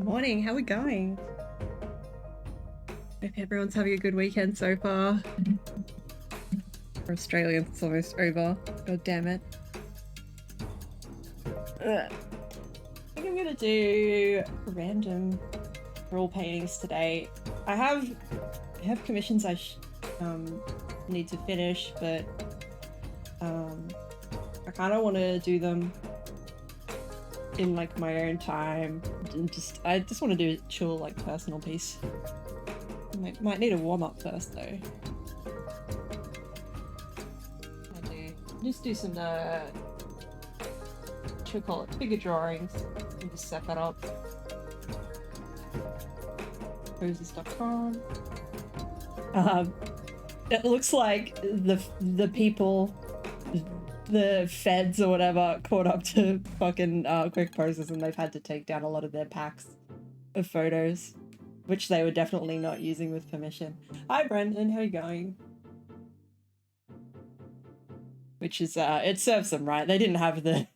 Morning, how are we going? Hope everyone's having a good weekend so far. For Australians, it's almost over. God damn it. I think I'm gonna do random thrall paintings today. I have commissions I need to finish, but I kind of want to do them in like my own time. And I just want to do a chill like personal piece. Might need a warm up first though. I do. Just do some should call it figure drawings and just set that up. Poses.com. It looks like the people, the feds or whatever, caught up to fucking quick poses and they've had to take down a lot of their packs of photos, which they were definitely not using with permission. Hi Brendan, how are you going? Which is it serves them right. They didn't have the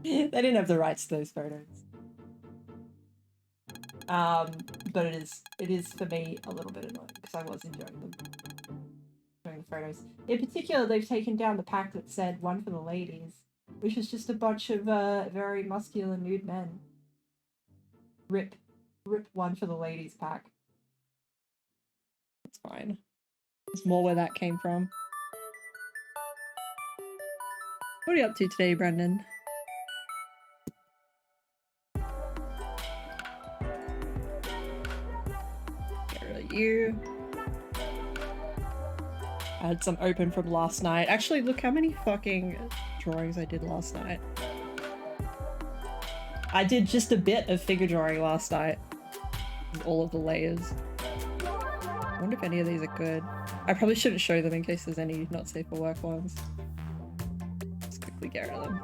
they didn't have the rights to those photos. But it is for me a little bit annoying because I was enjoying them. Enjoying the photos. In particular, they've taken down the pack that said "one for the ladies," which is just a bunch of very muscular nude men. Rip one for the ladies pack. It's fine. There's more where that came from. What are you up to today, Brendan? Get rid of you. I had some open from last night. Actually, look how many fucking drawings I did last night. I did just a bit of figure drawing last night. All of the layers. I wonder if any of these are good. I probably shouldn't show them in case there's any not safe for work ones. Just quickly get rid of them.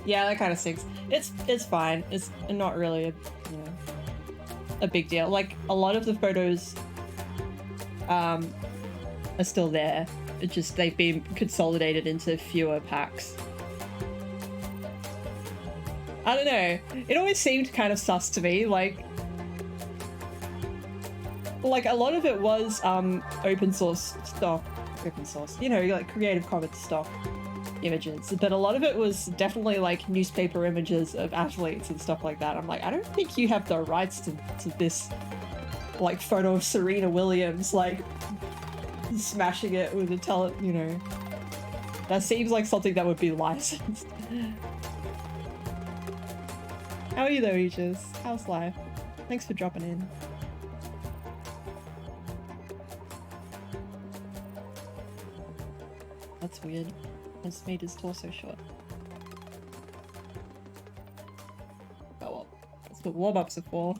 Yeah, that kind of stinks. It's fine. It's not really a big deal. Like, a lot of the photos are still there. It's just they've been consolidated into fewer packs. I don't know. It always seemed kind of sus to me. Like a lot of it was open source stock. Open source. You know, like Creative Commons stock images. But a lot of it was definitely like newspaper images of athletes and stuff like that. I'm like, I don't think you have the rights to this like photo of Serena Williams like smashing it with a you know. That seems like something that would be licensed. How are you though, Aegis? How's life? Thanks for dropping in. That's weird. It's made his torso short. Oh well. That's what warm-ups are for.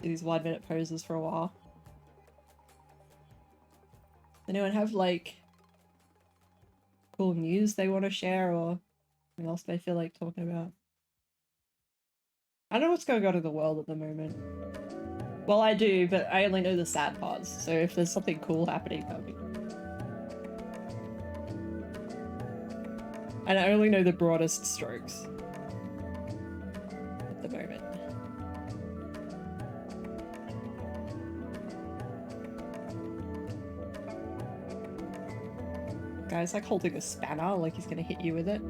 Do these 1 minute poses for a while. Anyone have like cool news they want to share or something else they feel like talking about? I don't know what's going on in the world at the moment. Well, I do, but I only know the sad parts, so if there's something cool happening, that would be cool. And I only know the broadest strokes at the moment. Guy's like holding a spanner, like he's gonna hit you with it.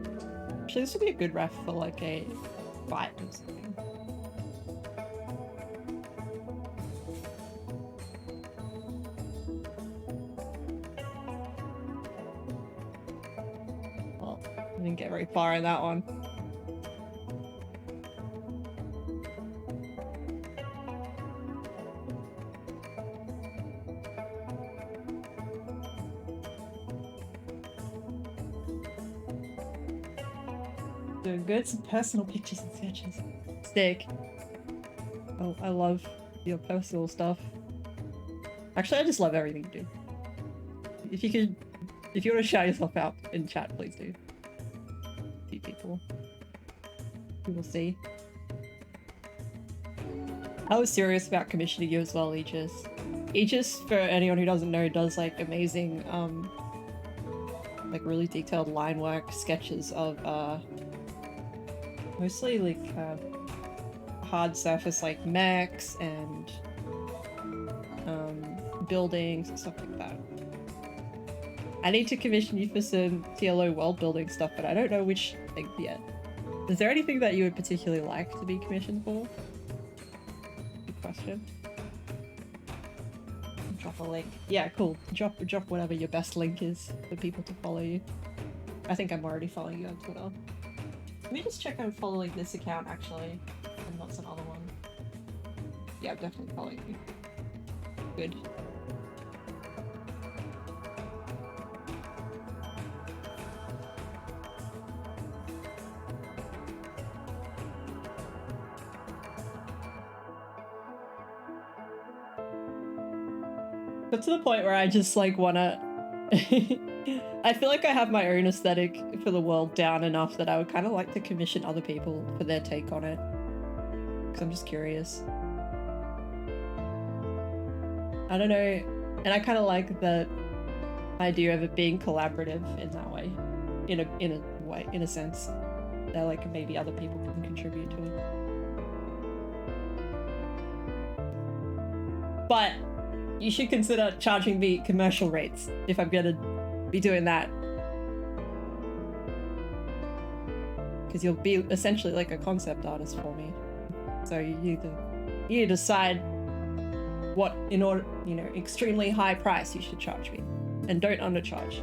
Actually, this would be a good ref for like a fight or something. Well, I didn't get very far in that one. Doing good. Some personal pictures and sketches. Sick. Oh, I love your personal stuff. Actually, I just love everything you do. If you want to shout yourself out in chat, please do. A few people. We will see. I was serious about commissioning you as well, Aegis. Aegis, for anyone who doesn't know, does like amazing, like really detailed line work sketches of, mostly like hard surface like mechs and buildings and stuff like that. I need to commission you for some TLO world building stuff, but I don't know which thing yet. Is there anything that you would particularly like to be commissioned for? Good question. Drop a link. Yeah, cool. Drop whatever your best link is for people to follow you. I think I'm already following you on Twitter. Let me just check I'm following this account actually, and not some other one. Yeah, I'm definitely following you. Good. But to the point where I just like wanna I feel like I have my own aesthetic for the world down enough that I would kind of like to commission other people for their take on it. Because I'm just curious. I don't know. And I kind of like the idea of it being collaborative in that way. In a sense. That like maybe other people can contribute to it. But you should consider charging me commercial rates if I'm gonna be doing that. Because you'll be essentially like a concept artist for me. So you decide what, in order, you know, extremely high price you should charge me. And don't undercharge.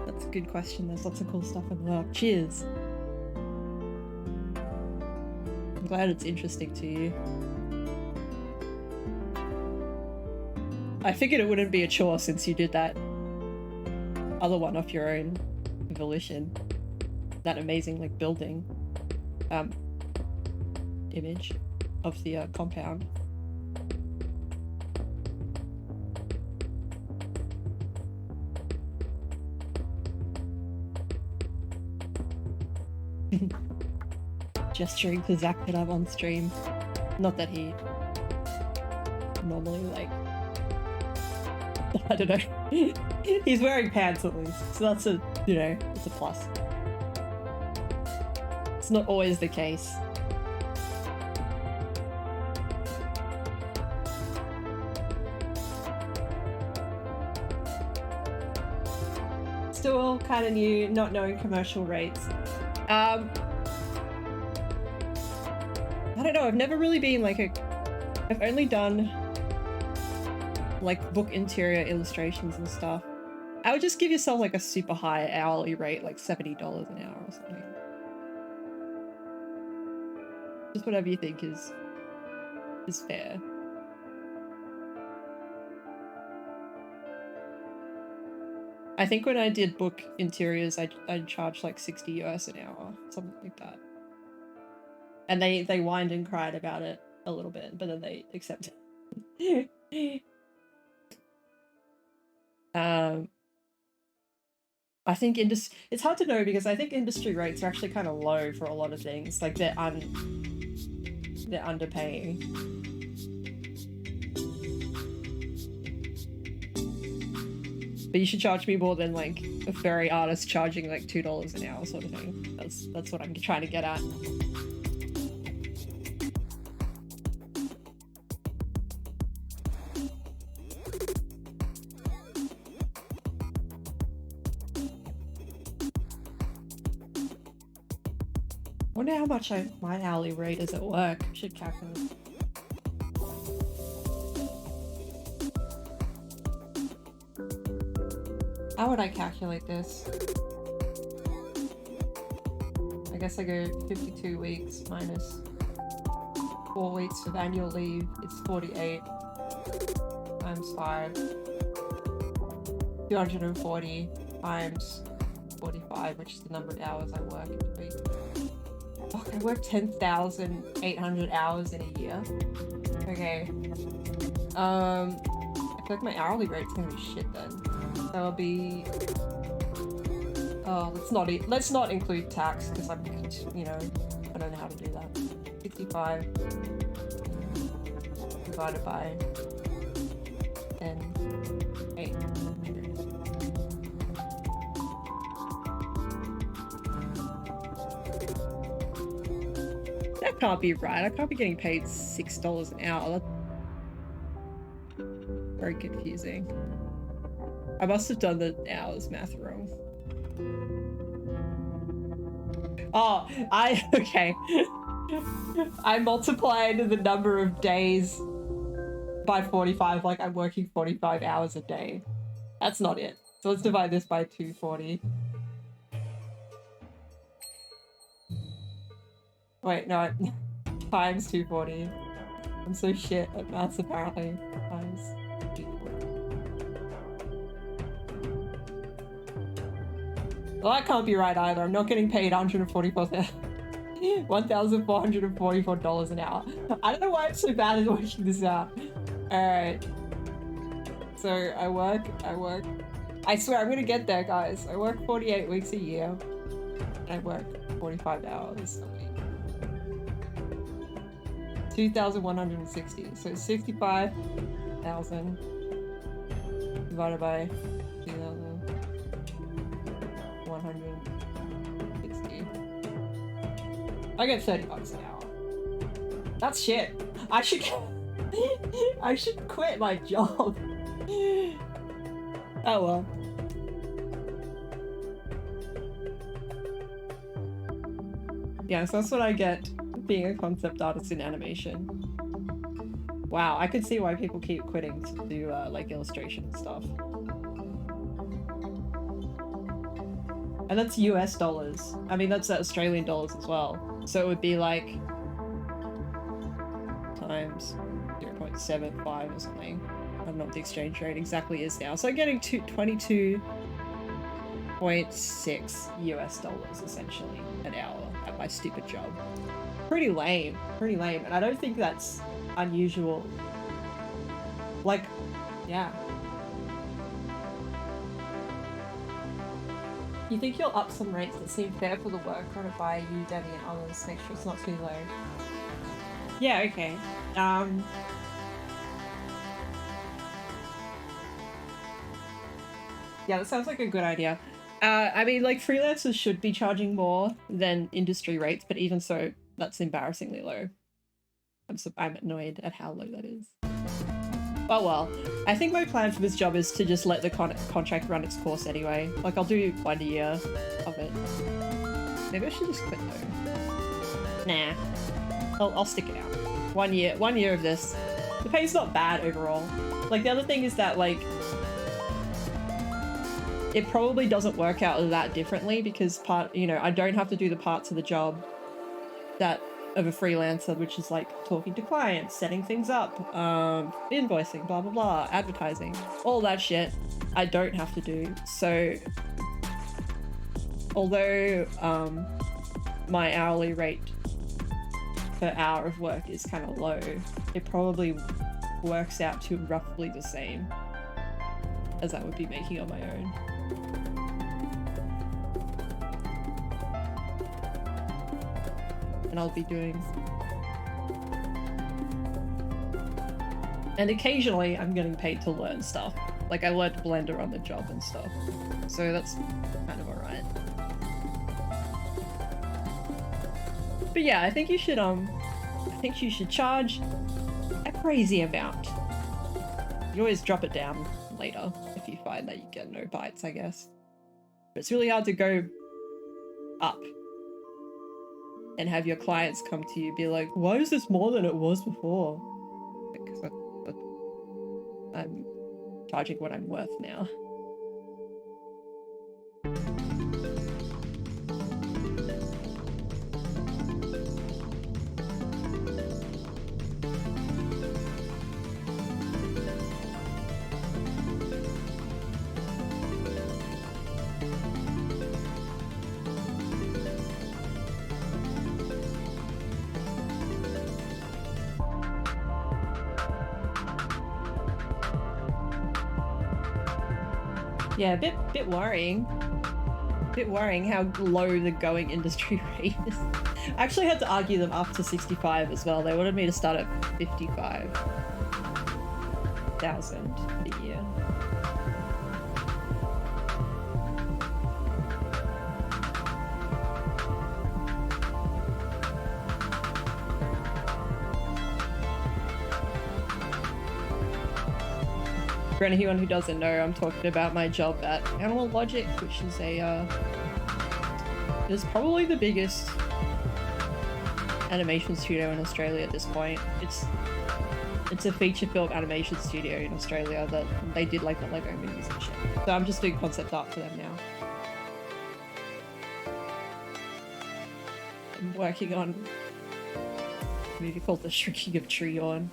That's a good question. There's lots of cool stuff in the world. Cheers. I'm glad it's interesting to you. I figured it wouldn't be a chore since you did that other one off your own volition. That amazing, like, building image of the compound. Gesturing to Zach that I'm on stream. Not that he normally, like, I don't know. He's wearing pants at least, so that's a, you know, it's a plus. It's not always the case. Still kind of new, not knowing commercial rates. I don't know, I've never really been like I've only done like book interior illustrations and stuff. I would just give yourself like a super high hourly rate, like $70 an hour or something. Just whatever you think is fair. I think when I did book interiors, I'd charge like 60 US an hour, something like that. And they whined and cried about it a little bit, but then they accepted. I think it's hard to know because I think industry rates are actually kind of low for a lot of things. Like they're underpaying. But you should charge me more than like a furry artist charging like $2 an hour sort of thing. That's what I'm trying to get at. I wonder how much my hourly rate is at work. I should calculate. How would I calculate this? I guess I go 52 weeks minus 4 weeks of annual leave. It's 48 times 5. 240 times 45, which is the number of hours I work in a week. Fuck, I work 10,800 hours in a year. Okay. I feel like my hourly rate's gonna be shit then. So it'll be... Oh, let's not include tax, because I'm, you know, I don't know how to do that. 65 divided by 10, 800. That can't be right. I can't be getting paid $6 an hour. That's very confusing. I must have done the hours math wrong. Oh, okay. I multiplied the number of days by 45, like I'm working 45 hours a day. That's not it. So let's divide this by 240. Wait, no, times 240. I'm so shit at maths apparently. Times 240. Well, that can't be right either. I'm not getting paid $1,444 an hour. I don't know why I'm so bad at working this out. Alright. So I work. I swear I'm gonna get there, guys. I work 48 weeks a year. And I work 45 hours a week. 2,160. So 65,000 divided by 2,160. I get $30 an hour. That's shit. I should quit my job. Oh well. Yeah, so that's what I get being a concept artist in animation. Wow, I could see why people keep quitting to do like illustration stuff. And that's US dollars. I mean, that's Australian dollars as well. So it would be like times 0.75 or something. I don't know what the exchange rate exactly is now. So I'm getting 22.6 US dollars essentially an hour at my stupid job. Pretty lame, and I don't think that's unusual. Like, yeah. You think you'll up some rates that seem fair for the work run by you, Danny, and others, make sure it's not too low. Yeah, okay. Yeah, that sounds like a good idea. I mean, like, freelancers should be charging more than industry rates, but even so, that's embarrassingly low. I'm annoyed at how low that is. Oh well. I think my plan for this job is to just let the contract run its course anyway. Like, I'll do 1 year of it. Maybe I should just quit though. Nah. I'll stick it out. 1 year of this. The pay's not bad overall. Like, the other thing is that, like, it probably doesn't work out that differently because I don't have to do the parts of the job of a freelancer, which is like talking to clients, setting things up, invoicing, blah, blah, blah, advertising, all that shit I don't have to do. So although my hourly rate per hour of work is kind of low, it probably works out to roughly the same as I would be making on my own. And I'll be doing... And occasionally I'm getting paid to learn stuff. Like I learned Blender on the job and stuff. So that's kind of alright. But yeah, I think you should charge a crazy amount. You always drop it down later if you find that you get no bites, I guess. But it's really hard to go up and have your clients come to you be like, why is this more than it was before? Because I'm charging what I'm worth now. Yeah, a bit worrying. A bit worrying how low the going industry rate is. I actually had to argue them up to 65 as well. They wanted me to start at 55,000 a year. For anyone who doesn't know, I'm talking about my job at Animal Logic, which is is probably the biggest animation studio in Australia at this point. It's a feature-filled animation studio in Australia that they did like the Lego movies and shit. So I'm just doing concept art for them now. I'm working on a movie called The Shrinking of Treeorn.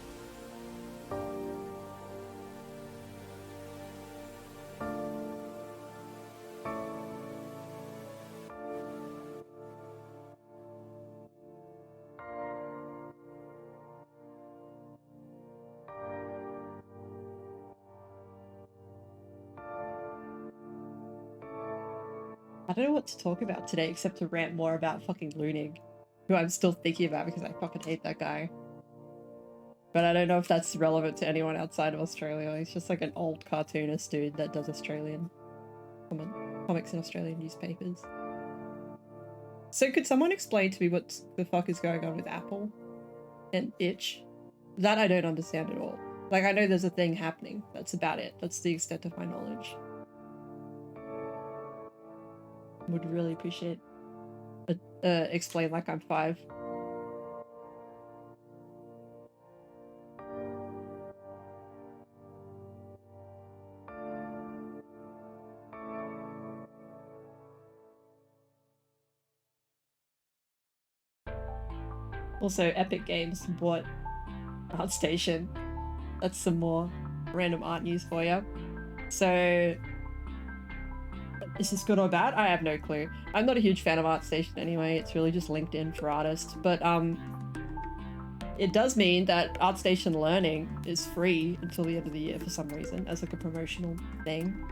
I don't know what to talk about today except to rant more about fucking Looning, who I'm still thinking about because I fucking hate that guy. But I don't know if that's relevant to anyone outside of Australia. He's just like an old cartoonist dude that does Australian comics in Australian newspapers. So could someone explain to me what the fuck is going on with Apple and Itch? That I don't understand at all. Like, I know there's a thing happening. That's about it. That's the extent of my knowledge. Would really appreciate explain like I'm 5. Also, Epic Games bought ArtStation. That's some more random art news for you. So, is this good or bad? I have no clue. I'm not a huge fan of ArtStation anyway. It's really just LinkedIn for artists. But it does mean that ArtStation Learning is free until the end of the year for some reason, as like a promotional thing.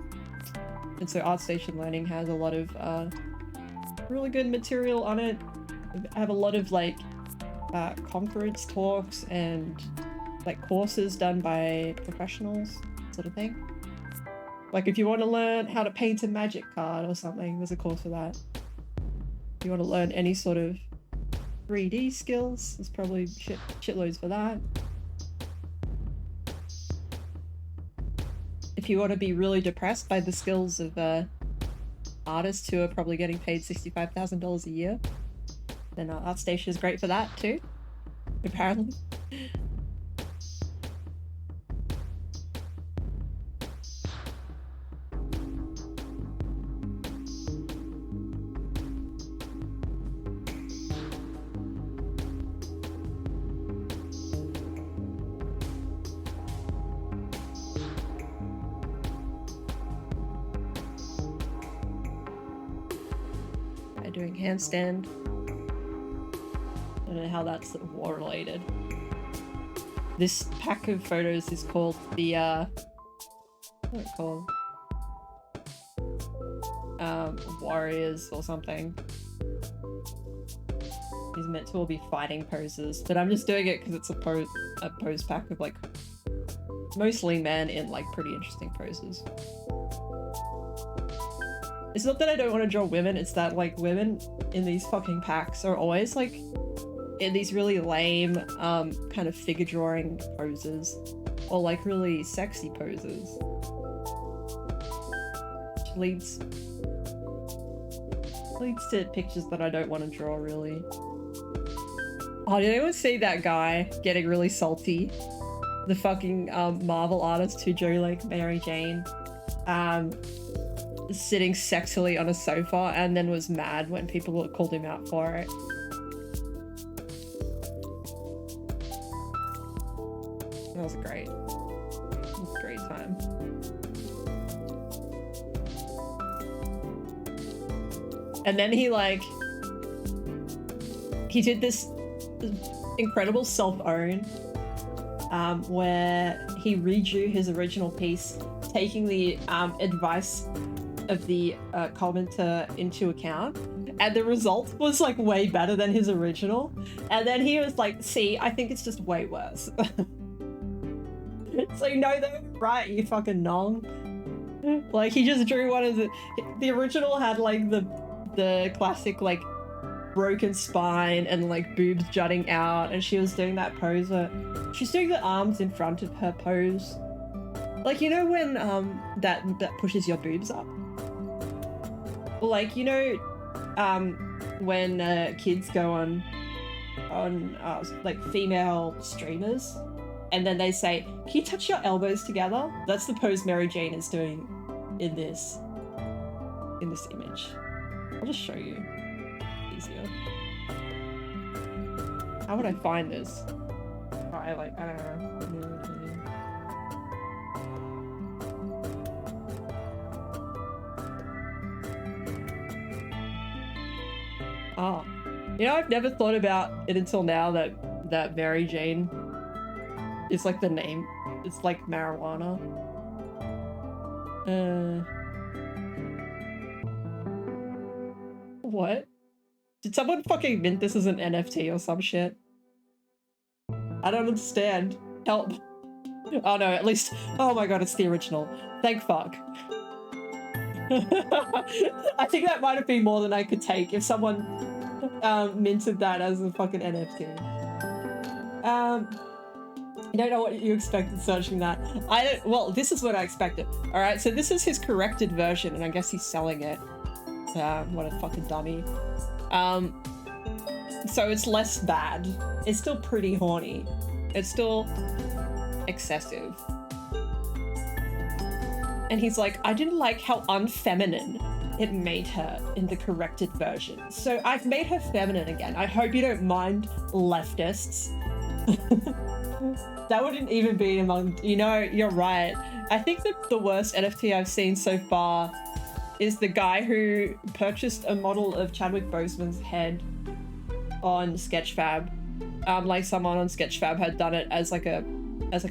And so ArtStation Learning has a lot of really good material on it. I have a lot of like conference talks and like courses done by professionals, sort of thing. Like if you want to learn how to paint a magic card or something, there's a course for that. If you want to learn any sort of 3D skills, there's probably shitloads for that. If you want to be really depressed by the skills of artists who are probably getting paid $65,000 a year, then ArtStation is great for that too, apparently. Doing handstand. I don't know how that's war related. This pack of photos is called the what's it called? Warriors or something. These meant to all be fighting poses, but I'm just doing it because it's a pose pack of like mostly men in like pretty interesting poses. It's not that I don't want to draw women, it's that like women in these fucking packs are always like in these really lame kind of figure drawing poses or like really sexy poses. Which leads to pictures that I don't want to draw really. Oh, did anyone see that guy getting really salty? The fucking Marvel artist who drew like Mary Jane sitting sexily on a sofa and then was mad when people called him out for it. That was great. It was a great time. And then he did this incredible self-own where he redrew his original piece, taking the advice of the commenter into account, and the result was like way better than his original. And then he was like, see, I think it's just way worse. So no, they were right, you fucking nong. Like he just drew one of the original had like the classic like broken spine and like boobs jutting out, and she was doing that pose where she's doing the arms in front of her pose, like, you know, when that pushes your boobs up, like, you know, when kids go on like female streamers and then they say, can you touch your elbows together? That's the pose Mary Jane is doing in this image. I'll just show you. Easier. How would I find this? Oh, I don't know. Oh, you know, I've never thought about it until now that Mary Jane is like the name. It's like marijuana. What? Did someone fucking mint this as an NFT or some shit? I don't understand. Help. Oh no, at least... Oh my god, it's the original. Thank fuck. I think that might have been more than I could take if someone minted that as a fucking NFT. I don't know what you expected searching that. Well, this is what I expected. Alright, so this is his corrected version, and I guess he's selling it. What a fucking dummy. So it's less bad. It's still pretty horny. It's still excessive. And he's like, I didn't like how unfeminine it made her in the corrected version. So I've made her feminine again. I hope you don't mind, leftists. That wouldn't even be among... You know, you're right. I think that the worst NFT I've seen so far is the guy who purchased a model of Chadwick Boseman's head on Sketchfab. Like someone on Sketchfab had done it as like a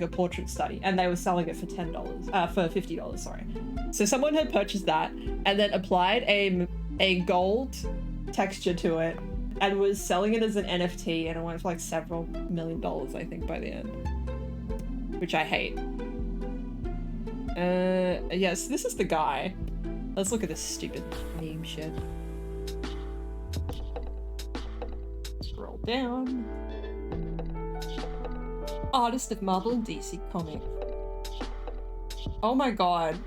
portrait study, and they were selling it for $10, for $50, sorry. So someone had purchased that and then applied a gold texture to it and was selling it as an NFT, and it went for like several $1 million, I think, by the end. Which I hate. Yes, this is the guy. Let's look at this stupid meme shit. Scroll down. Artist of Marvel and DC Comics. Oh my god.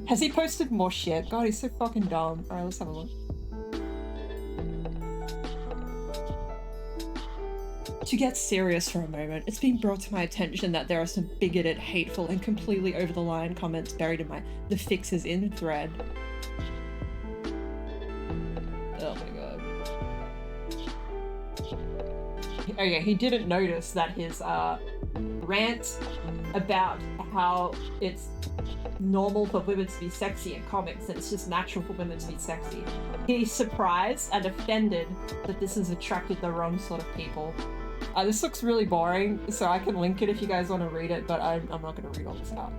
Has he posted more shit? God, he's so fucking dumb. Alright, let's have a look. To get serious for a moment, it's been brought to my attention that there are some bigoted, hateful, and completely over-the-line comments buried in the Fixes In thread. Oh my god. Oh yeah, he didn't notice that his rant about how it's normal for women to be sexy in comics and it's just natural for women to be sexy. He's surprised and offended that this has attracted the wrong sort of people. This looks really boring, so I can link it if you guys want to read it, but I'm not going to read all this out.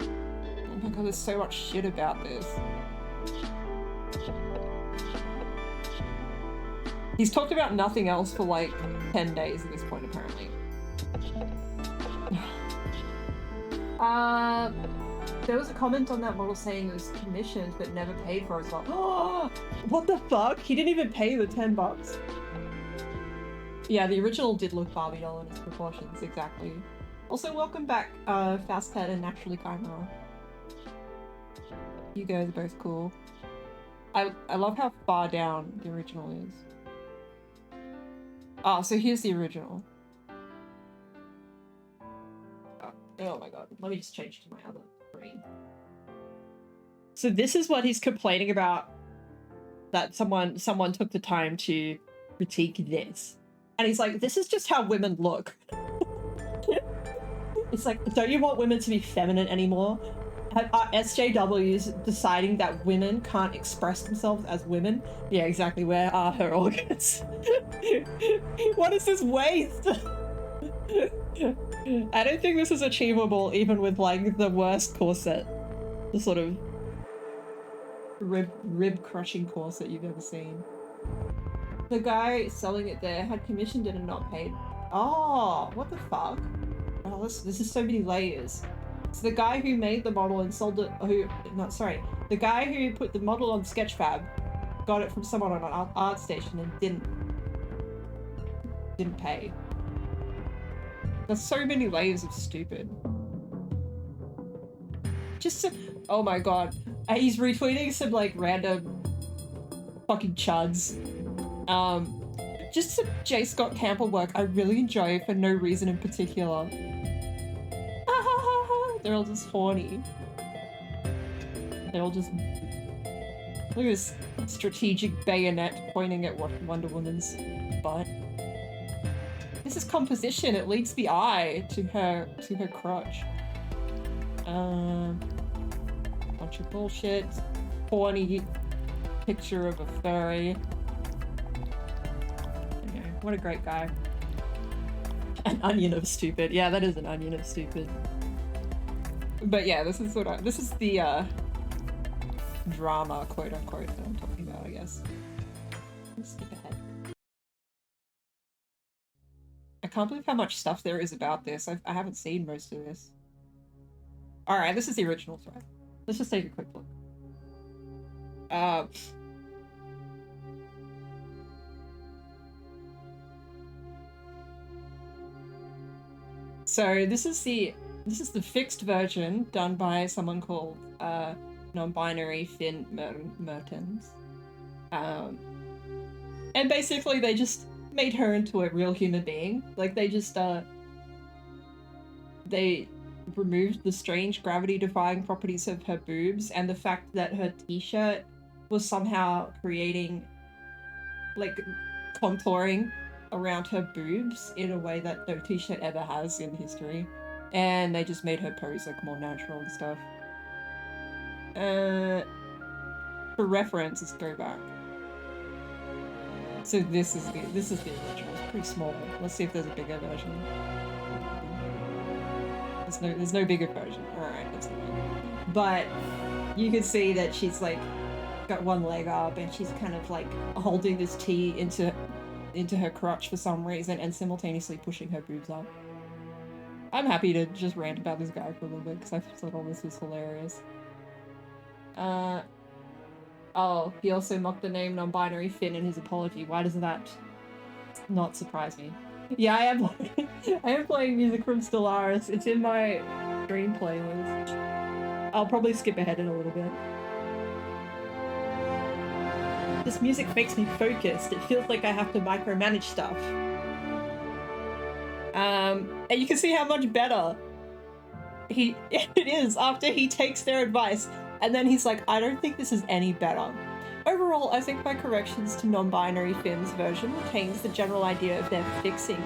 Oh my god, there's so much shit about this. He's talked about nothing else for like 10 days at this point, apparently. There was a comment on that model saying it was commissioned but never paid for as well. Oh, what the fuck? He didn't even pay the 10 bucks. Yeah, the original did look Barbie doll in its proportions, exactly. Also, welcome back, Fastpet and Naturally Chimera. You guys are both cool. I love how far down the original is. Oh, so here's the original. Oh my god, let me just change to my other screen. So this is what he's complaining about, that someone took the time to critique this. And he's like, this is just how women look. It's like, don't you want women to be feminine anymore? Are SJWs deciding that women can't express themselves as women? Yeah, exactly. Where are her organs? What is this waste? I don't think this is achievable even with like the worst corset. The sort of rib crushing corset you've ever seen. The guy selling it there had commissioned it and not paid. Oh, what the fuck? Oh, this is so many layers. So the guy who made the model and sold it, the guy who put the model on Sketchfab got it from someone on an art station and didn't pay. There's so many layers of stupid. Oh my god. He's retweeting some like random fucking chuds. Just some J. Scott Campbell work I really enjoy for no reason in particular. They're all just horny. They're all just... Look at this strategic bayonet pointing at Wonder Woman's butt. This is composition. It leads the eye to her crotch. Bunch of bullshit. Horny picture of a furry. Okay, what a great guy. An onion of stupid. Yeah, that is an onion of stupid. But yeah, this is the drama, quote unquote, that I'm talking about, I guess. Let's skip ahead. I can't believe how much stuff there is about this. I haven't seen most of this. Alright, this is the original thread. Let's just take a quick look. So this is the fixed version done by someone called non-binary Finn Mertens. And basically they just made her into a real human being. Like they just they removed the strange gravity-defying properties of her boobs and the fact that her t-shirt was somehow creating like contouring around her boobs in a way that no t-shirt ever has in history. And they just made her pose like more natural and stuff. For reference, let's go back. So this is the original. It's pretty small. Let's see if there's a bigger version. There's no bigger version. Alright, that's the one. But you can see that she's like got one leg up and she's kind of like holding this tea into her crotch for some reason and simultaneously pushing her boobs up. I'm happy to just rant about this guy for a little bit because I thought all this was hilarious. Oh, he also mocked the name non-binary Finn in his apology. Why does that not surprise me? Yeah, I am playing music from Stellaris. It's in my stream playlist. I'll probably skip ahead in a little bit. This music makes me focused. It feels like I have to micromanage stuff. And you can see how much better it is after he takes their advice. And then he's like, I don't think this is any better. Overall, I think my corrections to non-binary Finn's version retains the general idea of their fixing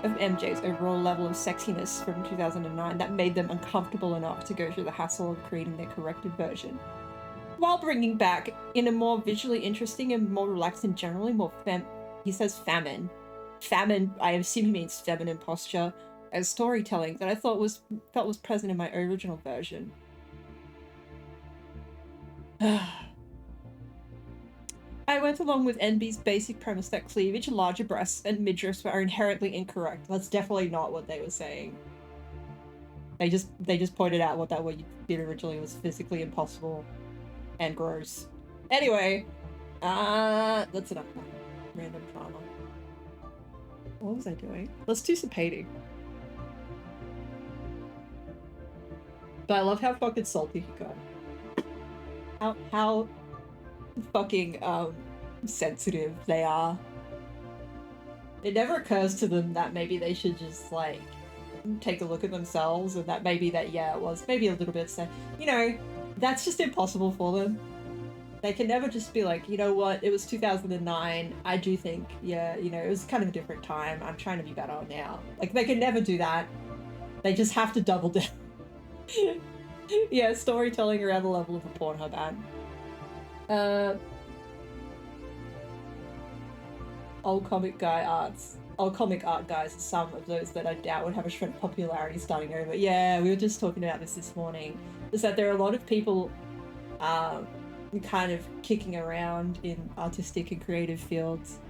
of MJ's overall level of sexiness from 2009 that made them uncomfortable enough to go through the hassle of creating their corrected version, while bringing back, in a more visually interesting and more relaxed and generally more he says famine, I assume he means feminine posture, as storytelling that I thought felt was present in my original version. I went along with NB's basic premise that cleavage, larger breasts, and midriffs are inherently incorrect. That's definitely not what they were saying. They just pointed out what you did originally was physically impossible and gross. Anyway, that's enough random drama. What was I doing? Let's do some painting. But I love how fucking salty he got. How fucking sensitive they are. It never occurs to them that maybe they should just like take a look at themselves and that maybe it was maybe a little bit sad. You know, that's just impossible for them. They can never just be like, you know what, it was 2009. I do think, yeah, you know, it was kind of a different time. I'm trying to be better now. Like, they can never do that. They just have to double down. Yeah, storytelling around the level of a Pornhub ad. Old comic art guys are some of those that I doubt would have a shred of popularity starting over. Yeah, we were just talking about this morning. Is that there are a lot of people kind of kicking around in artistic and creative fields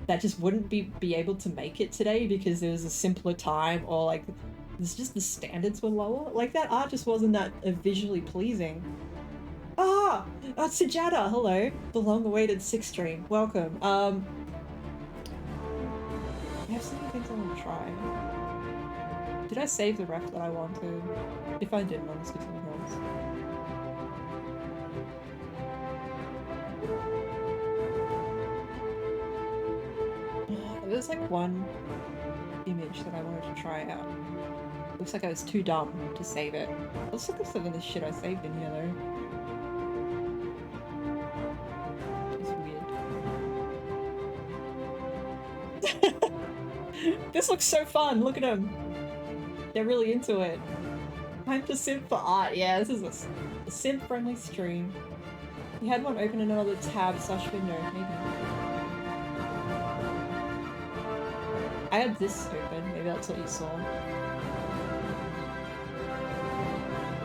that just wouldn't be able to make it today because it was a simpler time, or like it's just the standards were lower. Like that art just wasn't that visually pleasing. Sujata, hello. The long-awaited 6th stream. Welcome. I have so many things I want to try. Did I save the ref that I wanted? If I didn't, I'll just do something else. There's like one image that I wanted to try out. Looks like I was too dumb to save it. Let's look at some of the shit I saved in here though. It's weird. This looks so fun, look at them. They're really into it. Time to simp for art. Yeah, this is a simp-friendly stream. You had one open in another tab/window, maybe. I had this open, maybe that's what you saw.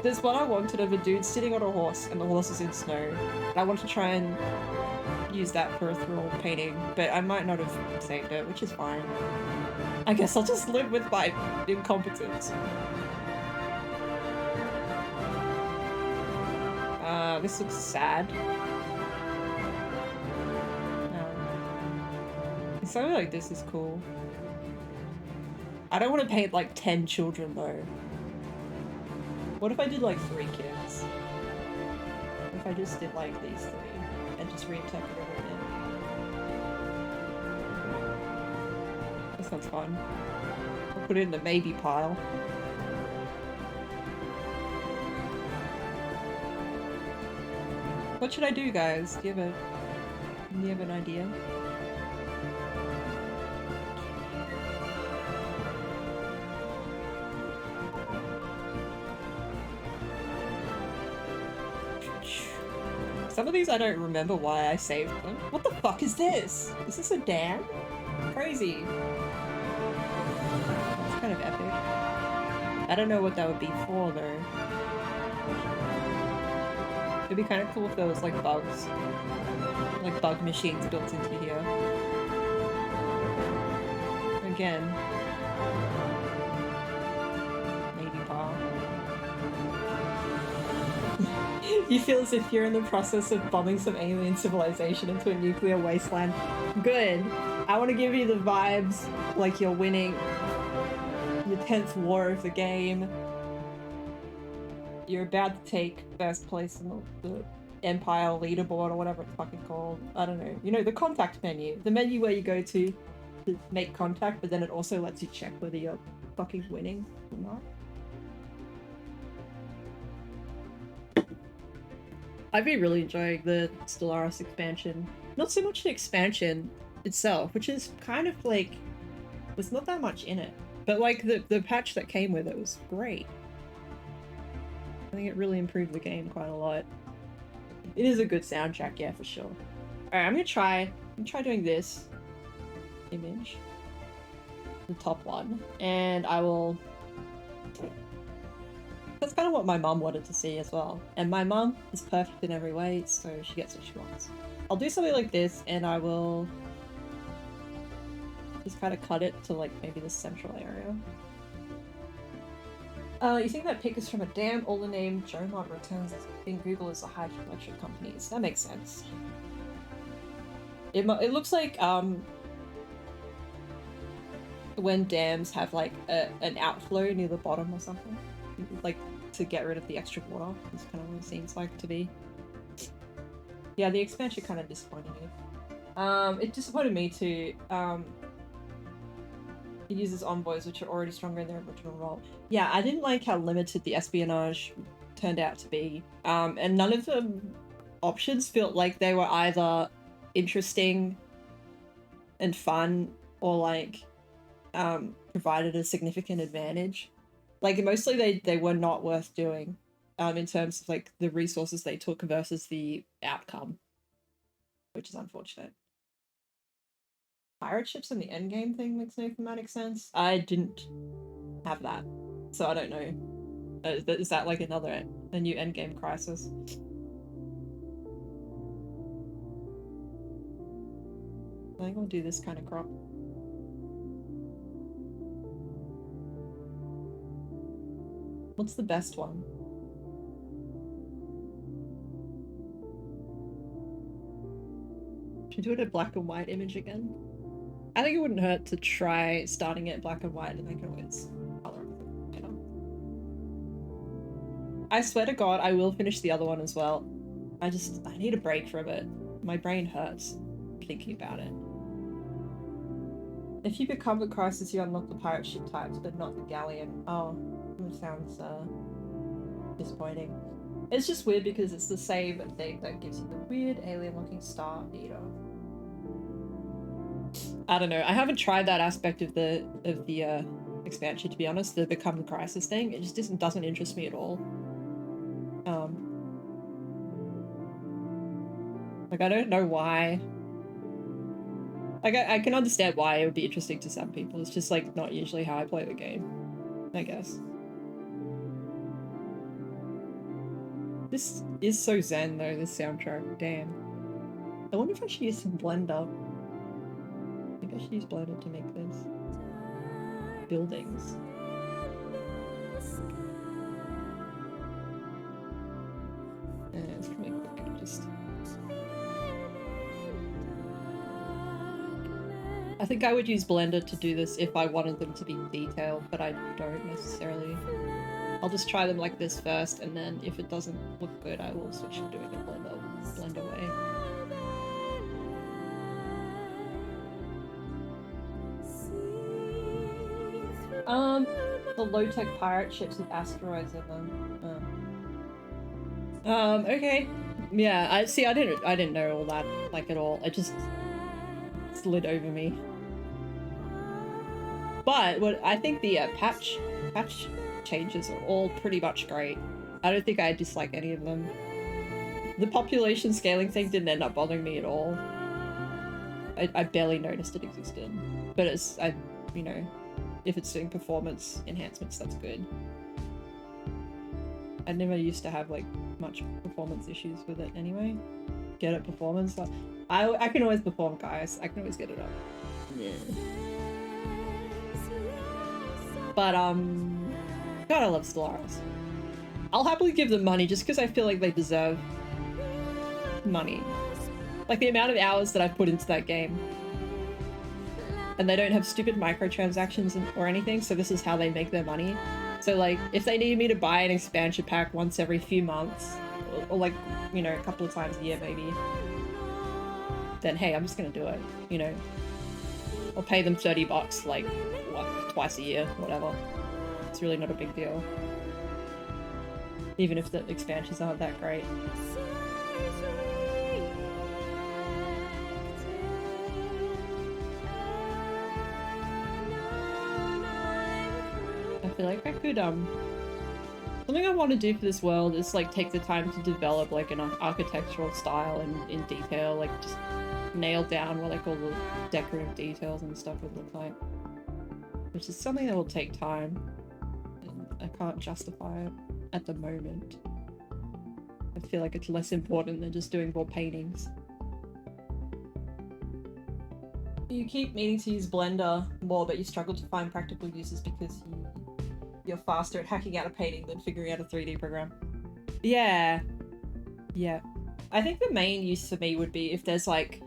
There's one I wanted of a dude sitting on a horse and the horse is in snow. And I want to try and use that for a thrall painting, but I might not have saved it, which is fine. I guess I'll just live with my incompetence. This looks sad. Something like this is cool. I don't want to paint like 10 children though. What if I did like 3 kids? What if I just did like these 3 and just reinterpreted everything? This sounds fun. I'll put it in the maybe pile. What should I do, guys? Do you have an idea? Some of these I don't remember why I saved them. What the fuck is this? Is this a dam? Crazy. It's kind of epic. I don't know what that would be for though. It'd be kind of cool if there was like bugs. Like bug machines built into here. Again. Maybe bar. You feel as if you're in the process of bombing some alien civilization into a nuclear wasteland. Good. I want to give you the vibes like you're winning your 10th war of the game. You're about to take first place in the Empire leaderboard or whatever it's fucking called. I don't know. You know, the contact menu. The menu where you go to make contact, but then it also lets you check whether you're fucking winning or not. I've been really enjoying the Stellaris expansion. Not so much the expansion itself, which is kind of like... there's not that much in it. But like the patch that came with it was great. I think it really improved the game quite a lot. It is a good soundtrack, yeah, for sure. Alright, I'm gonna try doing this image. The top one. And I will That's kind of what my mum wanted to see as well. And my mum is perfect in every way, so she gets what she wants. I'll do something like this, and I will just kind of cut it to like maybe the central area. You think that pic is from a dam? All the name Jomont returns in Google as a hydroelectric companies. That makes sense. It looks like when dams have like an outflow near the bottom or something, like to get rid of the extra water. That's kind of what it seems like to be. Yeah, the expansion kind of disappointed me. It disappointed me too. It uses envoys, which are already stronger in their original role. Yeah, I didn't like how limited the espionage turned out to be. And none of the options felt like they were either interesting and fun or like provided a significant advantage. Like mostly they were not worth doing in terms of like the resources they took versus the outcome, which is unfortunate. Pirate ships in the endgame thing makes no thematic sense. I didn't have that, so I don't know. Is that like a new endgame crisis? I think I'll do this kind of crop. What's the best one? Should we do it a black and white image again? I think it wouldn't hurt to try starting it black and white, and I can always color it, you know. I swear to God, I will finish the other one as well. I need a break from it. My brain hurts thinking about it. If you become the crisis, you unlock the pirate ship types, but not the galleon. Oh, that sounds disappointing. It's just weird because it's the same thing that gives you the weird alien-looking Star Eater. I don't know. I haven't tried that aspect of the expansion, to be honest. The become the crisis thing. It just doesn't interest me at all. Like I don't know why. Like I can understand why it would be interesting to some people. It's just like not usually how I play the game, I guess. This is so zen though, this soundtrack. Damn. I wonder if I should use some Blender. I think I should use Blender to make this. Buildings. It's probably quick, just... I think I would use Blender to do this if I wanted them to be detailed, but I don't necessarily. I'll just try them like this first, and then if it doesn't look good, I will switch to doing it Blender way. The low-tech pirate ships with asteroids in them. Okay. Yeah, I didn't know all that, like, at all. It just slid over me. But I think the patch changes are all pretty much great. I don't think I dislike any of them. The population scaling thing didn't end up bothering me at all. I barely noticed it existed. But you know, if it's doing performance enhancements, that's good. I never used to have like much performance issues with it anyway. Get it, performance. I can always perform, guys. I can always get it up. Yeah. But God, I love Stellaris. I'll happily give them money just because I feel like they deserve money. Like the amount of hours that I've put into that game. And they don't have stupid microtransactions or anything, so this is how they make their money. So like, if they need me to buy an expansion pack once every few months, or like, you know, a couple of times a year maybe, then hey, I'm just gonna do it, you know. I'll pay them $30, like, what, twice a year, whatever. It's really not a big deal. Even if the expansions aren't that great. I feel like I could, something I want to do for this world is, like, take the time to develop, like, an architectural style and in detail, like, just nail down what, like, all the decorative details and stuff would look like. Which is something that will take time. And I can't justify it at the moment. I feel like it's less important than just doing more paintings. You keep meaning to use Blender more, but you struggle to find practical uses because you're faster at hacking out a painting than figuring out a 3D program. Yeah. Yeah. I think the main use for me would be if there's like,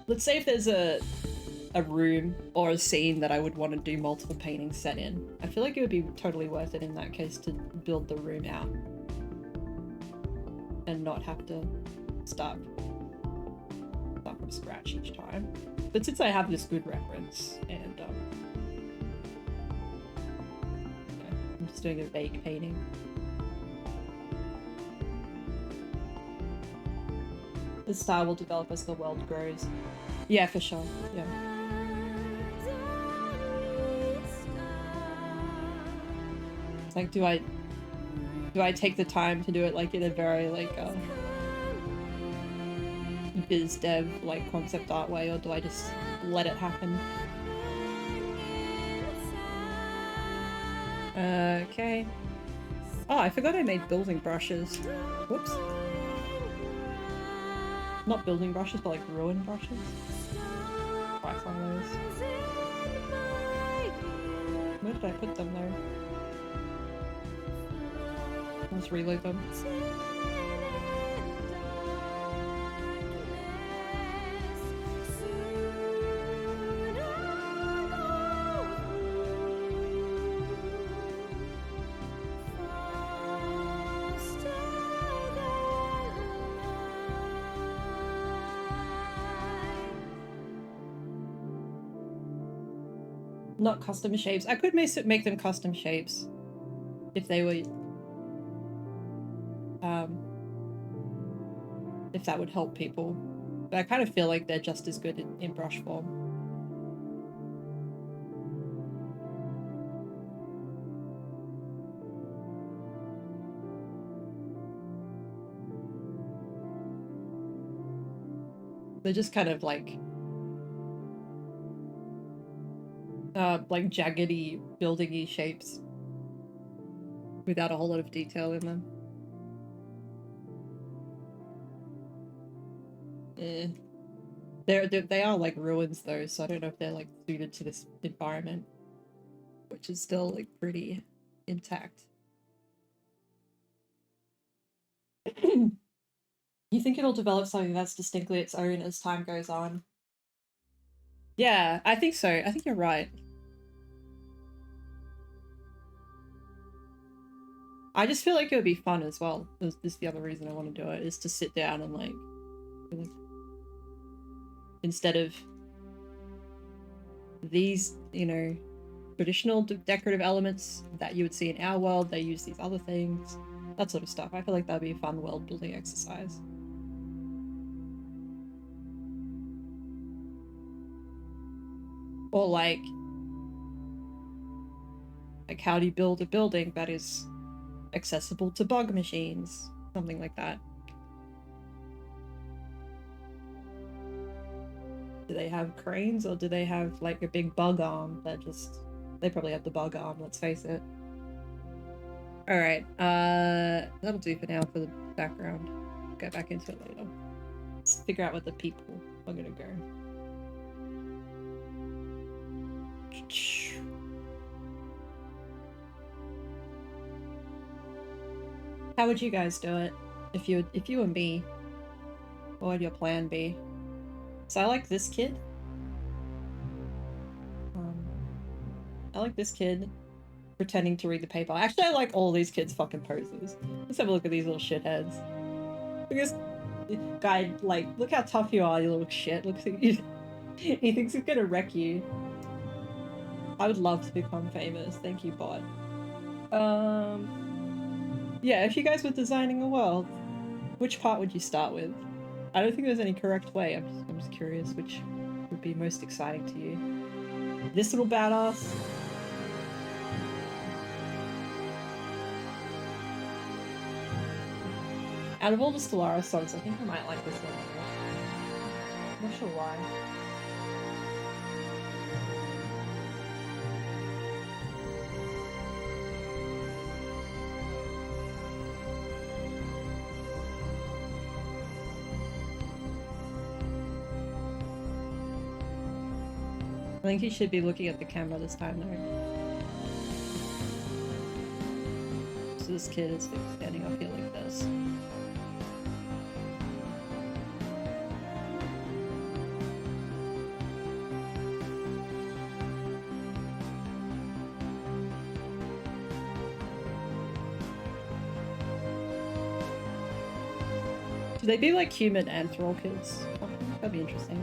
let's say if there's a room or a scene that I would want to do multiple paintings set in. I feel like it would be totally worth it in that case to build the room out and not have to start from scratch each time. But since I have this good reference and I'm just doing a vague painting. The style will develop as the world grows. Yeah, for sure. Yeah. It's like, do I take the time to do it like in a very like biz dev like concept art way, or do I just let it happen? Okay. Oh, I forgot I made building brushes. Whoops. Not building brushes, but like ruin brushes. Try some of those. Where did I put them though? Let's reload them. Not custom shapes. I could make them custom shapes if they were if that would help people, but I kind of feel like they're just as good in brush form. They're just kind of like jaggedy, building-y shapes without a whole lot of detail in them. They are like ruins though, so I don't know if they're like suited to this environment, which is still like pretty intact. You think it'll develop something that's distinctly its own as time goes on? Yeah, I think so. I think you're right. I just feel like it would be fun as well. This is the other reason I want to do it, is to sit down and like instead of these, you know, traditional decorative elements that you would see in our world, they use these other things, that sort of stuff. I feel like that'd be a fun world building exercise. Or like how do you build a building that is accessible to bug machines? Something like that. Do they have cranes, or do they have like a big bug arm that just... They probably have the bug arm, let's face it. Alright, that'll do for now for the background. Get back into it later. Let's figure out what the people are gonna go. How would you guys do it if you were me? What would your plan be? So I like this kid. I like this kid pretending to read the paper. Actually, I like all these kids' fucking poses. Let's have a look at these little shitheads. Look at this guy, like, look how tough you are, you little shit. Looks like you... He thinks he's gonna wreck you. I would love to become famous. Thank you, bot. Yeah, if you guys were designing a world, which part would you start with? I don't think there's any correct way. I'm just curious which would be most exciting to you. This little badass. Out of all the Stellaris songs, I think I might like this one more. I'm not sure why. I think he should be looking at the camera this time though. So this kid is standing up here like this. Should they be like human and thrall kids? Oh, that'd be interesting.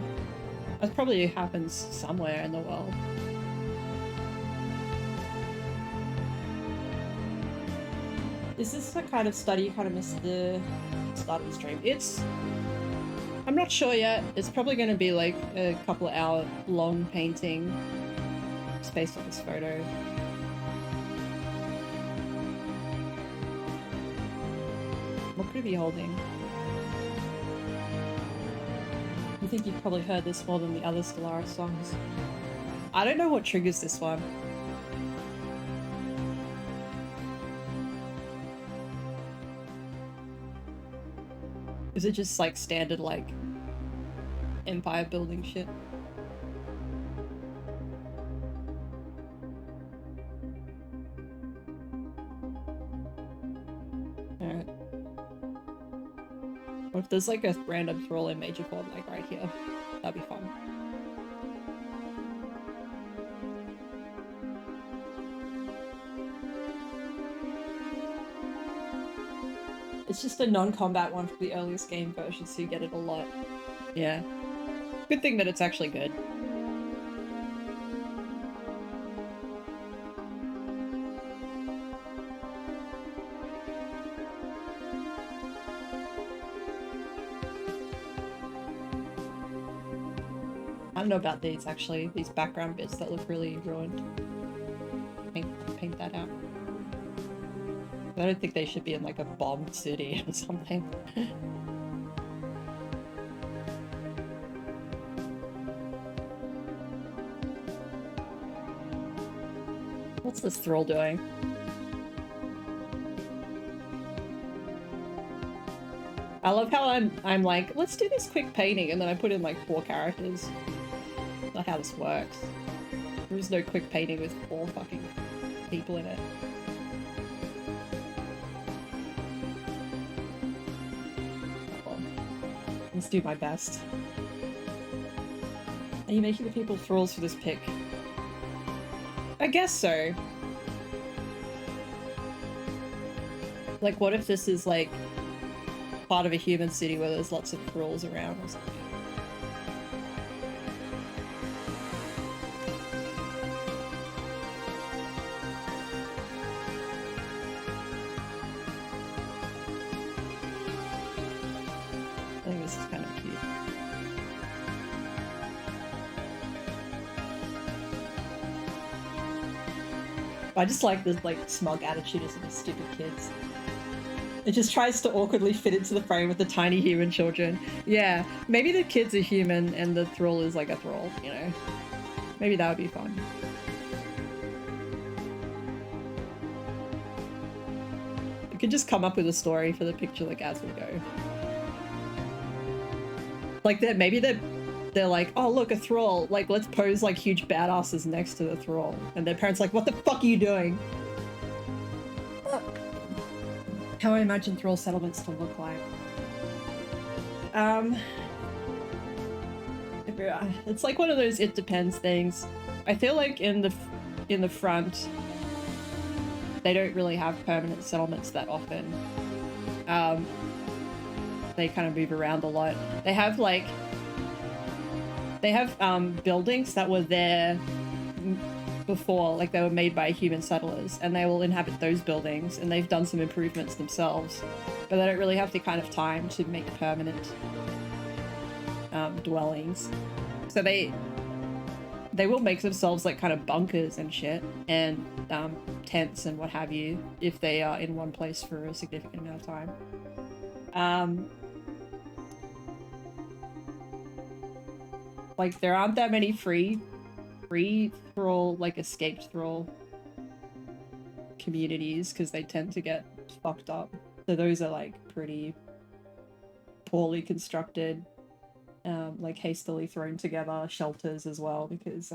That probably happens somewhere in the world. Is this the kind of study you kind of missed the start of the stream? I'm not sure yet. It's probably going to be like a couple of hour long painting just based on this photo. What could it be holding? I think you've probably heard this more than the other Stellaris songs. I don't know what triggers this one. Is it just like standard like empire building shit? Alright. What if there's like a random thrall in major form like right here? That'd be fun. It's just a non-combat one for the earliest game version, so you get it a lot. Yeah. Good thing that it's actually good. I don't know about these actually, these background bits that look really ruined. Paint that out. I don't think they should be in like a bombed city or something. What's this thrall doing? I love how I'm like, let's do this quick painting, and then I put in like 4 characters. That's not how this works. There is no quick painting with 4 fucking people in it. Let's do my best. Are you making the people thralls for this pic? I guess so. Like, what if this is like part of a human city where there's lots of thralls around or something? I think this is kind of cute. I just like this like smug attitude of these stupid kids. It just tries to awkwardly fit into the frame with the tiny human children. Yeah, maybe the kids are human and the thrall is like a thrall, you know? Maybe that would be fun. You could just come up with a story for the picture like as we go. Like maybe they're like, oh look, a thrall. Like let's pose like huge badasses next to the thrall. And their parents like, what the fuck are you doing? How I imagine thrall settlements to look like. It's like one of those it depends things. I feel like in the front, they don't really have permanent settlements that often. They kind of move around a lot. They have buildings that were there before, like they were made by human settlers, and they will inhabit those buildings, and they've done some improvements themselves, but they don't really have the kind of time to make permanent dwellings. So they will make themselves like kind of bunkers and shit, and tents and what have you, if they are in one place for a significant amount of time. Like there aren't that many free thrall, like escaped thrall communities, because they tend to get fucked up. So those are like pretty poorly constructed like hastily thrown together shelters as well, because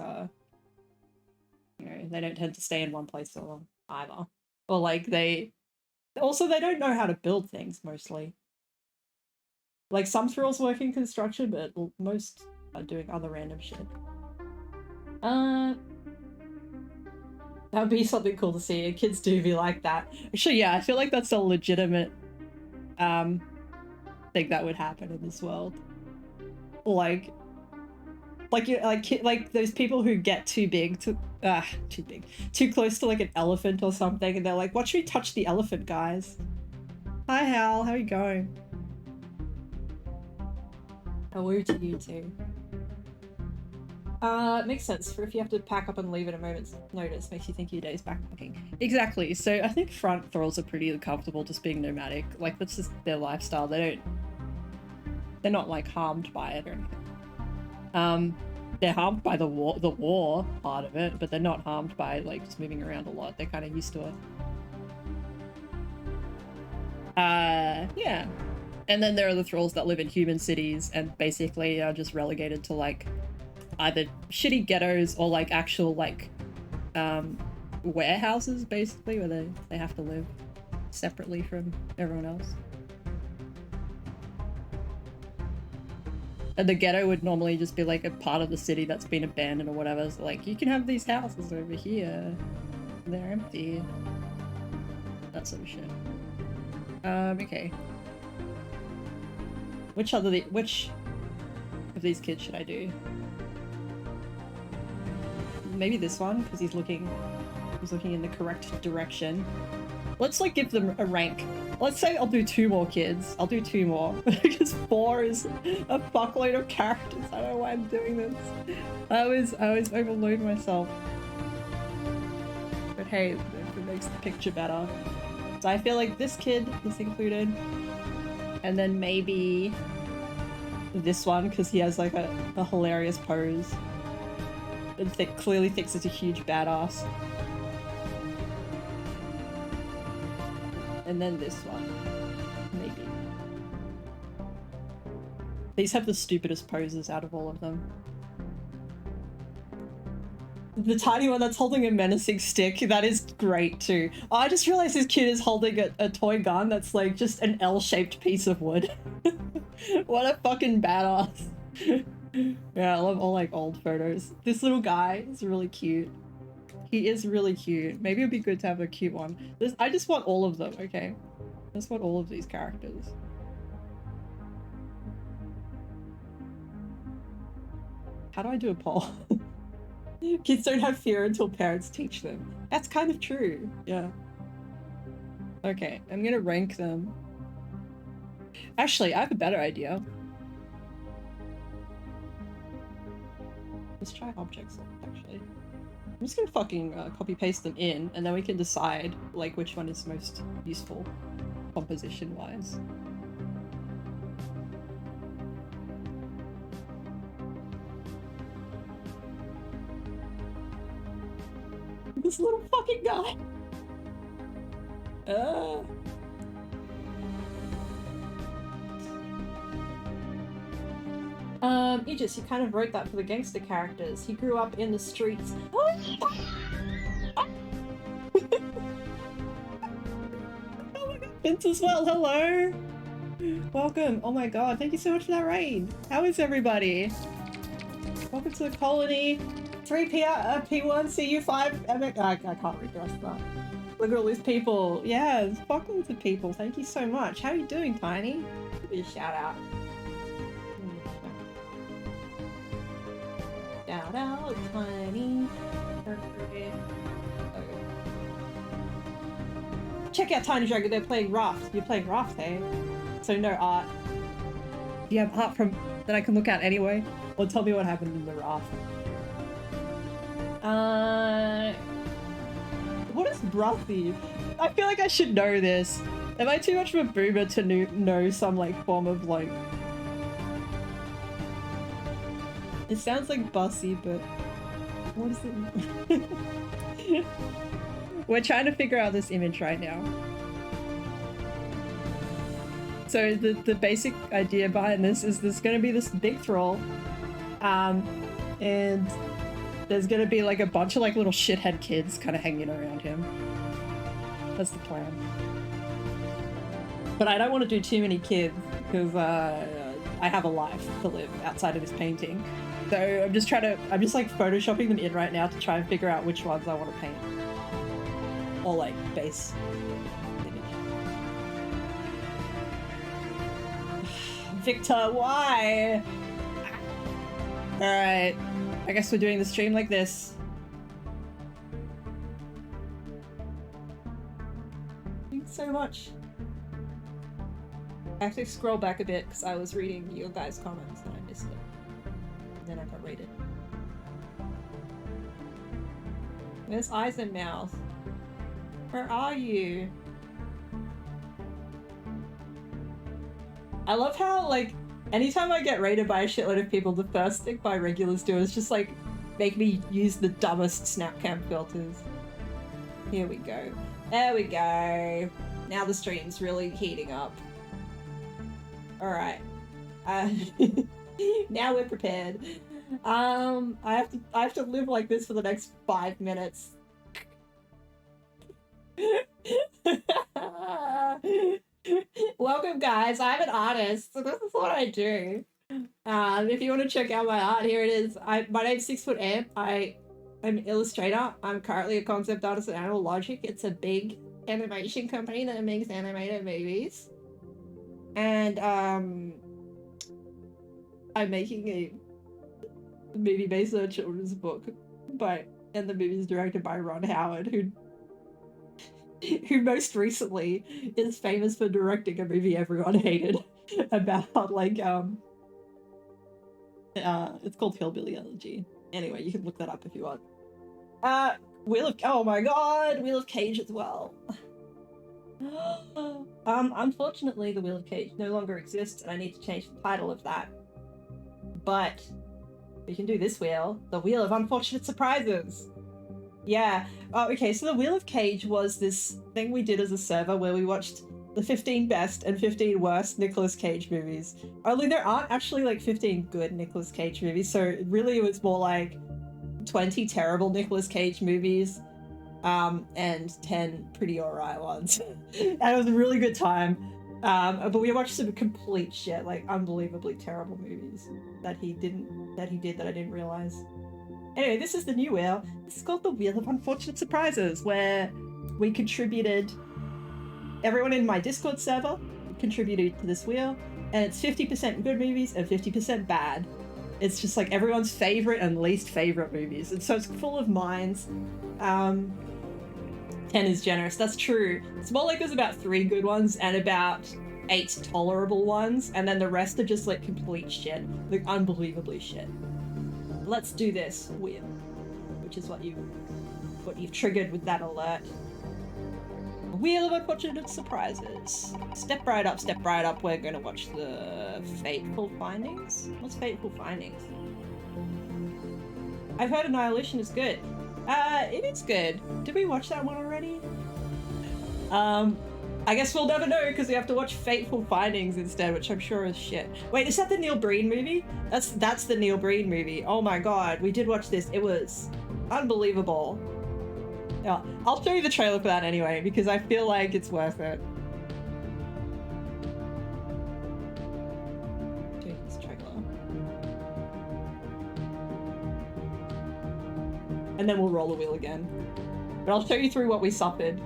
you know, they don't tend to stay in one place so long either. Or like they don't know how to build things mostly. Like some thralls work in construction, but most are doing other random shit. That would be something cool to see. Kids do be like that. Actually, yeah, I feel like that's a legitimate thing that would happen in this world. Like those people who get too close to like an elephant or something, and they're like, "Watch me touch the elephant, guys." Hi, Hal. How are you going? Hello to you too. Makes sense for if you have to pack up and leave at a moment's notice. Makes you think your day's backpacking. Exactly. So I think front thralls are pretty comfortable just being nomadic. Like that's just their lifestyle. They're not like harmed by it or anything. They're harmed by the war part of it, but they're not harmed by like just moving around a lot. They're kind of used to it. Yeah. And then there are the thralls that live in human cities and basically are just relegated to like either shitty ghettos or like actual like warehouses basically, where they have to live separately from everyone else. And the ghetto would normally just be like a part of the city that's been abandoned or whatever. So like, you can have these houses over here. They're empty. That sort of shit. Okay. Which of these kids should I do? Maybe this one, because he's looking in the correct direction. Let's like give them a rank. Let's say I'll do 2 more kids. I'll do 2 more because 4 is a fuckload of characters. I don't know why I'm doing this. I was overloading myself. But hey, if it makes the picture better. So I feel like this kid is included. And then maybe this one, because he has like a hilarious pose. And clearly thinks it's a huge badass. And then this one. Maybe. These have the stupidest poses out of all of them. The tiny one that's holding a menacing stick, that is great too. Oh, I just realized this kid is holding a toy gun that's like just an L-shaped piece of wood. What a fucking badass. Yeah, I love all like old photos. This little guy is really cute. He is really cute. Maybe it'd be good to have a cute one. I just want all of them, okay? I just want all of these characters. How do I do a poll? Kids don't have fear until parents teach them. That's kind of true, yeah. Okay, I'm gonna rank them. Actually, I have a better idea. Let's try objects, actually. I'm just gonna fucking copy paste them in, and then we can decide like which one is most useful composition wise. This little fucking guy. Aegis, you kind of wrote that for the gangster characters. He grew up in the streets. Oh my god, Vince as well, hello! Welcome, oh my god, thank you so much for that raid. How is everybody? Welcome to the colony. 3P P1 CU5 I can't read the rest of that. Look at all these people. Yeah, welcome to people. Thank you so much. How are you doing, Tiny? Give me a shout out. Shout out, Tiny. Check out Tiny Dragon, they're playing Raft. You're playing Raft, hey? So no art. Do you have art from that I can look at anyway? Or tell me what happened in the Raft. What is brothy? I feel like I should know this. Am I too much of a boomer to know some like form of like... It sounds like bussy, but what is it? We're trying to figure out this image right now. So the basic idea behind this is there's gonna be this big thrall, and there's gonna be like a bunch of like little shithead kids kind of hanging around him. That's the plan. But I don't want to do too many kids because I have a life to live outside of this painting. So I'm just like photoshopping them in right now to try and figure out which ones I want to paint. Or like base image. Victor, why? Alright. I guess we're doing the stream like this. Thanks so much. I have to scroll back a bit because I was reading your guys' comments and I missed it. And then I got rated. There's eyes and mouth. Where are you? I love how, like, anytime I get rated by a shitload of people, the first thing my regulars do is just, like, make me use the dumbest Snapcam filters. Here we go. There we go. Now the stream's really heating up. Alright. Now we're prepared. I have to live like this for the next 5 minutes. Welcome, guys. I'm an artist, so this is what I do. If you want to check out my art, here it is. My name's 6foot I'm an illustrator. I'm currently a concept artist at Animal Logic. It's a big animation company that makes animated movies. And I'm making a movie based on a children's book, and the movie is directed by Ron Howard, who most recently is famous for directing a movie everyone hated about like it's called Hillbilly Elegy. Anyway, you can look that up if you want. Oh my god, Wheel of Cage as well. Unfortunately, the Wheel of Cage no longer exists, and I need to change the title of that. But we can do this wheel, the Wheel of Unfortunate Surprises. Yeah. Oh, okay, so the Wheel of Cage was this thing we did as a server where we watched the 15 best and 15 worst Nicolas Cage movies. Only there aren't actually like 15 good Nicolas Cage movies, so really it was more like 20 terrible Nicolas Cage movies. And 10 pretty alright ones. And it was a really good time. But we watched some complete shit, like unbelievably terrible movies that he did that I didn't realize. Anyway, this is the new wheel. This is called the Wheel of Unfortunate Surprises, where we contributed, everyone in my Discord server contributed to this wheel, and it's 50% good movies and 50% bad. It's just like everyone's favorite and least favorite movies. And so it's full of minds. 10 is generous, that's true. It's more like there's about 3 good ones and about 8 tolerable ones, and then the rest are just like complete shit. Like unbelievably shit. Let's do this wheel, which is what you've triggered with that alert. Wheel of Unfortunate Surprises. Step right up, we're gonna watch the Fateful Findings? What's Fateful Findings? I've heard Annihilation is good. It is good. Did we watch that one already? I guess we'll never know because we have to watch Fateful Findings instead, which I'm sure is shit. Wait, is that the Neil Breen movie? That's the Neil Breen movie. Oh my god, we did watch this. It was unbelievable. Yeah, I'll show you the trailer for that anyway because I feel like it's worth it. And then we'll roll the wheel again. But I'll show you through what we suffered.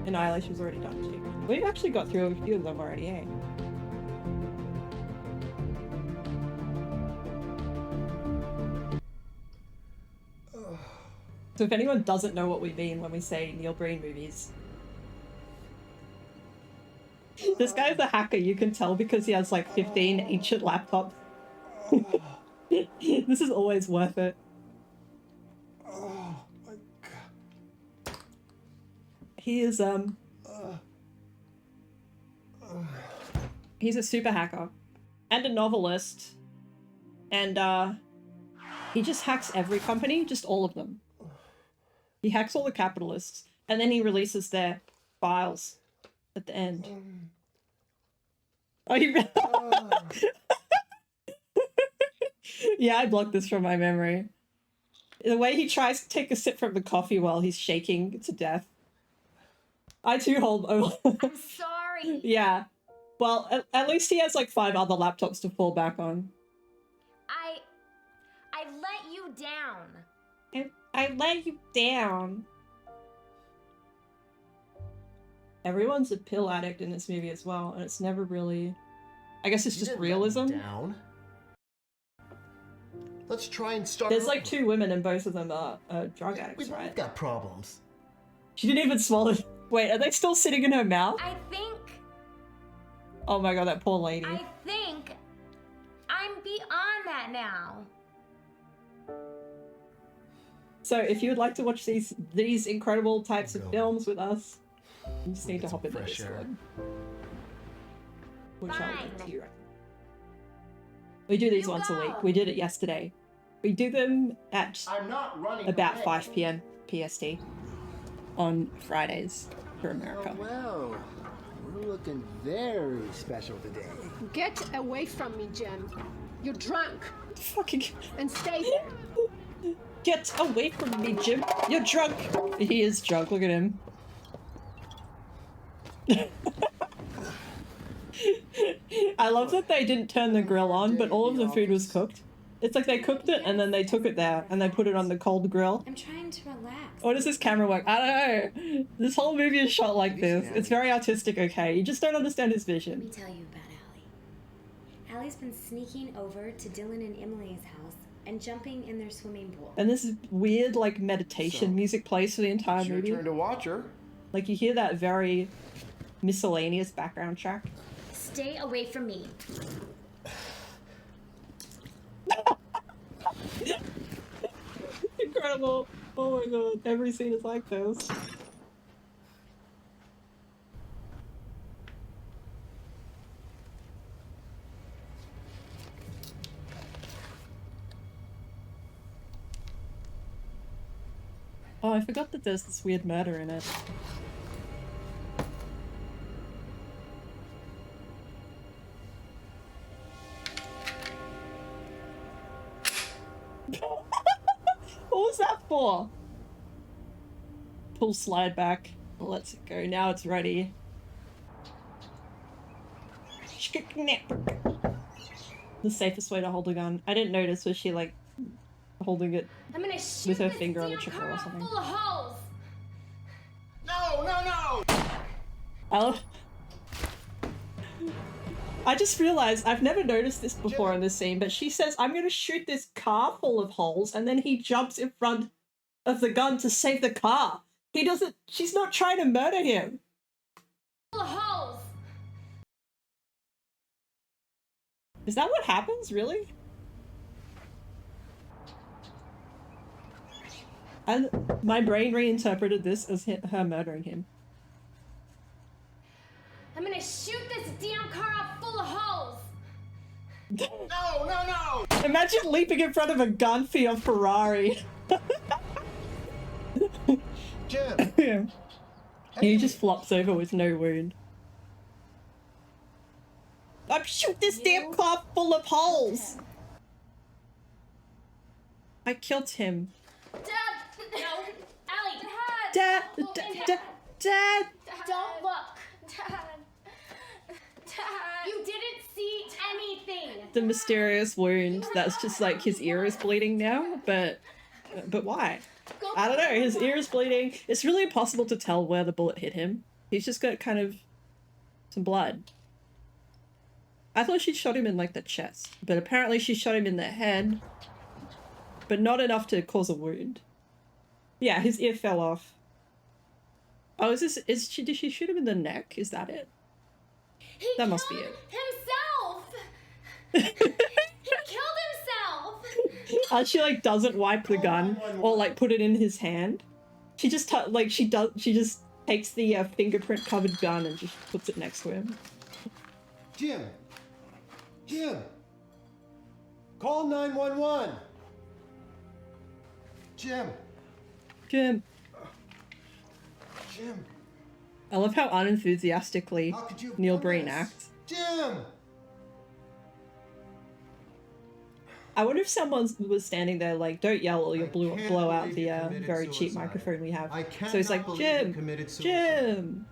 Annihilation was already done too. We've actually got through a few of them already, eh? So if anyone doesn't know what we mean when we say Neil Breen movies, this guy's a hacker, you can tell because he has like 15 ancient laptops. This is always worth it. Oh my god. He is he's a super hacker and a novelist, and he just hacks every company, just all of them. He hacks all the capitalists and then he releases their files at the end. Oh, you Yeah, I blocked this from my memory. The way he tries to take a sip from the coffee while he's shaking to death. I too hold. I'm sorry. Yeah. Well, at least he has like 5 other laptops to fall back on. I let you down. I let you down. Everyone's a pill addict in this movie as well, and it's never really... I guess it's just realism. Down. Let's try and start. There's like 2 women and both of them are drug addicts, right? We've got problems. She didn't even swallow. Wait, are they still sitting in her mouth? I think... Oh my god, that poor lady. I think I'm beyond that now. So if you would like to watch these incredible types of films with us, you just need to hop in the fresh air. Discord. Which I'll Fine. link to you right now. We do these You once a go. week. We did it yesterday. We do them at I'm not running about away. 5 p.m. PST on Fridays for America. Oh, well, we're looking very special today. Get away from me, Jem. You're drunk. Fucking And stay there. get away from me, Jim. You're drunk. He is drunk. Look at him. I love that they didn't turn the grill on, but all of the food was cooked. It's like they cooked it and then they took it there and they put it on the cold grill. I'm trying to relax. Or does this camera work? I don't know. This whole movie is shot like this. It's very artistic, okay? You just don't understand his Let me vision. tell you about Allie. Allie's been sneaking over to Dylan and Emily's house and jumping in their swimming pool. And this weird, like, meditation music plays for the entire It's your movie. turn to watch her. Like, you hear that very miscellaneous background track. Stay away from me. Incredible. Oh my god, every scene is like this. Oh, I forgot that there's this weird murder in it. What was that for? Pull slide back. Let's go. Now it's ready. The safest way to hold a gun. I didn't notice. Was she like holding it I'm gonna shoot with her this finger on the damn trigger or car something? full of holes. No! I just realized I've never noticed this before in this scene, but she says, I'm gonna shoot this car full of holes, and then he jumps in front of the gun to save the car. He doesn't, she's not trying to murder him. Full of holes. Is that what happens, really? And my brain reinterpreted this as her murdering him. I'm gonna shoot this damn car out full of holes. No! Imagine leaping in front of a gun for your Ferrari. Jim! Yeah. He just flops over with no wound. I'm shoot this damn car full of holes. I killed him. Dad, no, Allie, Dad, Dad. don't look. Dad, you didn't see anything. The mysterious wound that's just like his ear is bleeding now, but why? I don't know. His ear is bleeding. It's really impossible to tell where the bullet hit him. He's just got kind of some blood. I thought she shot him in like the chest, but apparently she shot him in the head, but not enough to cause a wound. Yeah, his ear fell off. Oh, did she shoot him in the neck? Is that it? That must be it. Himself. He killed himself. She like doesn't wipe the gun or like put it in his hand. She just she just takes the fingerprint covered gun and just puts it next to him. Jim! Call 911! Jim! Jim. I love how unenthusiastically How could you have Neil done Breen this? acts. Jim! I wonder if someone was standing there like, don't yell or you'll I can't blow out believe the you committed very cheap suicide. microphone we have. I So he's cannot like, believe you Jim, committed suicide. Jim.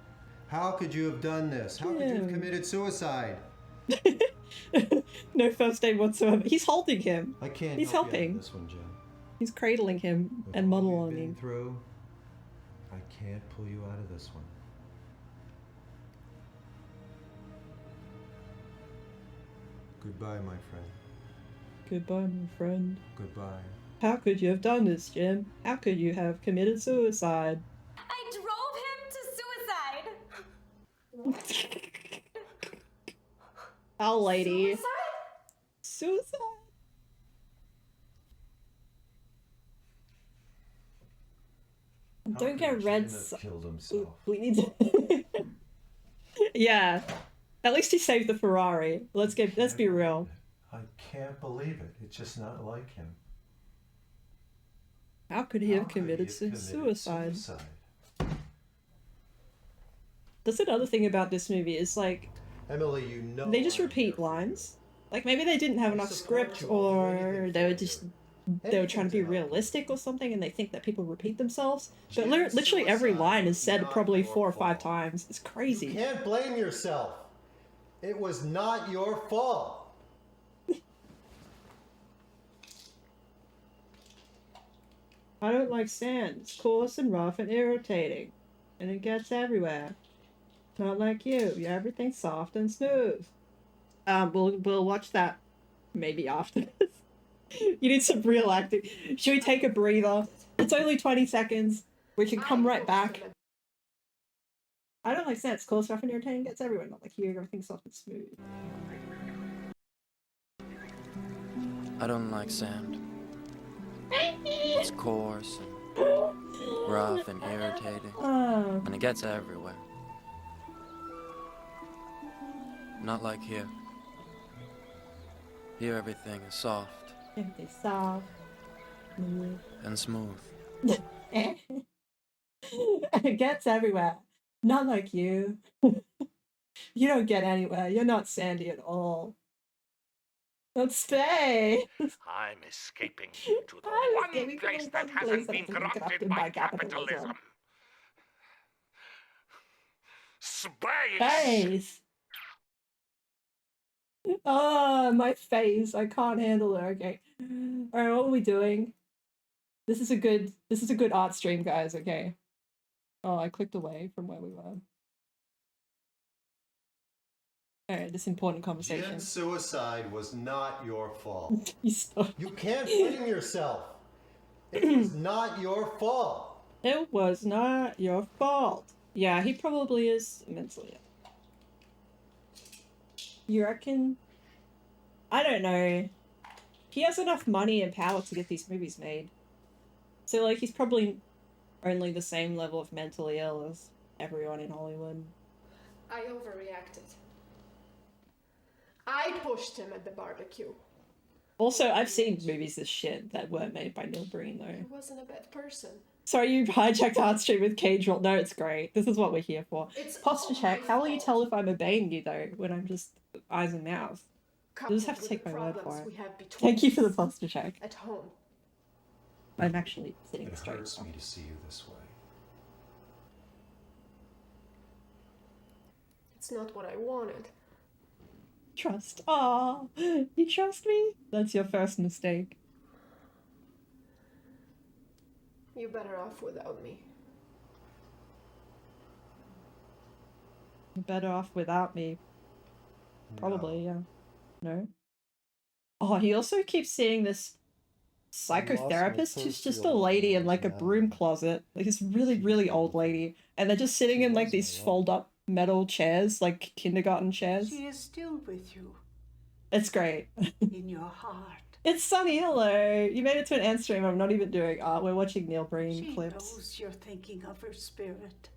How could you have done this? How could you have Jim. committed suicide? No first aid whatsoever. He's holding him. I can't He's help you out helping. of this one, Jim. He's cradling him With and all you've been monologuing. through, I can't pull you out of this one. Goodbye, my friend. Goodbye, my friend. Goodbye. How could you have done this, Jim? How could you have committed suicide? I drove him to suicide. Our lady. Suicide? Suicide? Don't get red. Killed himself. We need to. Yeah. At least he saved the Ferrari. Let's be real. I can't believe it. It's just not like him. How could he have committed suicide? That's another thing about this movie is like Emily, you know they just I'm repeat here for you. lines. Like maybe they didn't have enough support script you. I'll do or anything they were for just you. they were trying to be Anything to help you. realistic or something and they think that people repeat themselves. But Jim's literally every suicide line is was said not probably your 4 or 5 fault. times. It's You crazy. can't blame yourself. It was not your fault. I don't like sand. It's coarse and rough and irritating. And it gets everywhere. Not like you. You're everything soft and smooth. We'll watch that maybe after this. You need some real acting. Should we take a breather? It's only 20 seconds. We can come right back. I don't like sand. It's coarse, rough and irritating. It gets everywhere. Not like you. Everything's soft and smooth. I don't like sand. It's coarse and rough and irritating, Oh. and it gets everywhere. Not like here. Here everything is soft Everything's soft. Smooth. and smooth. It gets everywhere. Not like you. You don't get anywhere. You're not sandy at all. Let's stay. I'm escaping to the I'm one escaping to place the that one place hasn't that been hasn't been corrupted corrupted by by capitalism. capitalism. Space! Face. Oh, my face. I can't handle it. Okay. Alright, what are we doing? This is a good art stream, guys, okay. Oh, I clicked away from where we were. Alright, this important conversation. Jim's suicide was not your fault. You stop. You can't blame yourself. It was not your fault. It was not your fault. Yeah, he probably is mentally ill. You reckon? I don't know. He has enough money and power to get these movies made. So, like, he's probably only the same level of mentally ill as everyone in Hollywood. I overreacted. I pushed him at the barbecue. Also, I've seen movies this shit that weren't made by Neil Breen, He though. wasn't a bad person. Sorry, you hijacked art stream with Cage Roll. No, it's great. This is what we're here for. It's Posture all check. my How will you fault. tell if I'm obeying you, though, when I'm just eyes and mouth? You'll just have to Coupled take with my the word for problems it. we have between Thank you for the us posture check. at home. I'm actually sitting It straight. hurts now. me to see you this way. It's not what I wanted. Trust. Ah, you trust me? That's your first mistake. You're better off without me. You're better off without me. Probably, yeah. No? Oh, he also keeps seeing this psychotherapist who's just a lady in like a broom closet. Like this really, really old lady. And they're just sitting in like these fold up metal chairs, like kindergarten chairs. She is still with you, It's great. in your heart. It's Sunny, hello! You made it to an end stream. I'm not even doing art. We're watching Neil Breen She clips. knows you're thinking of her spirit.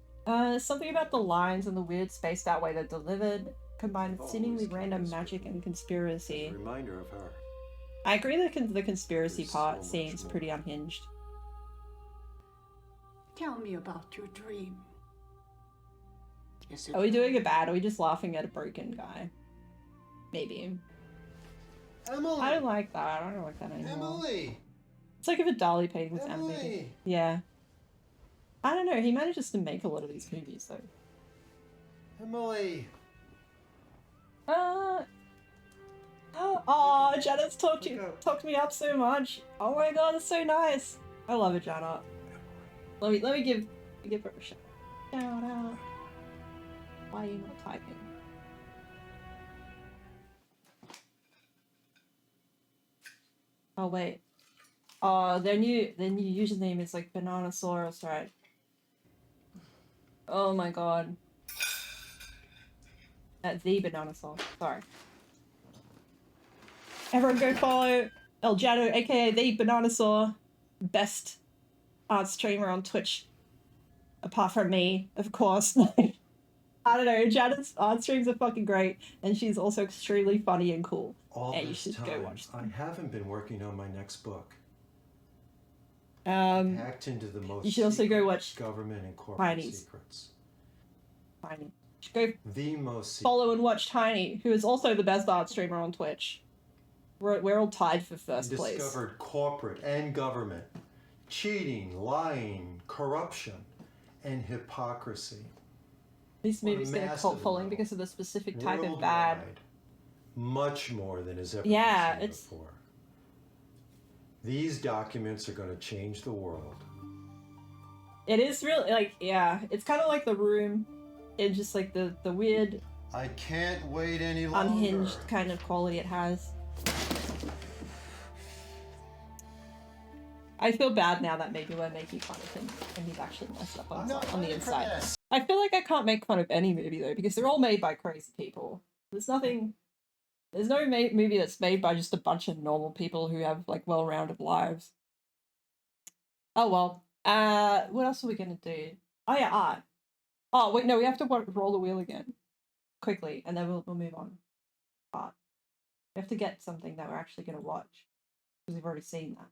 Something about the lines and the weird spaced out way they're delivered, combined with seemingly random magic and conspiracy. Reminder of her. I agree that the conspiracy There's part so much seems more. pretty unhinged. Tell me about your dream. Is it Are we doing it bad? Are we just laughing at a broken guy? Maybe. Emily! I don't like that. I don't like that anymore. Emily! It's like if a Dali painting was animated. Emily! Yeah. I don't know. He manages to make a lot of these movies though. Emily! Oh, Janet's talked me up so much. Oh my god, it's so nice. I love it, Janet. Let me give her a shout out. Why are you not typing? Oh wait. Oh, their new username is like Bananasaurus, right? Oh my god. The Bananasaurus. Sorry. Everyone go follow El Jado, aka the Bananasaur, best art streamer on Twitch. Apart from me, of course. I don't know, Janet's art streams are fucking great, and she's also extremely funny and cool. All And you this should time, go watch I them. haven't been working on my next book. Hacked into the most you should also go watch government and corporate Tiny's. secrets. Tiny. You should go The most follow and watch Tiny, who is also the best art streamer on Twitch. We're all tied for first place. discovered corporate and government cheating, lying, corruption, and hypocrisy. These On a movies get a massive cult following level, because of the specific type of bad. Worldwide, much more than has ever Yeah, been seen it's- before. These documents are going to change the world. It is really like, yeah, it's kind of like The Room. It's just like the weird, I can't wait any longer. unhinged kind of quality it has. I feel bad now that maybe we're making fun of him and he's actually messed up on the inside. I feel like I can't make fun of any movie though because they're all made by crazy people. There's no movie that's made by just a bunch of normal people who have like well-rounded lives. Oh well. What else are we gonna do? Oh yeah, art. Oh wait, no, we have to roll the wheel again, quickly, and then we'll move on. Art. We have to get something that we're actually gonna watch because we've already seen that.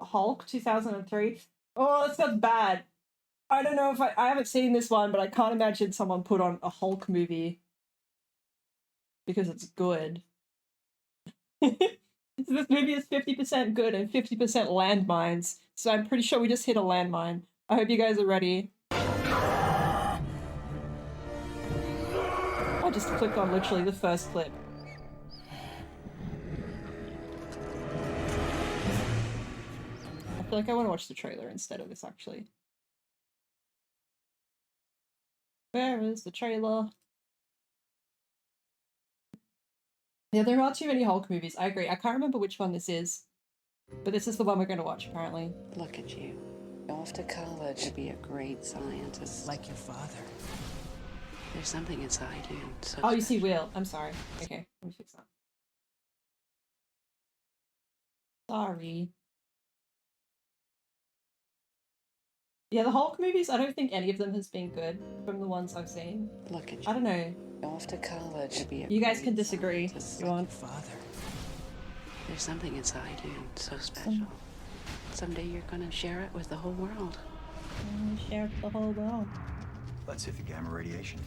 Hulk 2003. Oh, that sounds bad. I don't know if I haven't seen this one, but I can't imagine someone put on a Hulk movie because it's good. This movie is 50% good and 50% landmines, so I'm pretty sure we just hit a landmine. I hope you guys are ready. I just clicked on literally the first clip. I feel like I want to watch the trailer instead of this, actually. Where is the trailer? Yeah, there are too many Hulk movies. I agree. I can't remember which one this is, but this is the one we're going to watch, apparently. Look at you. Off to college to be a great scientist. Like your father. There's something inside you. So Oh, you see Will. I'm sorry. Okay, let me fix that. Sorry. Yeah, the Hulk movies, I don't think any of them has been good from the ones I've seen. Look at you. I don't know. Off to college to be a You guys great can disagree if scientist you like want. your father. There's something inside you so special. Someday you're gonna share it with the whole world. Share the whole world. Let's hit the gamma radiation.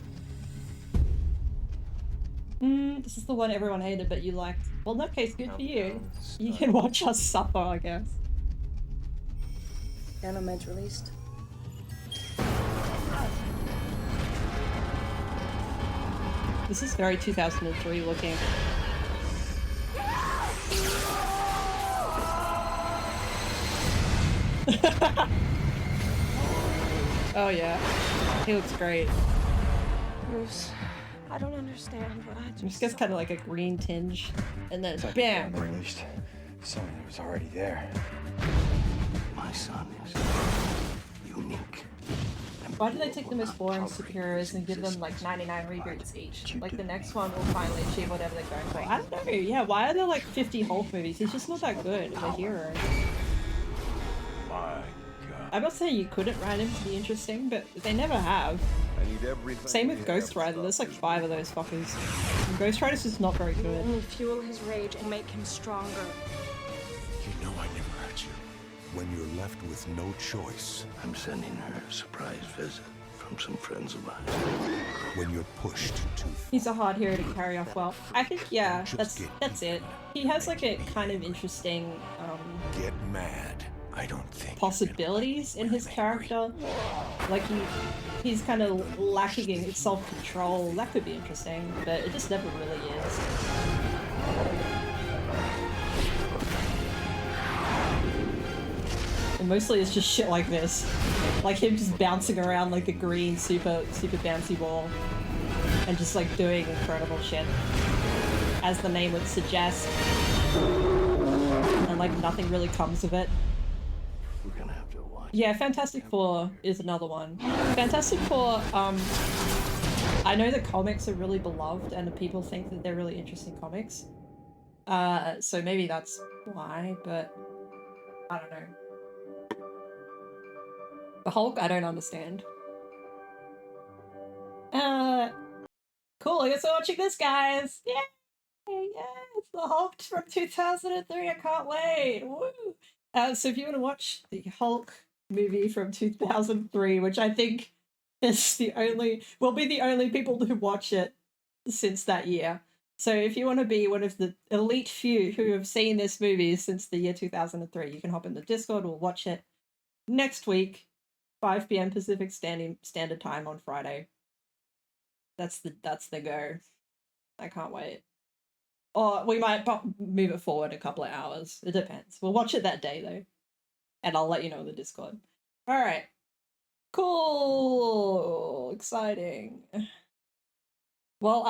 This is the one everyone hated, but you liked. Well, in that case, good for you. You can watch us suffer, I guess. Nanomeds released. This is very 2003 looking. Oh yeah, he looks great. Bruce, I don't understand, but I Just gets kind of like a green tinge, and then bam. Released. Something was already there. My son is unique. Why do they take the most boring superheroes and give them like 99 reboots each? Like the next one will finally achieve whatever they're going for. I don't know. Yeah, why are there like 50 Hulk movies? He's just not that good as a hero. My God. I'm not saying you couldn't write him to be interesting, but they never have. I need everything. Same with Ghost Rider. There's like 5 of those fuckers. And Ghost Rider's just not very good. only fuel his rage and make him stronger. You know I never hurt you. when you're left with no choice. I'm sending her a surprise visit from some friends of mine. When you're pushed too far. He's a hard hero to carry off well. I think, yeah, that's it. He has like a kind of interesting Get mad. I don't think possibilities in his character. Like he's kind of lacking in self-control. That could be interesting, but it just never really is. And mostly it's just shit like this. Like him just bouncing around like a green super bouncy ball. And just like doing incredible shit. As the name would suggest. And like nothing really comes of it. We're gonna have to watch. Yeah, Fantastic Four is another one. Fantastic Four, I know the comics are really beloved and people think that they're really interesting comics. So maybe that's why, but I don't know. The Hulk, I don't understand. Cool, I guess we're watching this, guys! Yay! Yeah, it's the Hulk from 2003, I can't wait! Woo! So if you want to watch the Hulk movie from 2003, which I think is will be the only people who watch it since that year. So if you want to be one of the elite few who have seen this movie since the year 2003, you can hop in the Discord, we'll watch it next week, 5 p.m. Pacific Standard Time on Friday. That's the go. I can't wait. Or we might move it forward a couple of hours. It depends. We'll watch it that day, though. And I'll let you know in the Discord. Alright. Cool! Exciting. Well,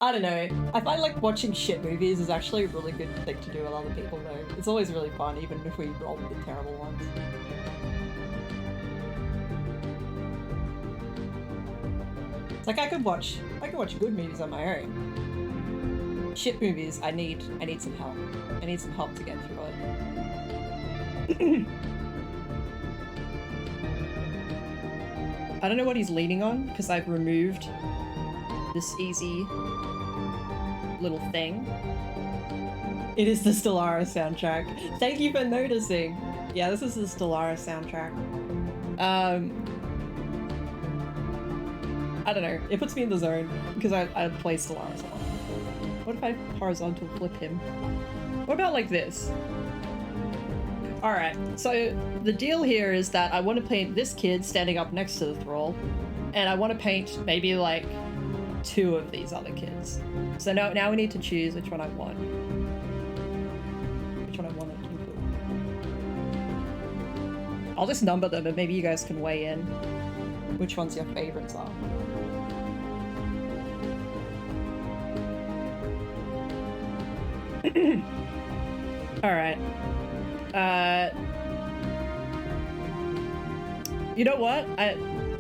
I don't know. I find like watching shit movies is actually a really good thing to do with other people, though. It's always really fun, even if we roll with the terrible ones. It's like I could watch good movies on my own. Shit movies, I need some help. I need some help to get through it. I don't know what he's leaning on, because I've removed this easy little thing. It is the Stellaris soundtrack. Thank you for noticing. Yeah, this is the Stellaris soundtrack. I don't know. It puts me in the zone because I play Stellaris a lot. What if I horizontal flip him? What about like this? Alright, so the deal here is that I want to paint this kid standing up next to the thrall, and I want to paint maybe like 2 of these other kids. So now we need to choose which one I want. Which one I want to include. I'll just number them and maybe you guys can weigh in which ones your favorites are. Alright. You know what?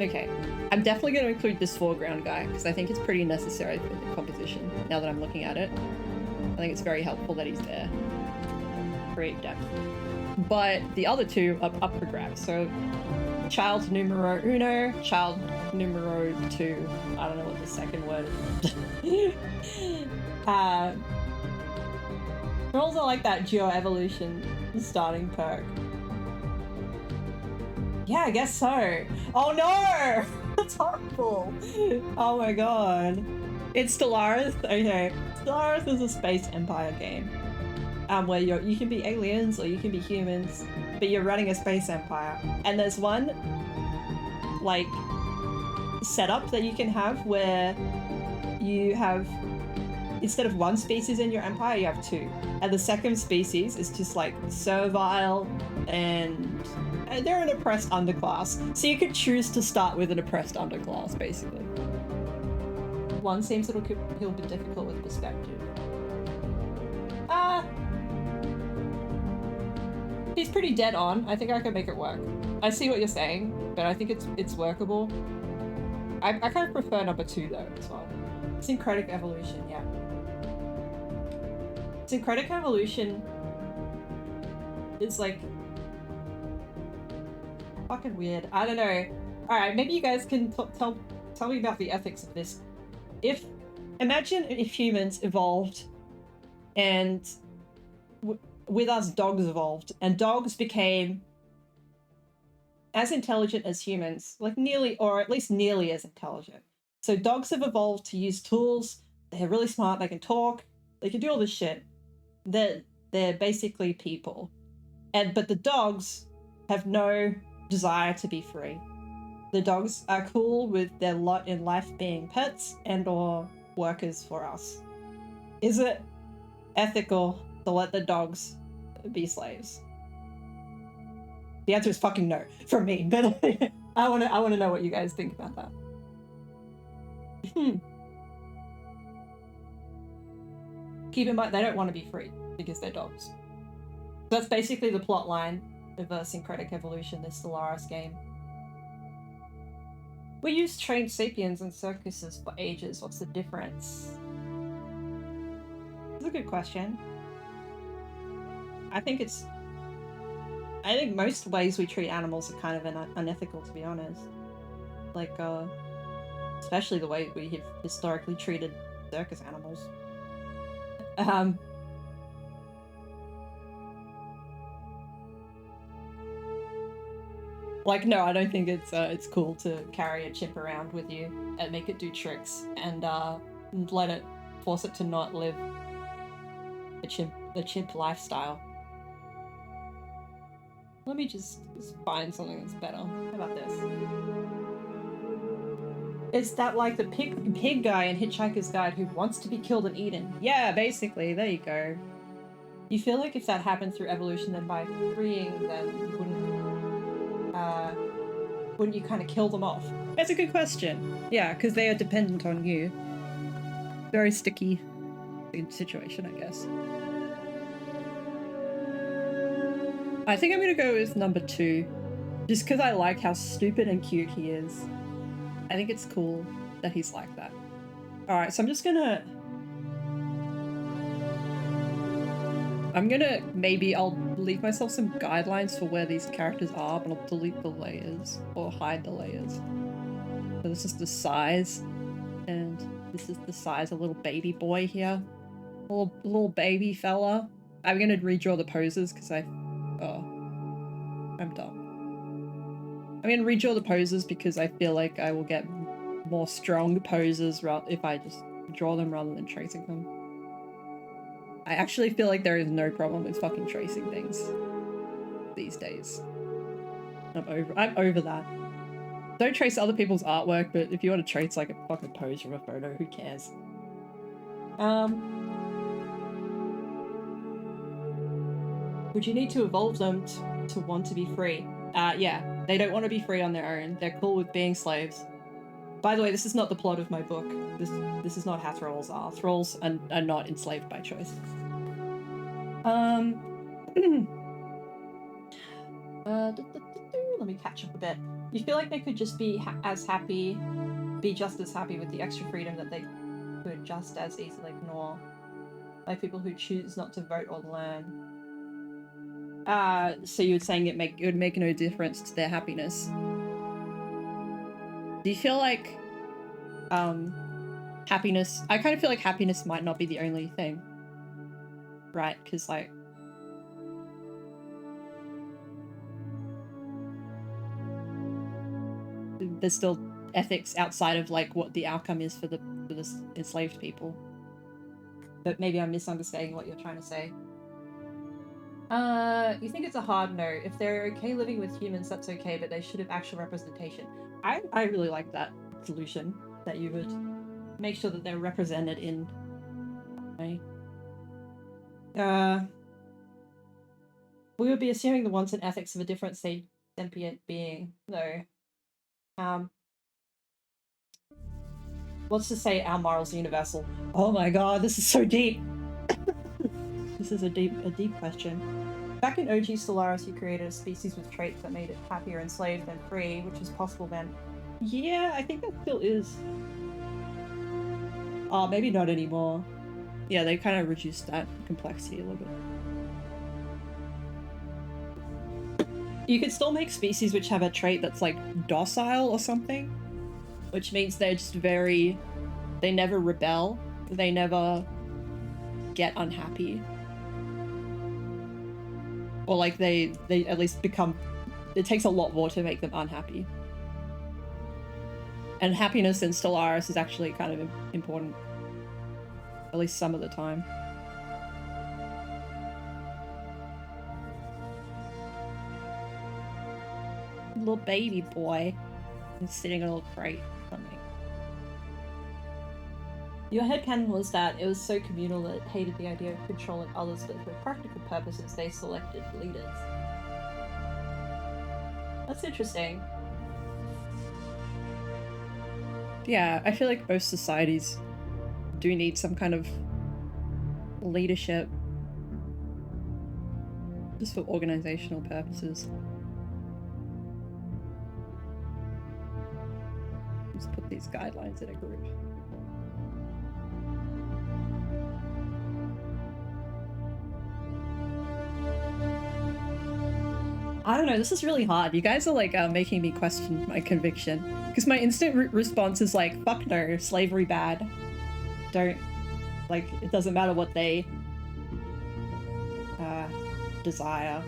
Okay. I'm definitely going to include this foreground guy, because I think it's pretty necessary for the composition, now that I'm looking at it. I think it's very helpful that he's there. Create depth. But the other 2 are up for grabs, so child numero uno, child numero 2. I don't know what the second word is. Thralls are like that geo-evolution starting perk. Yeah, I guess so. Oh no! That's horrible! Oh my god. It's Stellaris? Okay. Stellaris is a space empire game. Where you can be aliens or you can be humans, but you're running a space empire. And there's one, like, setup that you can have where you have, instead of 1 species in your empire, you have 2. And the second species is just like servile and they're an oppressed underclass. So you could choose to start with an oppressed underclass, basically. One seems he'll be difficult with perspective. He's pretty dead on. I think I can make it work. I see what you're saying, but I think it's workable. I kind of prefer number 2 though as well. Syncretic evolution, yeah. Syncretic evolution is like fucking weird. I don't know. Alright, maybe you guys can tell me about the ethics of this. Imagine if humans evolved and with us, dogs evolved, and dogs became as intelligent as humans, like nearly, or at least nearly as intelligent. So dogs have evolved to use tools. They're really smart. They can talk. They can do all this shit. They're basically people, but the dogs have no desire to be free. The dogs are cool with their lot in life being pets and/or workers for us. Is it ethical to let the dogs be slaves? The answer is fucking no from me, but I want to know what you guys think about that. Keep in mind, they don't want to be free because they're dogs. So that's basically the plot line of Syncretic Evolution, this Stellaris game. We used trained sapiens in circuses for ages. What's the difference? That's a good question. I think most ways we treat animals are kind of unethical, to be honest. Like, especially the way we have historically treated circus animals. Like, no, I don't think it's cool to carry a chimp around with you and make it do tricks and force it to not live the chimp lifestyle. Let me just find something that's better. How about this? It's that, like, the pig guy in Hitchhiker's Guide who wants to be killed and eaten. Yeah, basically, there you go. You feel like if that happened through evolution, then by freeing them, wouldn't you kind of kill them off? That's a good question. Yeah, because they are dependent on you. Very sticky situation, I guess. I think I'm gonna go with number 2, just because I like how stupid and cute he is. I think it's cool that he's like that. Alright, so I'll leave myself some guidelines for where these characters are, but I'll delete the layers, or hide the layers. So this is the size, and this is the size of little baby boy here. Little baby fella. I'm gonna redraw the poses, because I'm dumb. I'm gonna redraw the poses because I feel like I will get more strong poses if I just draw them rather than tracing them. I actually feel like there is no problem with fucking tracing things these days. I'm over that. Don't trace other people's artwork, but if you want to trace like a fucking pose from a photo, who cares? Would you need to evolve them to want to be free? Yeah, they don't want to be free on their own. They're cool with being slaves. By the way, this is not the plot of my book. This is not how thralls are. Thralls are not enslaved by choice. Let me catch up a bit. You feel like they could just be just as happy with the extra freedom that they could just as easily ignore, like people who choose not to vote or learn. So you were saying it would make no difference to their happiness. Do you feel like happiness? I kind of feel like happiness might not be the only thing, right? Because like there's still ethics outside of like what the outcome is for the enslaved people. But maybe I'm misunderstanding what you're trying to say. You think it's a hard no. If they're okay living with humans, that's okay, but they should have actual representation. I really like that solution, that you would make sure that they're represented in a we would be assuming the wants and ethics of a different sentient being. No. Let's just say our morals are universal. Oh my god, this is so deep. This is a deep question. Back in OG Stellaris, you created a species with traits that made it happier enslaved than free, which was possible then. Yeah, I think that still is. Oh, maybe not anymore. Yeah, they kind of reduced that complexity a little bit. You could still make species which have a trait that's like docile or something, which means they're just they never rebel, they never get unhappy. Or like they at least become, it takes a lot more to make them unhappy. And happiness in Stellaris is actually kind of important. At least some of the time. Little baby boy is sitting in a little crate or something. Your headcanon was that it was so communal that it hated the idea of controlling others, but for practical purposes they selected leaders. That's interesting. Yeah, I feel like most societies do need some kind of leadership just for organizational purposes. Just put these guidelines in a group. I don't know, this is really hard. You guys are like making me question my conviction. Because my instant response is like, fuck no, slavery bad. Don't, like, it doesn't matter what they desire.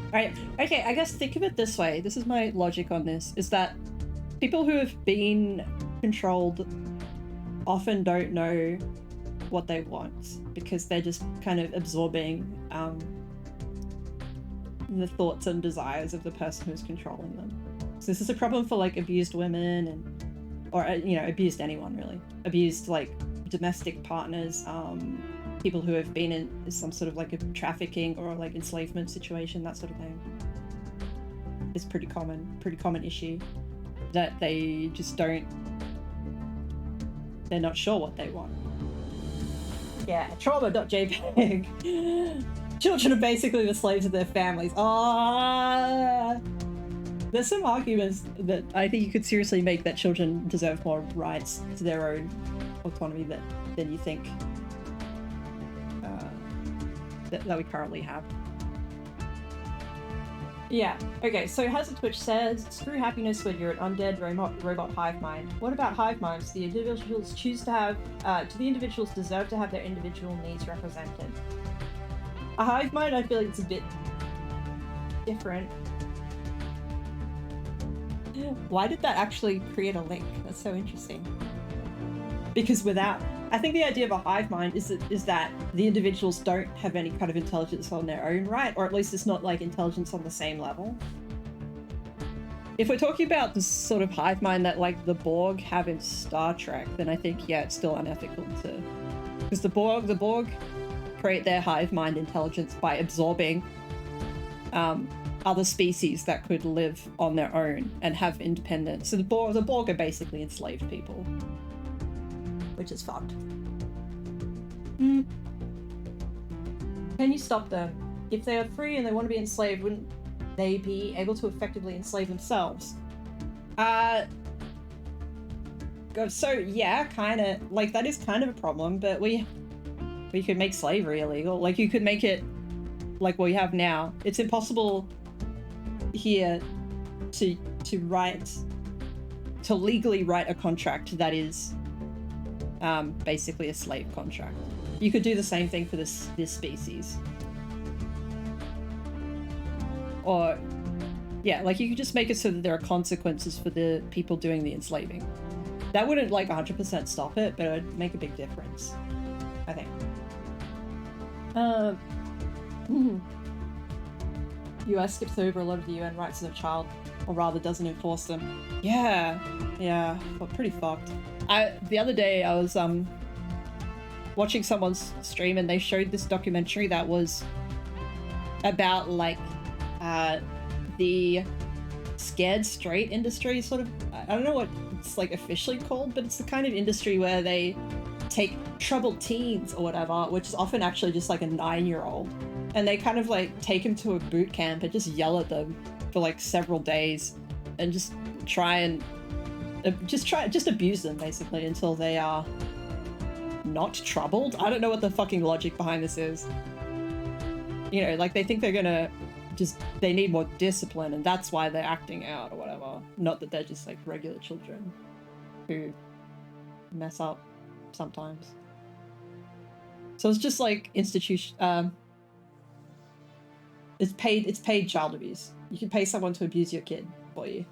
Alright, okay, I guess think of it this way. This is my logic on this, is that people who have been controlled often don't know what they want because they're just kind of absorbing the thoughts and desires of the person who's controlling them. So this is a problem for like abused women and, or you know, abused anyone really. Abused like domestic partners, people who have been in some sort of like a trafficking or like enslavement situation, that sort of thing. It's pretty common issue that they just don't, they're not sure what they want. Yeah, trauma.jpg. Children are basically the slaves of their families. There's some arguments that I think you could seriously make that children deserve more rights to their own autonomy than you think that we currently have. Yeah, okay, so Hazard Twitch says, screw happiness when you're an undead robot hive mind. What about hive minds? The individuals choose to have, do the individuals deserve to have their individual needs represented? A hive mind, I feel like it's a bit different. Why did that actually create a link? That's so interesting. Because without, I think the idea of a hive mind is that the individuals don't have any kind of intelligence on their own right, or at least it's not like intelligence on the same level. If we're talking about the sort of hive mind that like the Borg have in Star Trek, then I think, yeah, it's still unethical to, because the Borg create their hive mind intelligence by absorbing other species that could live on their own and have independence. So the Borg are basically enslaved people, which is fucked. Can you stop them? If they are free and they want to be enslaved, wouldn't they be able to effectively enslave themselves? So yeah, kind of, like that is kind of a problem, but we could make slavery illegal. Like you could make it like what we have now. It's impossible here to legally write a contract that is basically a slave contract. You could do the same thing for this species. Or yeah, like you could just make it so that there are consequences for the people doing the enslaving. That wouldn't like 100% stop it, but it would make a big difference, I think. US skips over a lot of the UN rights of the child, or rather doesn't enforce them. Yeah, but pretty fucked. The other day I was watching someone's stream and they showed this documentary that was about like the scared straight industry, sort of. I don't know what it's like officially called, but it's the kind of industry where they take troubled teens or whatever, which is often actually just like a 9-year-old, and they kind of like take him to a boot camp and just yell at them for like several days and just try and just abuse them basically until they are not troubled. I don't know what the fucking logic behind this is. You know, like they think they're gonna they need more discipline and that's why they're acting out or whatever. Not that they're just like regular children who mess up sometimes. So it's just like it's It's paid child abuse. You can pay someone to abuse your kid for you.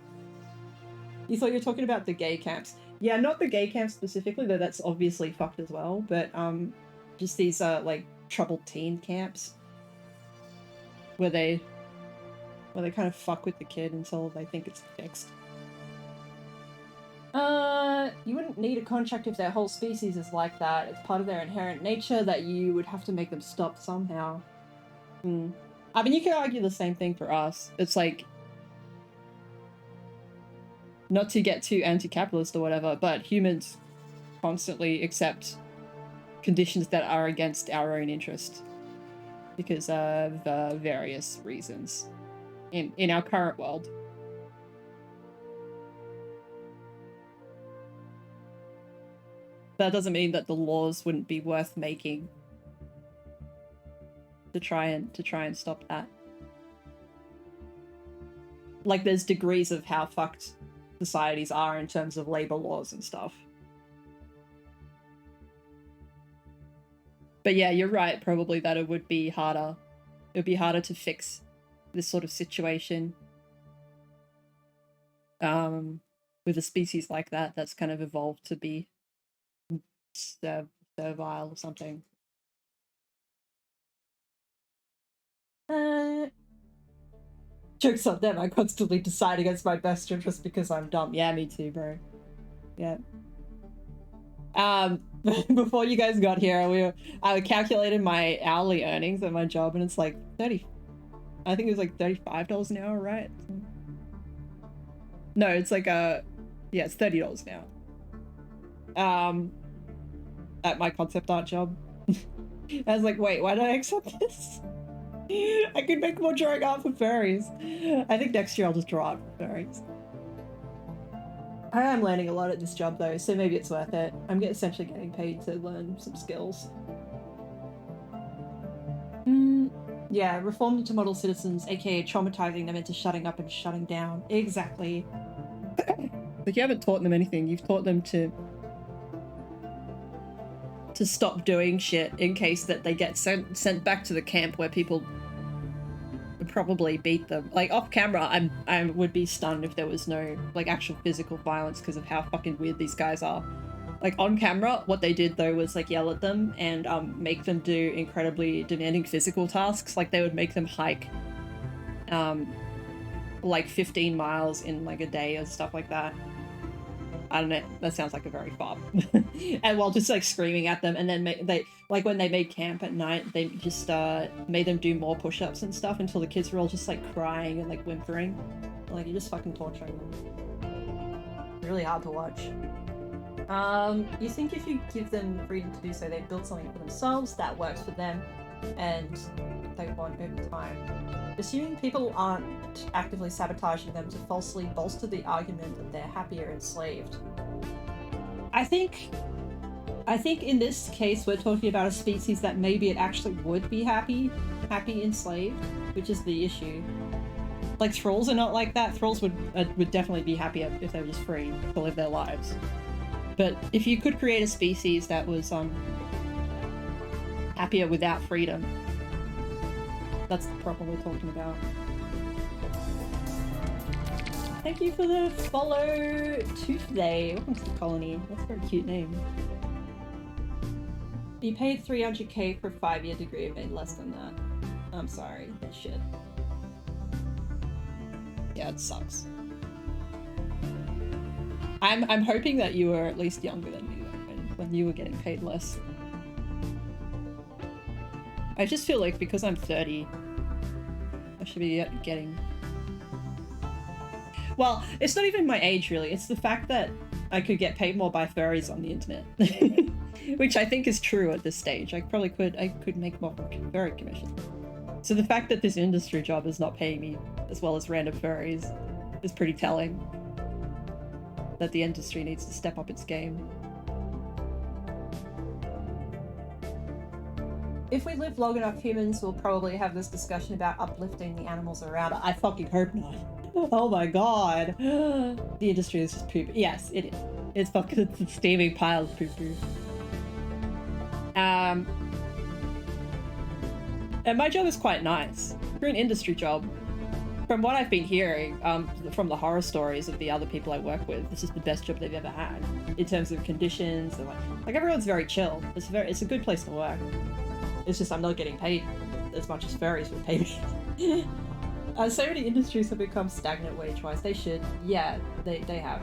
You thought you were talking about the gay camps. Yeah, not the gay camps specifically, though that's obviously fucked as well, but just these like troubled teen camps where they kind of fuck with the kid until they think it's fixed. You wouldn't need a contract if their whole species is like that. It's part of their inherent nature that you would have to make them stop somehow. I mean, you could argue the same thing for us. It's like, not to get too anti-capitalist or whatever, but humans constantly accept conditions that are against our own interest because of various reasons in our current world. That doesn't mean that the laws wouldn't be worth making to try and stop that. Like, there's degrees of how fucked societies are in terms of labor laws and stuff. But yeah, you're right, probably that it would be harder. It would be harder to fix this sort of situation with a species like that that's kind of evolved to be servile or something. Joke's on them, I constantly decide against my best interest because I'm dumb. Yeah, me too, bro. Yeah. Before you guys got here, I calculated my hourly earnings at my job, and it's like I think it was like $35 an hour, right? No, it's like yeah, it's $30 an hour. At my concept art job. I was like, wait, why did I accept this? I could make more drawing art for fairies. I think next year I'll just draw art for fairies. I am learning a lot at this job though, so maybe it's worth it. I'm essentially getting paid to learn some skills. Yeah, reformed into model citizens, aka traumatizing them into shutting up and shutting down. Exactly. Like, you haven't taught them anything, you've taught them to stop doing shit in case that they get sent back to the camp where people would probably beat them. Like, off camera, I would be stunned if there was no, like, actual physical violence because of how fucking weird these guys are. Like, on camera, what they did, though, was, like, yell at them and make them do incredibly demanding physical tasks. Like, they would make them hike, like, 15 miles in, like, a day or stuff like that. I don't know, that sounds like a very fob. And while just like screaming at them, and then when they made camp at night, they just made them do more push-ups and stuff until the kids were all just like crying and like whimpering. Like, you're just fucking torturing them. Really hard to watch. You think if you give them freedom to do so, they build something for themselves that works for them and they want over time. Assuming people aren't actively sabotaging them to falsely bolster the argument that they're happier enslaved. I think in this case we're talking about a species that maybe it actually would be happy enslaved, which is the issue. Like, thralls are not like that. Thralls would definitely be happier if they were just free to live their lives. But if you could create a species that was happier without freedom, that's the problem we're talking about. Thank you for the follow, Tuesday. Welcome to the colony. That's a very cute name. You paid $300K for a 5-year degree and made less than that. I'm sorry, that shit. Yeah, it sucks. I'm hoping that you were at least younger than me when you were getting paid less. I just feel like because I'm 30, I should be getting... Well, it's not even my age really, it's the fact that I could get paid more by furries on the internet. Which I think is true at this stage. I could make more from furry commission. So the fact that this industry job is not paying me as well as random furries is pretty telling. That the industry needs to step up its game. If we live long enough, humans will probably have this discussion about uplifting the animals around. I fucking hope not. Oh my god. The industry is just poop. Yes, it is. It's fucking a steaming pile of poo-poo. And my job is quite nice. For an industry job, from what I've been hearing, from the horror stories of the other people I work with, this is the best job they've ever had in terms of conditions and like everyone's very chill. It's a good place to work. It's just I'm not getting paid as much as furries would pay me. So many industries have become stagnant wage-wise. They should. Yeah, they have.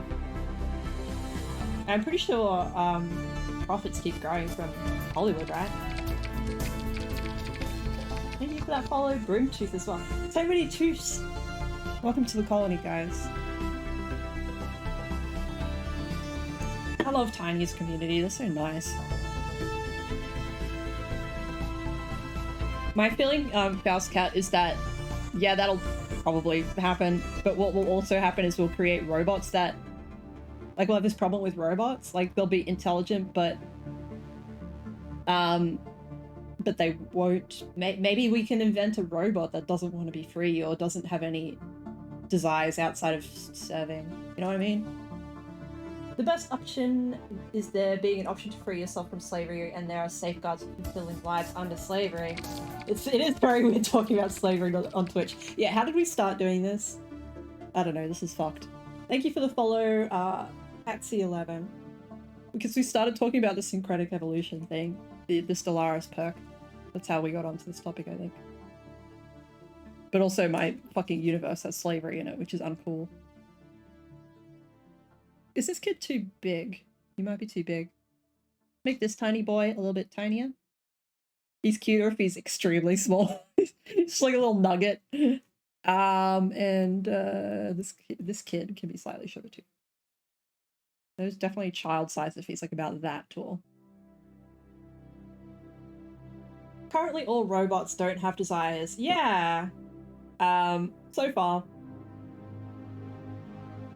I'm pretty sure profits keep growing from Hollywood, right? Thank you for that follow, Broomtooth as well. So many tooths. Welcome to the colony, guys. I love Tiny's community. They're so nice. My feeling, Faustcat, is that yeah, that'll probably happen. But what will also happen is we'll create robots that, like, we'll have this problem with robots. Like, they'll be intelligent, but they won't. Maybe we can invent a robot that doesn't want to be free or doesn't have any desires outside of serving. You know what I mean? The best option is there being an option to free yourself from slavery, and there are safeguards for fulfilling lives under slavery. It is very weird talking about slavery on Twitch. Yeah, how did we start doing this? I don't know, this is fucked. Thank you for the follow, Axie11. Because we started talking about the syncretic evolution thing, the Stellaris perk. That's how we got onto this topic, I think. But also my fucking universe has slavery in it, which is uncool. Is this kid too big? He might be too big. Make this tiny boy a little bit tinier. He's cuter if he's extremely small. He's just like a little nugget. This kid can be slightly shorter too. There's definitely child size if he's like about that tall. Currently all robots don't have desires. Yeah. So far.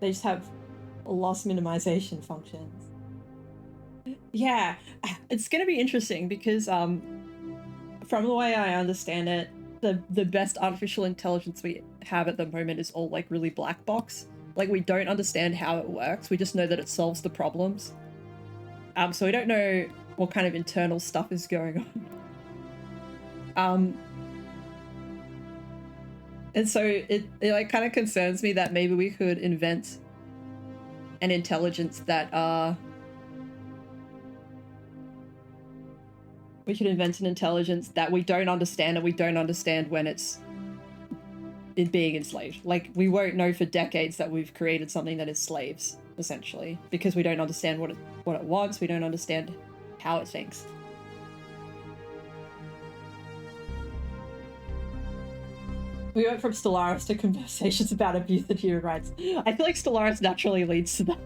They just have loss minimization functions. Yeah, it's gonna be interesting because from the way I understand it, the best artificial intelligence we have at the moment is all like really black box. Like, we don't understand how it works, we just know that it solves the problems. So we don't know what kind of internal stuff is going on. And so it like kind of concerns me that maybe we could invent an intelligence that we don't understand, and we don't understand when it's being enslaved. Like, we won't know for decades that we've created something that is slaves, essentially, because we don't understand what it wants, we don't understand how it thinks. We went from Stellaris to conversations about abuse of human rights. I feel like Stellaris naturally leads to that.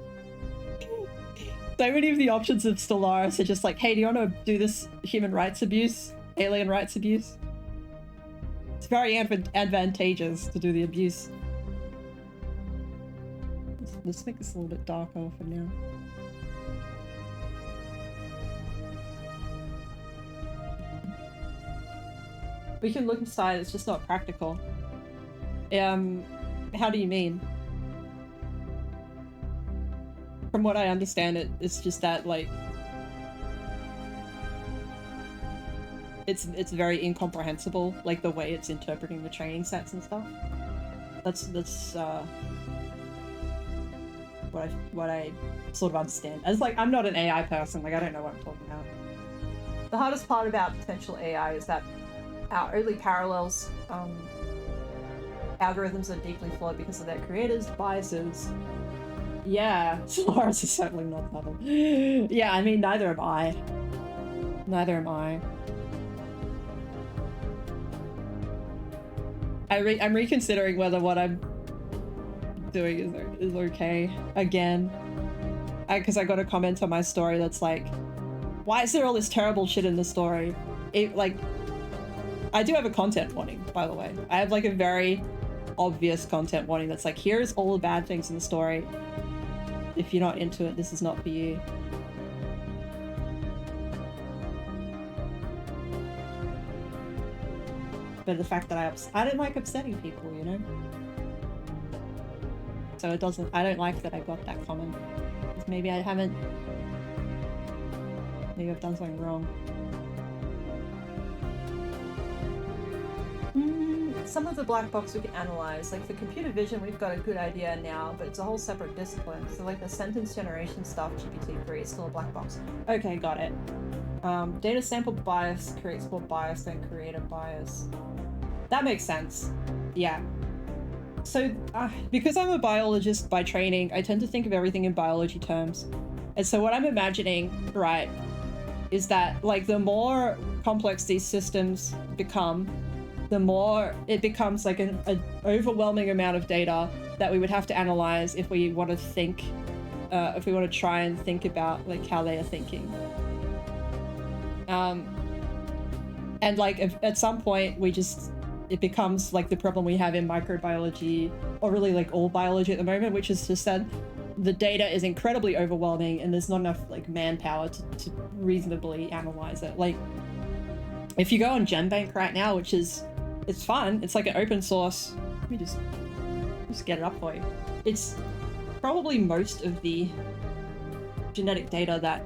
So many of the options of Stellaris are just like, hey, do you want to do this human rights abuse? Alien rights abuse? It's very advantageous to do the abuse. Let's make this a little bit darker for now. We can look inside, it's just not practical. How do you mean? From what I understand, it's just that, like, it's very incomprehensible, like the way it's interpreting the training sets and stuff. That's what I sort of understand. As like, I'm not an AI person, like I don't know what I'm talking about. The hardest part about potential AI is that our early parallels algorithms are deeply flawed because of their creators' biases. Yeah, Stellaris is certainly not subtle. Yeah, I mean, neither am I. Neither am I. I'm reconsidering whether what I'm doing is okay again. Because I got a comment on my story that's like, why is there all this terrible shit in the story? I do have a content warning, by the way. I have like a very obvious content warning that's like, here's all the bad things in the story. If you're not into it, this is not for you. But the fact that I don't like upsetting people, you know? So I don't like that I got that comment. Maybe I've done something wrong. some of the black box we can analyze. Like for computer vision, we've got a good idea now, but it's a whole separate discipline. So like the sentence generation stuff, GPT-3 is still a black box. Okay, got it. Data sample bias creates more bias than creator bias. That makes sense. Yeah. So because I'm a biologist by training, I tend to think of everything in biology terms. And so what I'm imagining, right, is that like the more complex these systems become, the more it becomes like an overwhelming amount of data that we would have to analyze if we want to think, if we want to try and think about like how they are thinking. And like at some point it becomes like the problem we have in microbiology, or really like all biology at the moment, which is just that the data is incredibly overwhelming and there's not enough like manpower to reasonably analyze it. Like if you go on GenBank right now, which is, it's fun, it's like an open source, let me just get it up for you. It's probably most of the genetic data that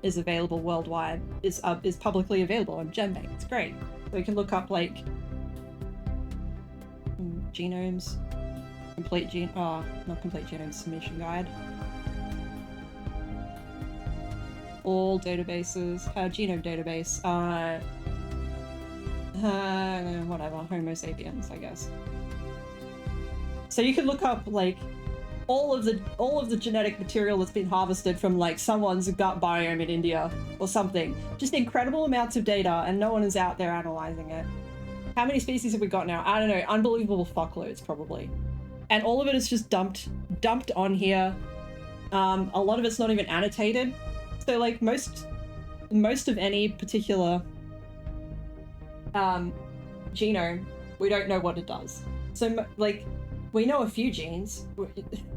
is available worldwide is publicly available on GenBank. It's great. So you can look up like genomes, not complete genome submission guide. All databases, genome database, whatever, Homo sapiens, I guess. So you can look up like all of the genetic material that's been harvested from like someone's gut biome in India or something. Just incredible amounts of data, and no one is out there analyzing it. How many species have we got now? I don't know, unbelievable fuckloads probably. And all of it is just dumped on here. A lot of it's not even annotated. So like most of any particular genome, we don't know what it does. So like we know a few genes,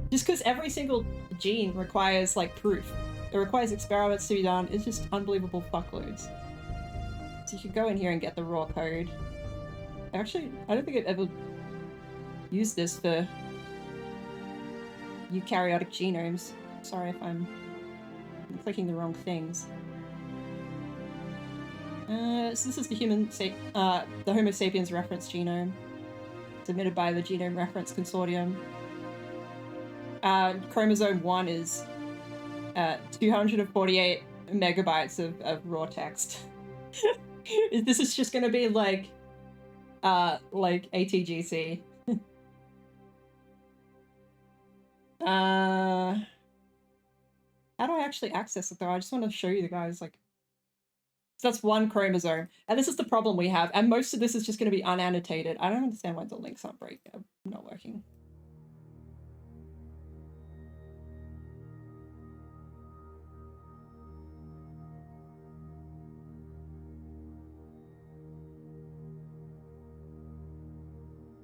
just because every single gene requires like proof. It requires experiments to be done. It's just unbelievable fuckloads. So you could go in here and get the raw code. Actually, I don't think I've ever used this for eukaryotic genomes. Sorry if I'm clicking the wrong things. So this is the the Homo sapiens reference genome, submitted by the Genome Reference Consortium. Chromosome 1 is 248 megabytes of raw text. This is just going to be like ATGC. How do I actually access it though? I just want to show you the guys, like, so that's one chromosome, and this is the problem we have, and most of this is just going to be unannotated. I don't understand why the links aren't not working.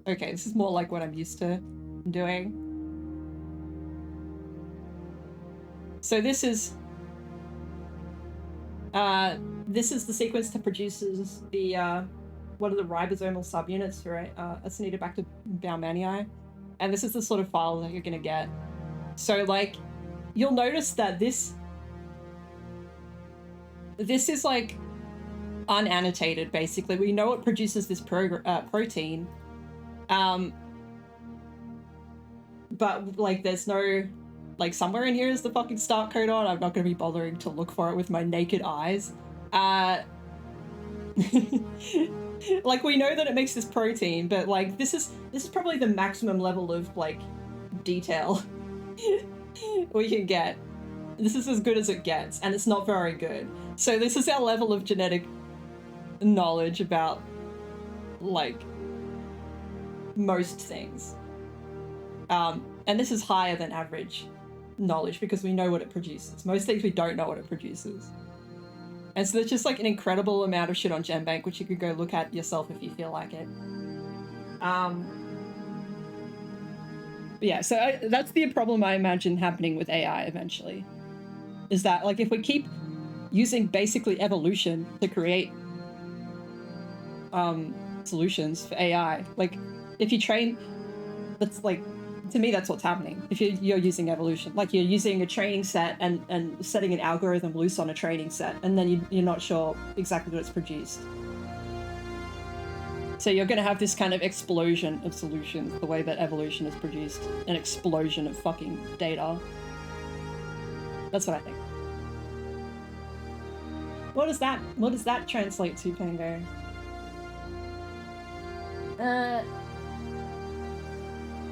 Okay, this is more like what I'm used to doing. So this is the sequence that produces the one of the ribosomal subunits, right? Acinetobacter baumannii, and this is the sort of file that you're gonna get. So like, you'll notice that this is like unannotated. Basically, we know it produces this protein, but like there's no. Like somewhere in here is the fucking start codon. I'm not going to be bothering to look for it with my naked eyes. Like we know that it makes this protein, but like this is probably the maximum level of like detail we can get. This is as good as it gets, and it's not very good. So this is our level of genetic knowledge about like most things. And this is higher than average knowledge because we know what it produces. Most things we don't know what it produces. And so there's just like an incredible amount of shit on GenBank, which you could go look at yourself if you feel like it. Yeah, so that's the problem I imagine happening with AI eventually. Is that like if we keep using basically evolution to create solutions for AI, like if you train, that's like, to me, that's what's happening. If you're using evolution, like you're using a training set and setting an algorithm loose on a training set, and then you're not sure exactly what it's produced. So you're going to have this kind of explosion of solutions, the way that evolution has produced an explosion of fucking data. That's what I think. What does that translate to, Pango?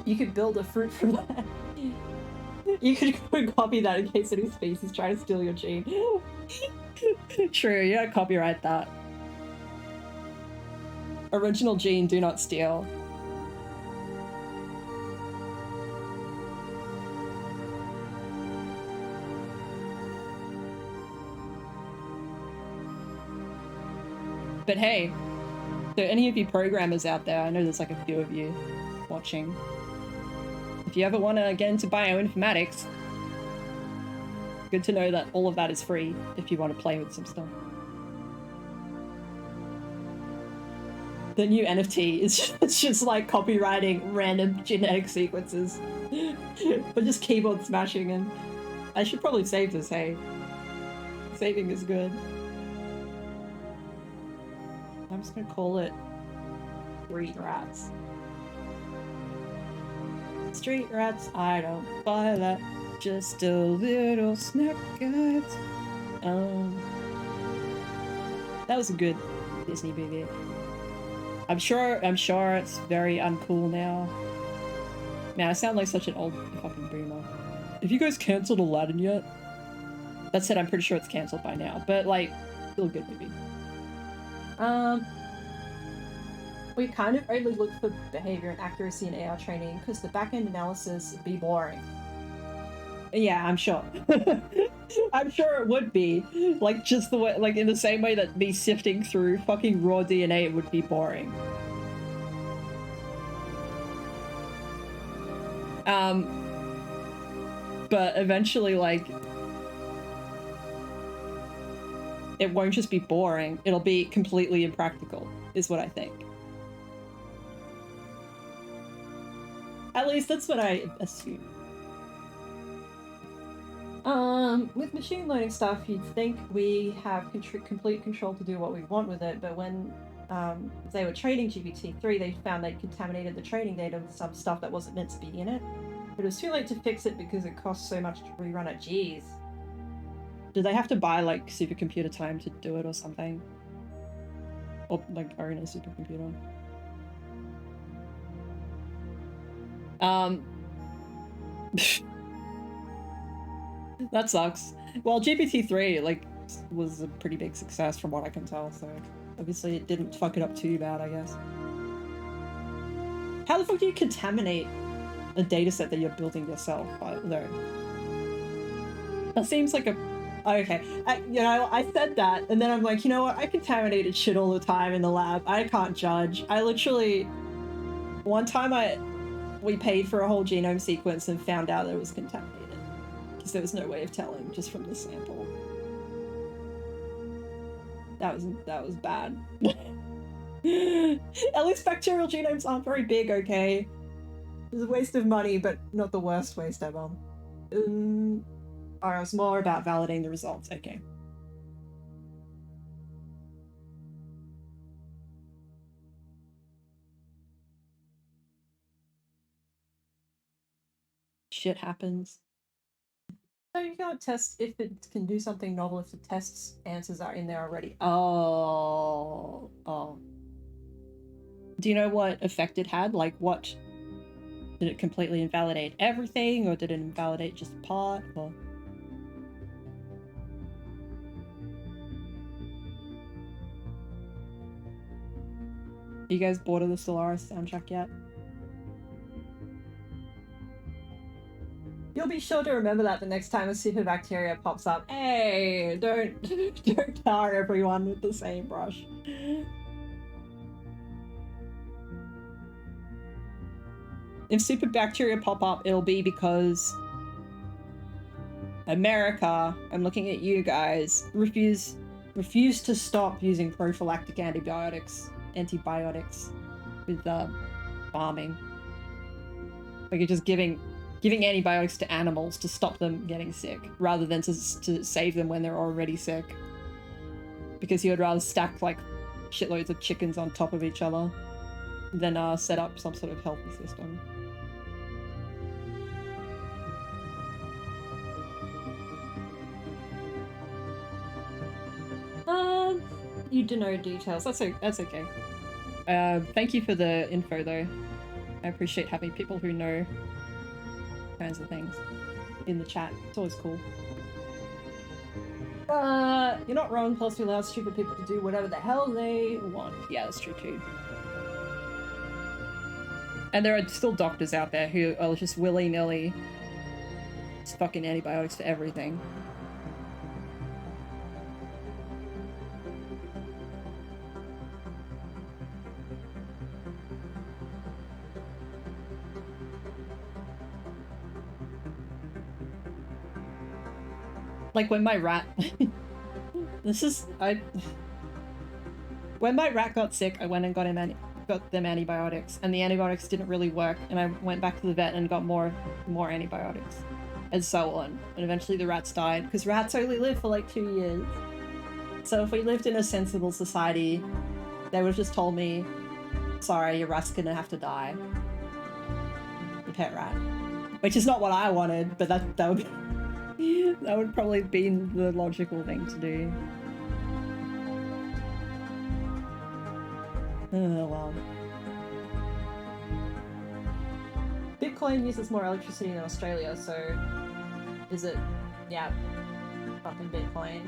You could build a fruit from that. You could copy that in case any species try to steal your gene. True, yeah, copyright that. Original gene, do not steal. But hey, so any of you programmers out there, I know there's like a few of you watching. If you ever want to get into bioinformatics, good to know that all of that is free if you want to play with some stuff. The new NFT is just like copywriting random genetic sequences. But just keyboard smashing, and I should probably save this, hey. Saving is good. I'm just gonna call it Street Rats. Street Rats, I don't buy that. Just a little snack, guys. That was a good Disney movie. I'm sure it's very uncool now. Man, I sound like such an old fucking boomer. Have you guys cancelled Aladdin yet? That said, I'm pretty sure it's cancelled by now, but like, still a good movie. We kind of only look for behavior and accuracy in AR training because the back-end analysis would be boring. Yeah, I'm sure. I'm sure it would be. Like, just the way, like, in the same way that me sifting through fucking raw DNA would be boring. But eventually, like, it won't just be boring, it'll be completely impractical, is what I think. At least that's what I assume. With machine learning stuff, you'd think we have complete control to do what we want with it, but when they were training GPT-3, they found they'd contaminated the training data with some stuff that wasn't meant to be in it. But it was too late to fix it because it costs so much to rerun it. Jeez. Did they have to buy, like, supercomputer time to do it or something? Or, like, own a supercomputer? That sucks. Well, GPT-3, like, was a pretty big success from what I can tell, so obviously it didn't fuck it up too bad, I guess. How the fuck do you contaminate a dataset that you're building yourself, though? That seems like a... Okay, you know, I said that, and then I'm like, you know what, I contaminated shit all the time in the lab. I can't judge. I literally... One time we paid for a whole genome sequence and found out that it was contaminated. Because there was no way of telling just from the sample. That was bad. At least bacterial genomes aren't very big, okay? It's a waste of money, but not the worst waste ever. Alright, it's more about validating the results, okay. Shit happens. So you can't test if it can do something novel if the test's answers are in there already. Oh. Do you know what effect it had? Like, what? Did it completely invalidate everything, or did it invalidate just part, or? Are you guys bored of the Solaris soundtrack yet? You'll be sure to remember that the next time a superbacteria pops up. Hey, don't tar everyone with the same brush. If superbacteria pop up, it'll be because America, I'm looking at you guys, refuse to stop using prophylactic antibiotics with farming. Like, you're just giving antibiotics to animals to stop them getting sick, rather than to save them when they're already sick. Because you would rather stack, like, shitloads of chickens on top of each other. then set up some sort of healthy system. You do know details. That's okay. Thank you for the info though. I appreciate having people who know kinds of things in the chat. It's always cool. You're not wrong. Plus, we allow stupid people to do whatever the hell they want. Yeah, that's true too. And there are still doctors out there who are just willy-nilly just fucking antibiotics for everything. Like when my rat when my rat got sick, I went and got them antibiotics, and the antibiotics didn't really work, and I went back to the vet and got more antibiotics, and so on. And eventually the rats died, because rats only live for like 2 years. So if we lived in a sensible society, they would have just told me, sorry, your rat's gonna have to die. Your pet rat. Which is not what I wanted, but that would be that would probably be the logical thing to do. Oh well. Bitcoin uses more electricity than Australia, so is it? Yeah, fucking Bitcoin.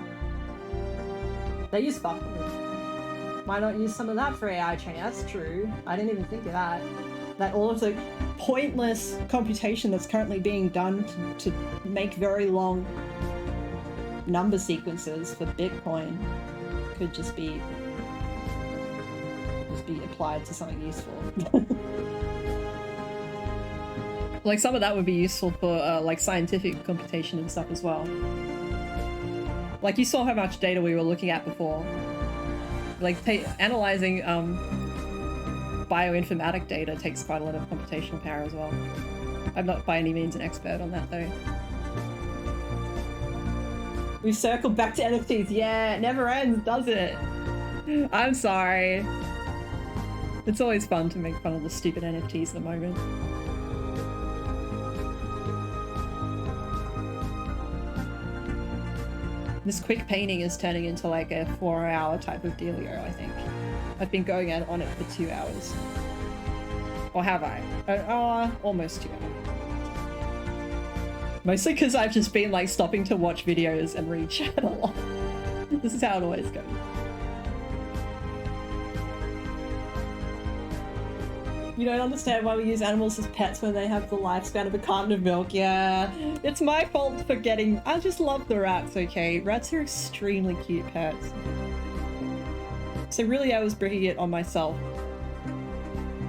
They use fucking. Why not use some of that for AI training? That's true. I didn't even think of that. That all of the pointless computation that's currently being done to make very long number sequences for Bitcoin could just be applied to something useful. Like some of that would be useful for like scientific computation and stuff as well. Like you saw how much data we were looking at before. Like analyzing bioinformatic data takes quite a lot of computational power as well. I'm not by any means an expert on that though. We've circled back to NFTs. Yeah, it never ends, does it? I'm sorry. It's always fun to make fun of the stupid NFTs at the moment. This quick painting is turning into like a 4-hour type of dealio, I think. I've been going on it for 2 hours. Or have I? Almost 2 hours. Mostly because I've just been like stopping to watch videos and read chat a lot. This is how it always goes. You don't understand why we use animals as pets when they have the lifespan of a carton of milk. Yeah, it's my fault for getting... I just love the rats, okay? Rats are extremely cute pets. So really I was bringing it on myself.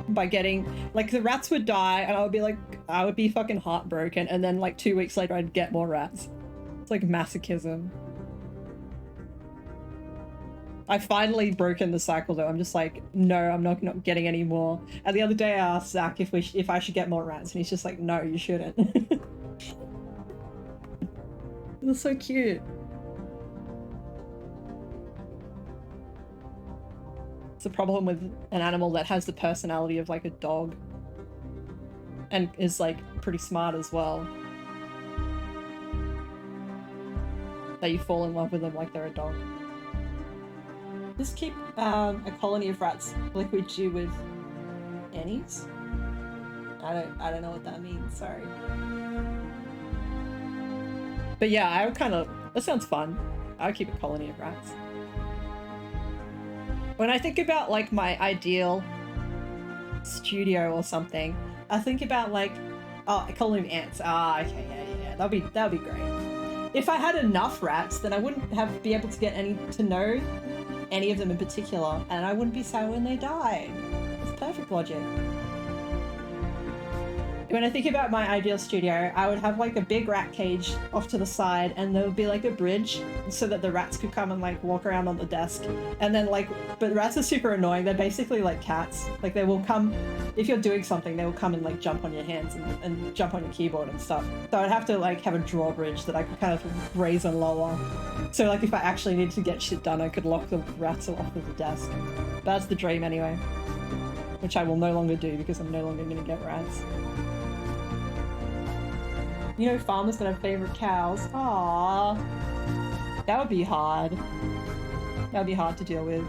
By getting... Like, the rats would die and I would be like... I would be fucking heartbroken, and then like 2 weeks later I'd get more rats. It's like masochism. I've finally broken the cycle though. I'm just like, no, I'm not getting any more. And the other day I asked Zach if I should get more rats, and he's just like, no, you shouldn't. They're so cute. It's a problem with an animal that has the personality of like a dog. And is like pretty smart as well. That you fall in love with them like they're a dog. Just keep a colony of rats liquid chew with annies? I don't know what that means, sorry. But yeah, I would kind of... That sounds fun. I would keep a colony of rats. When I think about like my ideal studio or something, I think about like, oh, a colony of ants. Ah, okay, yeah. That'd be great. If I had enough rats, then I wouldn't be able to get to know any of them in particular, and I wouldn't be sad when they died. It's perfect logic. When I think about my ideal studio, I would have like a big rat cage off to the side, and there would be like a bridge so that the rats could come and like walk around on the desk. And then like, but rats are super annoying. They're basically like cats. Like they will come, if you're doing something, they will come and like jump on your hands and jump on your keyboard and stuff. So I'd have to like have a drawbridge that I could kind of raise and lower. So like if I actually needed to get shit done, I could lock the rats off of the desk. But that's the dream anyway. which I will no longer do because I'm no longer gonna get rats. You know, farmers that have favorite cows. Aww. That would be hard. That would be hard to deal with.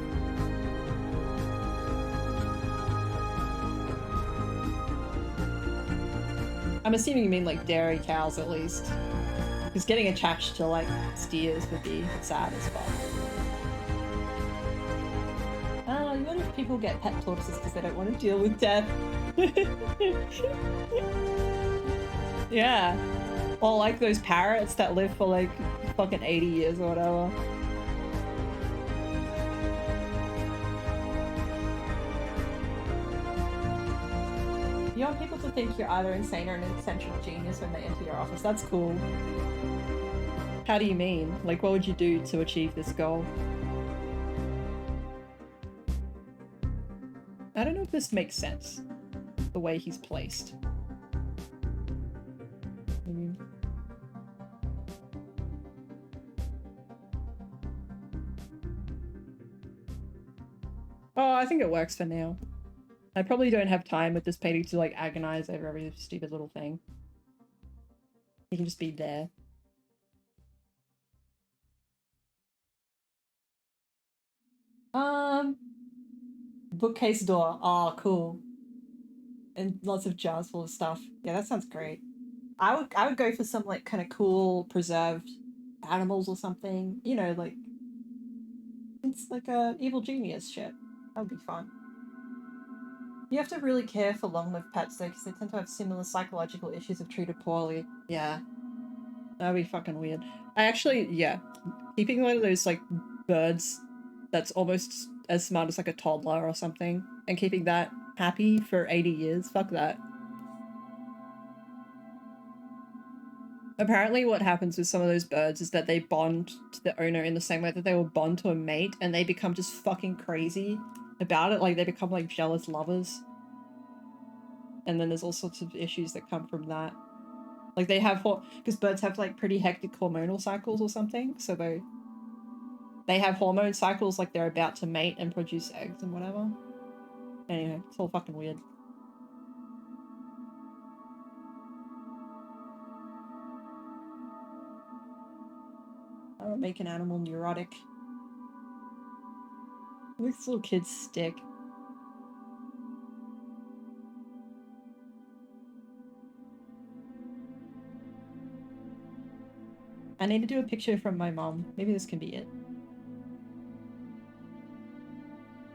I'm assuming you mean like dairy cows at least. Because getting attached to like steers would be sad as fuck. Oh, what if people get pet tortoises because they don't want to deal with death? Yeah. Or like those parrots that live for like fucking 80 years or whatever. You want people to think you're either insane or an essential genius when they enter your office. That's cool. How do you mean? Like, what would you do to achieve this goal? I don't know if this makes sense. The way he's placed. Oh, I think it works for now. I probably don't have time with this painting to like agonize over every stupid little thing. You can just be there. Bookcase door. Oh, cool. And lots of jars full of stuff. Yeah, that sounds great. I would go for some like kind of cool preserved animals or something. You know, like it's like a evil genius shit. That would be fun. You have to really care for long-lived pets though, because they tend to have similar psychological issues if treated poorly. Yeah. That'd be fucking weird. I actually, yeah. Keeping one of those, like, birds that's almost as smart as, like, a toddler or something, and keeping that happy for 80 years, fuck that. Apparently what happens with some of those birds is that they bond to the owner in the same way that they will bond to a mate, and they become just fucking crazy about it. Like, they become, like, jealous lovers. And then there's all sorts of issues that come from that. Like, they have, because birds have, like, pretty hectic hormonal cycles or something, so they have hormone cycles like they're about to mate and produce eggs and whatever. Anyway, it's all fucking weird. I don't make an animal neurotic. These little kids stick. I need to do a picture from my mom. Maybe this can be it.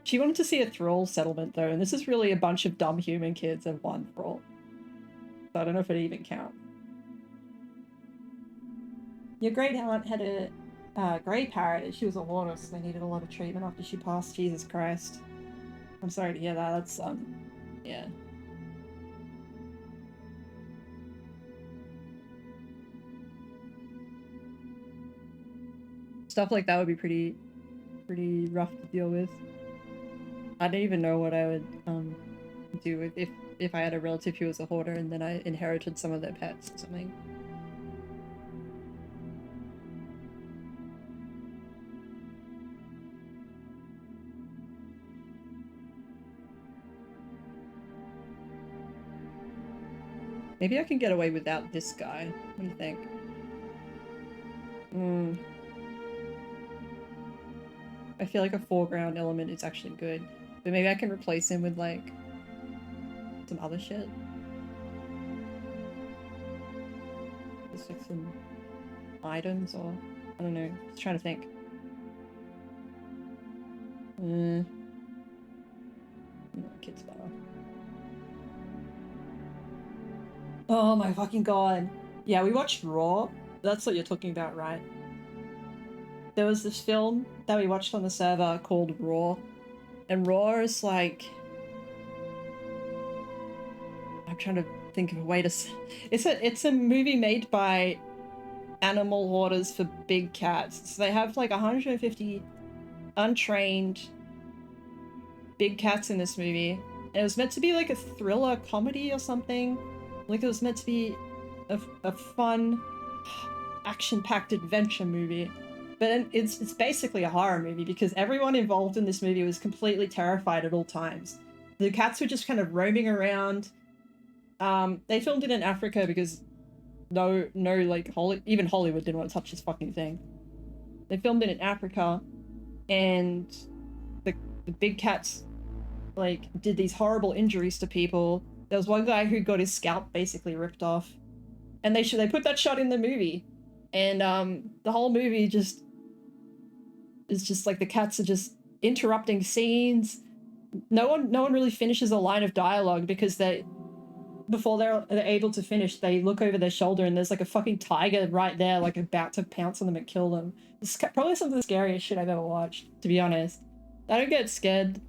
She wanted to see a thrall settlement though, and this is really a bunch of dumb human kids and one thrall. So I don't know if it even counts. Your great aunt had a grey parrot and she was a hornist. They needed a lot of treatment after she passed. Jesus Christ. I'm sorry to hear that. That's, yeah. Stuff like that would be pretty rough to deal with. I don't even know what I would do if I had a relative who was a hoarder and then I inherited some of their pets or something. Maybe I can get away without this guy. What do you think? I feel like a foreground element is actually good. But maybe I can replace him with, like, some other shit. Just like some items or... I don't know. Just trying to think. No, kids better. Oh my fucking god. Yeah, we watched Raw. That's what you're talking about, right? There was this film that we watched on the server called Raw. And Raw is like... I'm trying to think of a way to... It's a movie made by animal hoarders for big cats. So they have like 150 untrained big cats in this movie. And it was meant to be like a thriller comedy or something. Like it was meant to be a fun, action-packed adventure movie. But it's basically a horror movie because everyone involved in this movie was completely terrified at all times. the cats were just kind of roaming around. They filmed it in Africa because no, like even Hollywood didn't want to touch this fucking thing. They filmed it in Africa, and the big cats like did these horrible injuries to people. There was one guy who got his scalp basically ripped off, and they put that shot in the movie, and the whole movie just is just like the cats are just interrupting scenes. No one really finishes a line of dialogue because before they're able to finish, they look over their shoulder and there's like a fucking tiger right there, like about to pounce on them and kill them. It's probably some of the scariest shit I've ever watched, to be honest. I don't get scared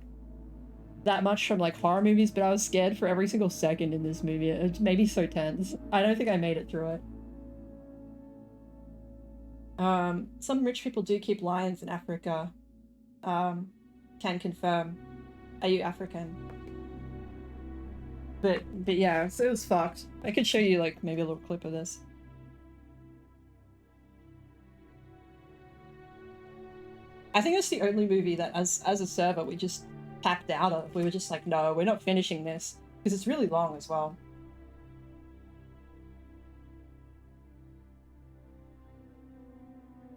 that much from like horror movies, but I was scared for every single second in this movie. It made me so tense. I don't think I made it through it. Some rich people do keep lions in Africa. Can confirm. Are you African? But yeah, so it was fucked. I could show you like maybe a little clip of this. I think it's the only movie that as a server we just tapped out of. We were just like, no, we're not finishing this. Because it's really long as well.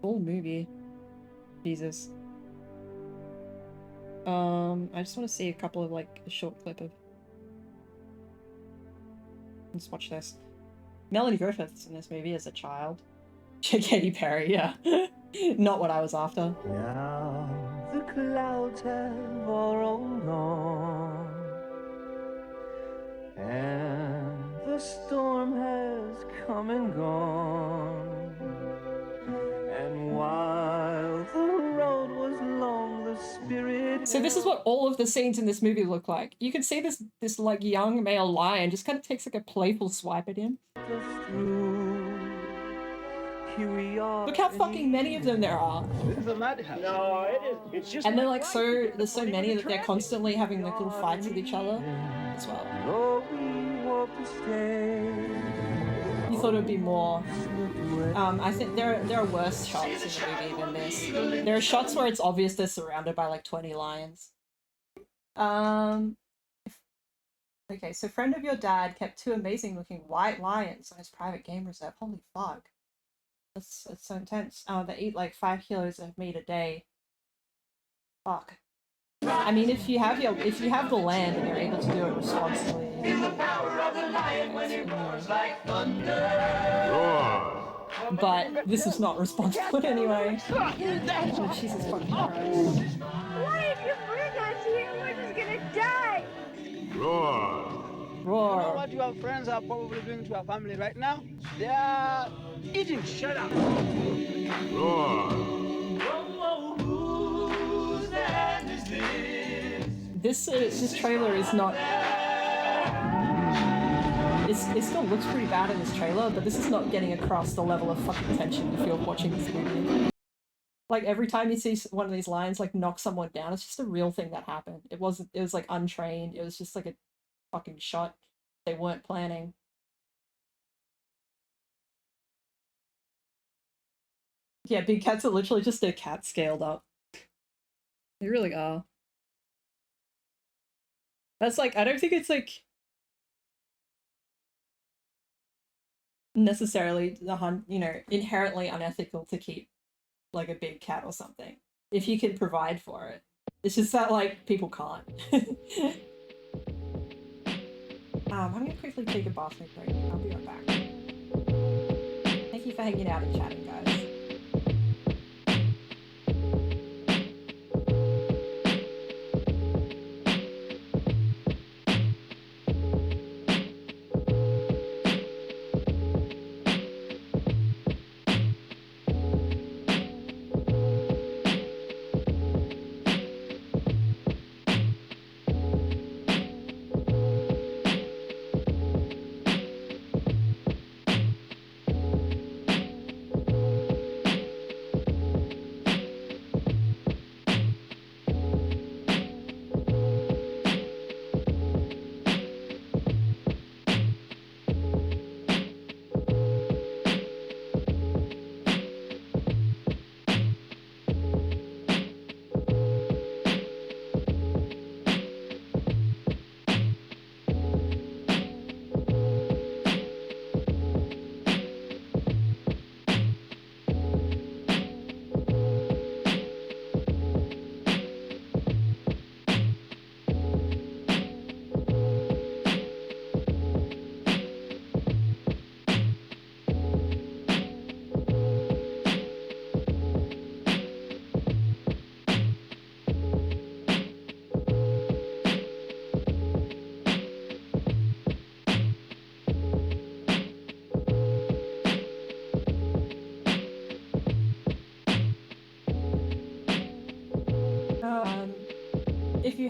Full movie. Jesus. I just want to see a couple of like a short clip of. Let's watch this. Melanie Griffith's in this movie as a child. Katy Perry, yeah. Not what I was after. Now the clouds have all rolled on, and the storm has come and gone. And while the road was long, the spirit. So this is what all of the scenes in this movie look like. You can see this like young male lion just kind of takes like a playful swipe at him. Look how fucking many of them there are. This is a madhouse. No, it is. It's just. And they're like there's so many that they're constantly having like little fights with each other as well. You thought it would be more. I think there are worse shots in the movie than this. There are shots where it's obvious they're surrounded by like 20 lions. Okay, so friend of your dad kept 2 amazing looking white lions on his private game reserve. Holy fuck. That's so intense. They eat like 5 kilos of meat a day. Fuck. I mean, if you have the land and you're able to do it responsibly. But this is not responsible anyway. Oh, Jesus fucking Christ. Why did you bring us here? We're just gonna die. Roar. Roar. You know what your friends are probably doing to your family right now? They are eating. Shut up. Roar. This trailer is not. It still looks pretty bad in this trailer, but this is not getting across the level of fucking tension you feel watching this movie. Like every time you see one of these lions like knock someone down, it's just a real thing that happened. It was like untrained. It was just like a fucking shot they weren't planning. Yeah, big cats are literally just a cat scaled up. They really are. That's like, I don't think it's like necessarily inherently unethical to keep like a big cat or something if you can provide for it. It's just that like people can't. I'm gonna quickly take a bathroom break. I'll be right back. Thank you for hanging out and chatting, guys.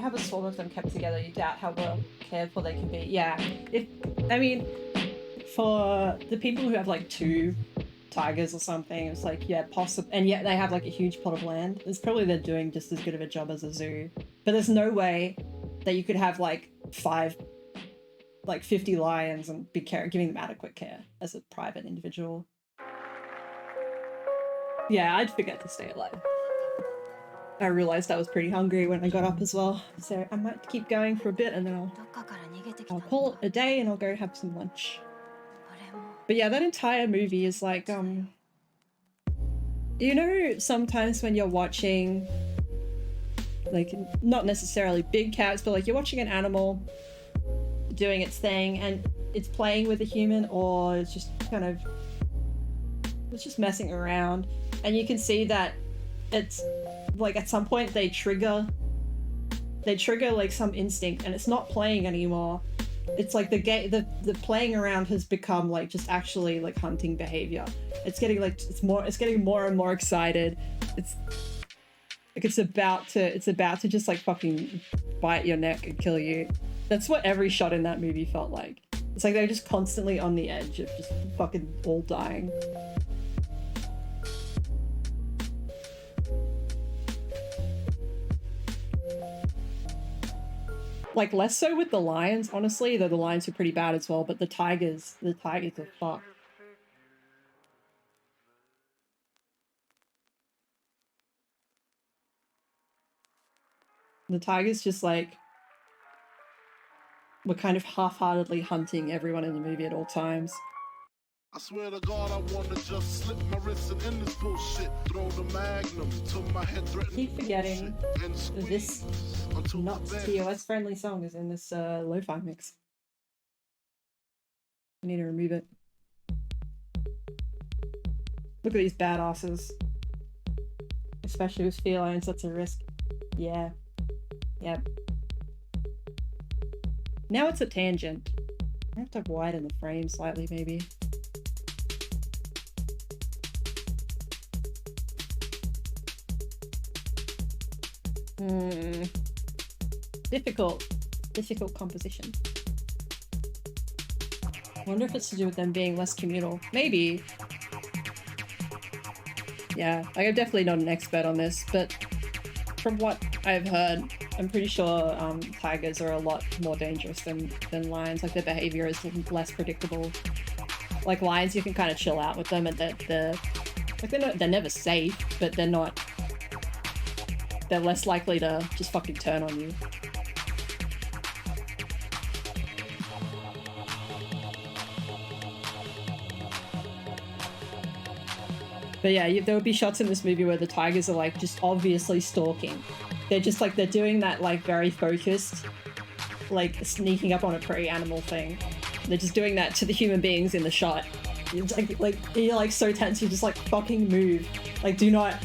have a swarm of them kept together, you doubt how well cared for they can be. Yeah, I mean, for the people who have like 2 tigers or something, it's like, yeah, possible, and yet they have like a huge plot of land. It's probably they're doing just as good of a job as a zoo. But there's no way that you could have like 50 lions and be giving them adequate care as a private individual. Yeah, I'd forget to stay alive. I realized I was pretty hungry when I got up as well, so I might keep going for a bit and then I'll call it a day and I'll go have some lunch. But yeah, that entire movie is like, you know, sometimes when you're watching, like, not necessarily big cats, but like you're watching an animal doing its thing and it's playing with a human, or it's just kind of, it's just messing around, and you can see that it's like at some point they trigger like some instinct and it's not playing anymore. It's like the playing around has become like just actually like hunting behavior. It's getting like it's getting more and more excited. It's like it's about to just like fucking bite your neck and kill you. That's what every shot in that movie felt like. It's like they're just constantly on the edge of just fucking all dying. Like, less so with the lions, honestly, though the lions are pretty bad as well, but the tigers are fucked. The tigers just, like, were kind of half-heartedly hunting everyone in the movie at all times. I swear to God, I wanna just slip my wrist and end this bullshit. Throw the magnum to my head, threaten. Keep forgetting this not TOS friendly song is in this lo-fi mix. I need to remove it. Look at these badasses. Especially with felines, that's a risk. Yeah. Yep. Now it's a tangent. I have to widen the frame slightly, maybe. Difficult composition. I wonder if it's to do with them being less communal. Maybe. Yeah, like, I'm definitely not an expert on this, but from what I've heard, I'm pretty sure tigers are a lot more dangerous than lions. Like, their behavior is less predictable. Like, lions, you can kind of chill out with them, and they're never safe, but they're less likely to just fucking turn on you. But yeah, there would be shots in this movie where the tigers are like just obviously stalking. They're just like, they're doing that like very focused, like sneaking up on a prey animal thing. They're just doing that to the human beings in the shot. It's like you're like so tense, you just like fucking move. Like, do not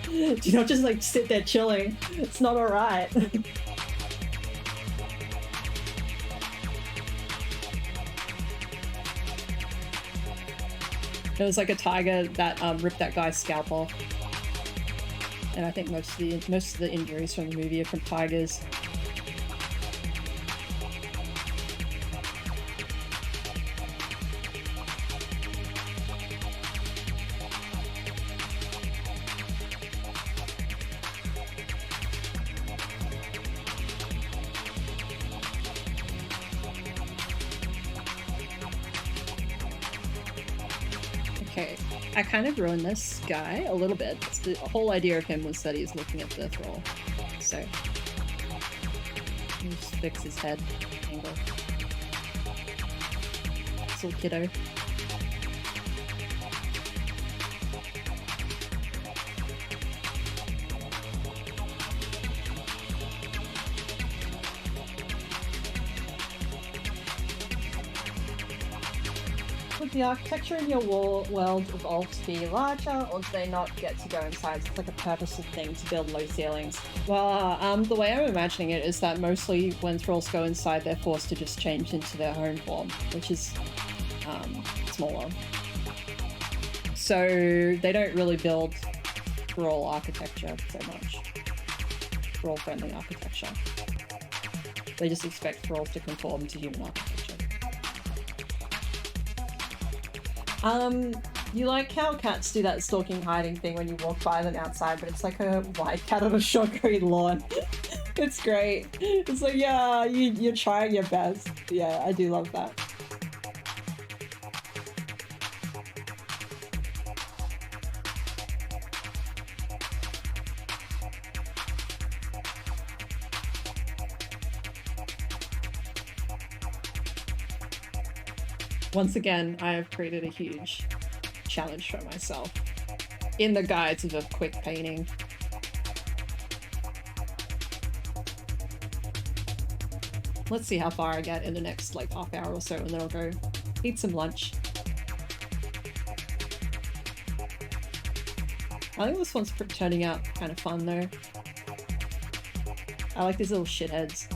just like sit there chilling. It's not alright. There was like a tiger that ripped that guy's scalp off. And I think most of the injuries from the movie are from tigers. Okay, I kind of ruined this guy a little bit. The whole idea of him was that he's looking at the thrall. So, let me just fix his head angle. This little kiddo. Would the architecture in your world evolve to be larger, or do they not get to go inside? It's like a purposeful thing to build low ceilings. Well, the way I'm imagining it is that mostly when thralls go inside, they're forced to just change into their home form, which is smaller. So they don't really build thrall architecture so much. thrall-friendly architecture. They just expect thralls to conform to human architecture. You like how cats do that stalking hiding thing when you walk by them outside, but it's like a white cat on a short green lawn. It's great. It's like, yeah, you're trying your best. Yeah, I do love that. Once again, I have created a huge challenge for myself in the guides of a quick painting. Let's see how far I get in the next like half hour or so, and then I'll go eat some lunch. I think this one's turning out kind of fun though. I like these little shitheads.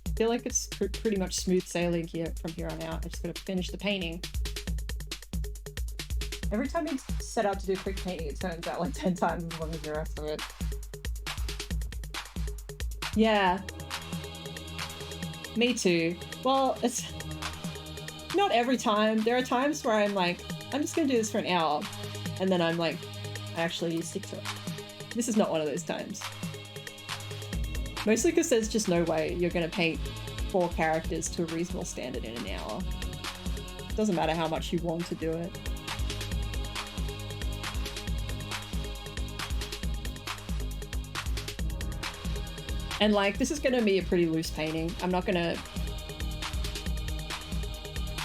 I feel like it's pretty much smooth sailing here from here on out. I just gotta finish the painting. Every time you set out to do a quick painting, it turns out like 10 times as long as the rest of it. Yeah. Me too. Well, it's not every time. There are times where I'm like, I'm just gonna do this for an hour. And then I'm like, I actually stick to it. This is not one of those times. Mostly because there's just no way you're going to paint 4 characters to a reasonable standard in an hour. Doesn't matter how much you want to do it. And like, this is going to be a pretty loose painting. I'm not going to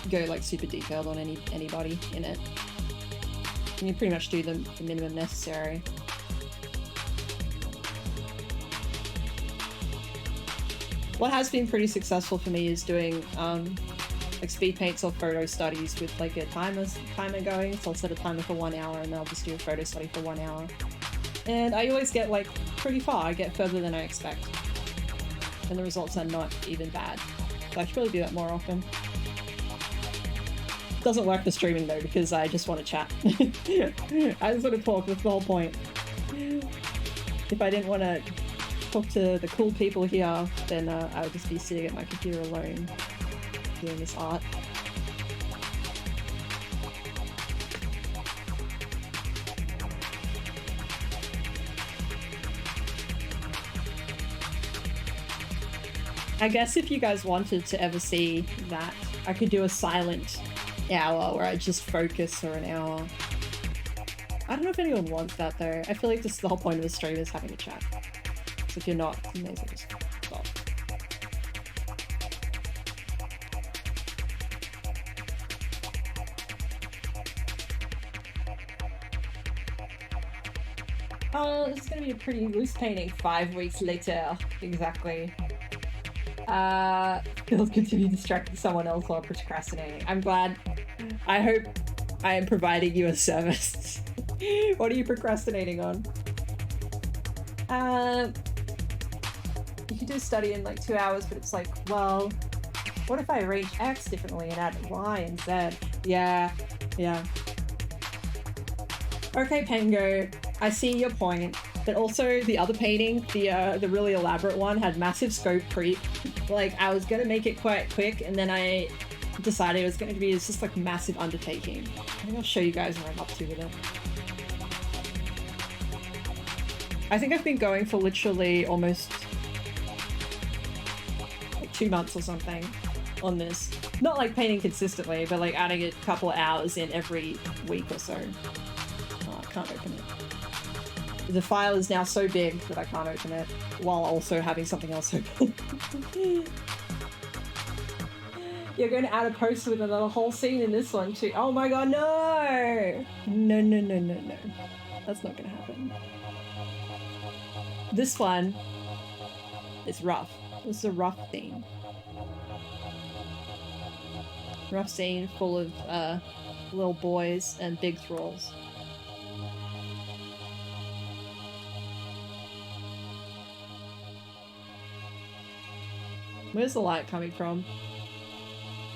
go like super detailed on anybody in it. You can pretty much do the minimum necessary. What has been pretty successful for me is doing like speed paints or photo studies with like a timer going. So I'll set a timer for 1 hour and then I'll just do a photo study for 1 hour. And I always get like pretty far. I get further than I expect. And the results are not even bad. So I should really do that more often. Doesn't work for streaming though because I just want to chat. I just want to talk, that's the whole point. If I didn't want to talk to the cool people here, then I would just be sitting at my computer alone doing this art. I guess if you guys wanted to ever see that, I could do a silent hour where I just focus for an hour. I don't know if anyone wants that though. I feel like this is the whole point of a stream is having a chat. So if you're not, you may as well just stop. Oh, this is going to be a pretty loose painting 5 weeks later. Exactly. Feels good to be distracting someone else while procrastinating. I'm glad. I hope I am providing you a service. What are you procrastinating on? You could do a study in like 2 hours, but it's like, well, what if I arrange X differently and add Y and Z? Yeah. Okay, Pengo, I see your point, but also the other painting, the really elaborate one, had massive scope creep. Like, I was gonna make it quite quick, and then I decided it was going to be just like massive undertaking. I think I'll show you guys what I'm up to with it. I think I've been going for literally almost like 2 months or something on this. Not like painting consistently, but like adding a couple of hours in every week or so. Oh, I can't open it. The file is now so big that I can't open it while also having something else open. You're going to add a post with another whole scene in this one too. Oh my god, no! No. That's not going to happen. This one is rough. This is a rough scene. Rough scene full of little boys and big thralls. Where's the light coming from?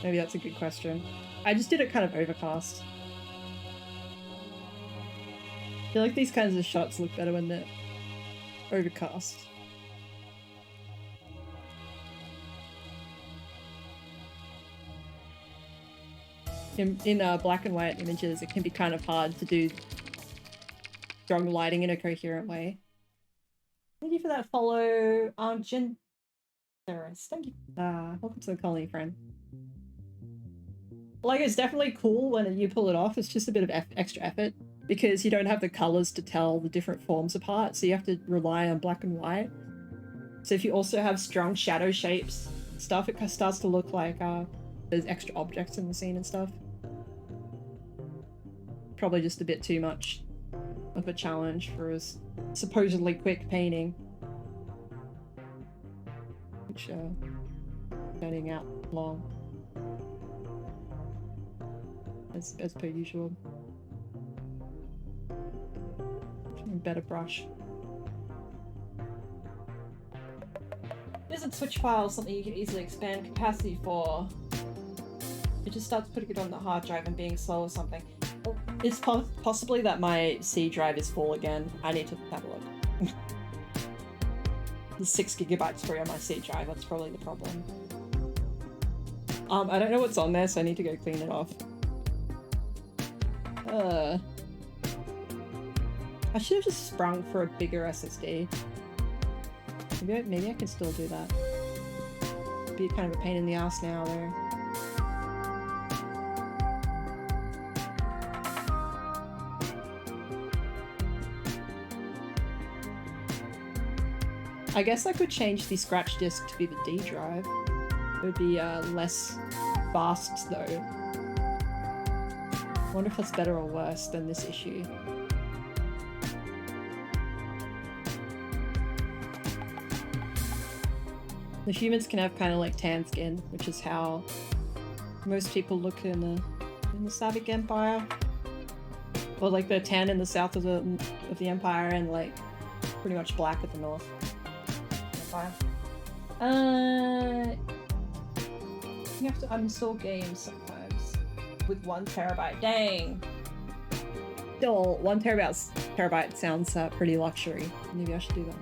Maybe that's a good question. I just did it kind of overcast. I feel like these kinds of shots look better when they're overcast. In black and white images, it can be kind of hard to do strong lighting in a coherent way. Thank you for that follow, Jen. Thank you. Welcome to the colony, friend. Like, it's definitely cool when you pull it off. It's just a bit of extra effort because you don't have the colors to tell the different forms apart, so you have to rely on black and white. So if you also have strong shadow shapes stuff, it starts to look like there's extra objects in the scene and stuff. Probably just a bit too much of a challenge for a supposedly quick painting. Which, turning out long. As per usual. Better brush. Isn't switch file something you can easily expand capacity for? It just starts putting it on the hard drive and being slow or something. It's possibly that my C drive is full again. I need to have a look. There's 6 gigabytes free on my C drive, that's probably the problem. I don't know what's on there, so I need to go clean it off. I should have just sprung for a bigger SSD. Maybe I can still do that. Be kind of a pain in the ass now, though. I guess I could change the scratch disk to be the D drive. It would be less fast, though. I wonder if that's better or worse than this issue. The humans can have kind of like tan skin, which is how most people look in the Slavic Empire, or like they're tan in the south of the empire and like pretty much black at the north. Empire. You have to uninstall games sometimes with 1 terabyte. Dang. Still, 1 terabyte sounds pretty luxury. Maybe I should do that.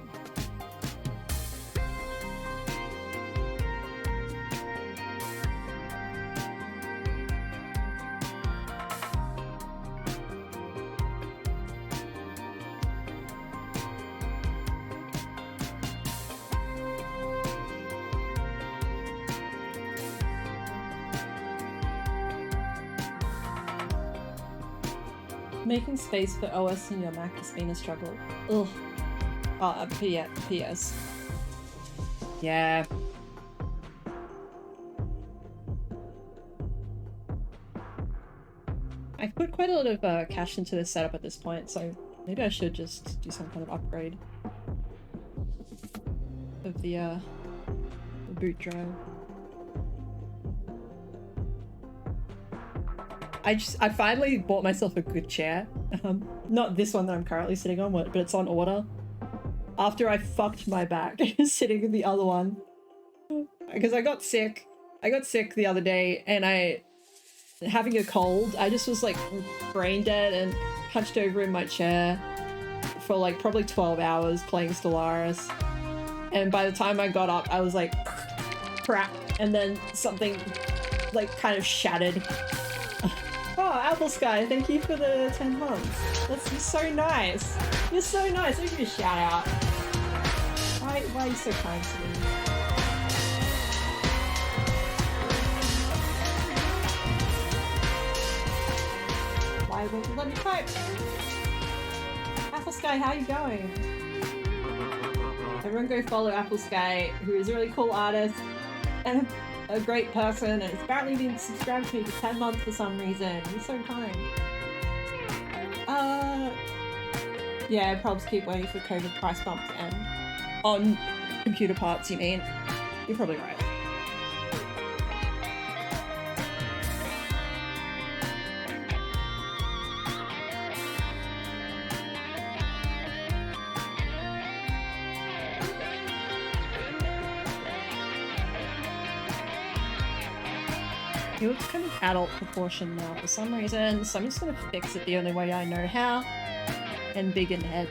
Making space for OS in your Mac has been a struggle. Ugh. Oh, PS. Yeah. I've put quite a lot of cash into this setup at this point, so maybe I should just do some kind of upgrade of the boot drive. I finally bought myself a good chair. Not this one that I'm currently sitting on, but it's on order. After I fucked my back sitting in the other one. Because I got sick. I got sick the other day and having a cold, I just was like brain dead and hunched over in my chair for like probably 12 hours playing Stellaris. And by the time I got up, I was like, crap. And then something like kind of shattered. Oh, Apple Sky, thank you for the 10 months. That's so nice. You're so nice. I'll give you a shout out. Why are you so kind to me? Why won't you let me type? Apple Sky, how you going? Everyone go follow Apple Sky, who is a really cool artist and a great person, and it's apparently been subscribed to me for 10 months for some reason. He's so kind. Yeah, probs keep waiting for COVID price bump to end. On computer parts, you mean? You're probably right. It looks kind of adult proportion now for some reason, so I'm just gonna fix it the only way I know how. And big in head.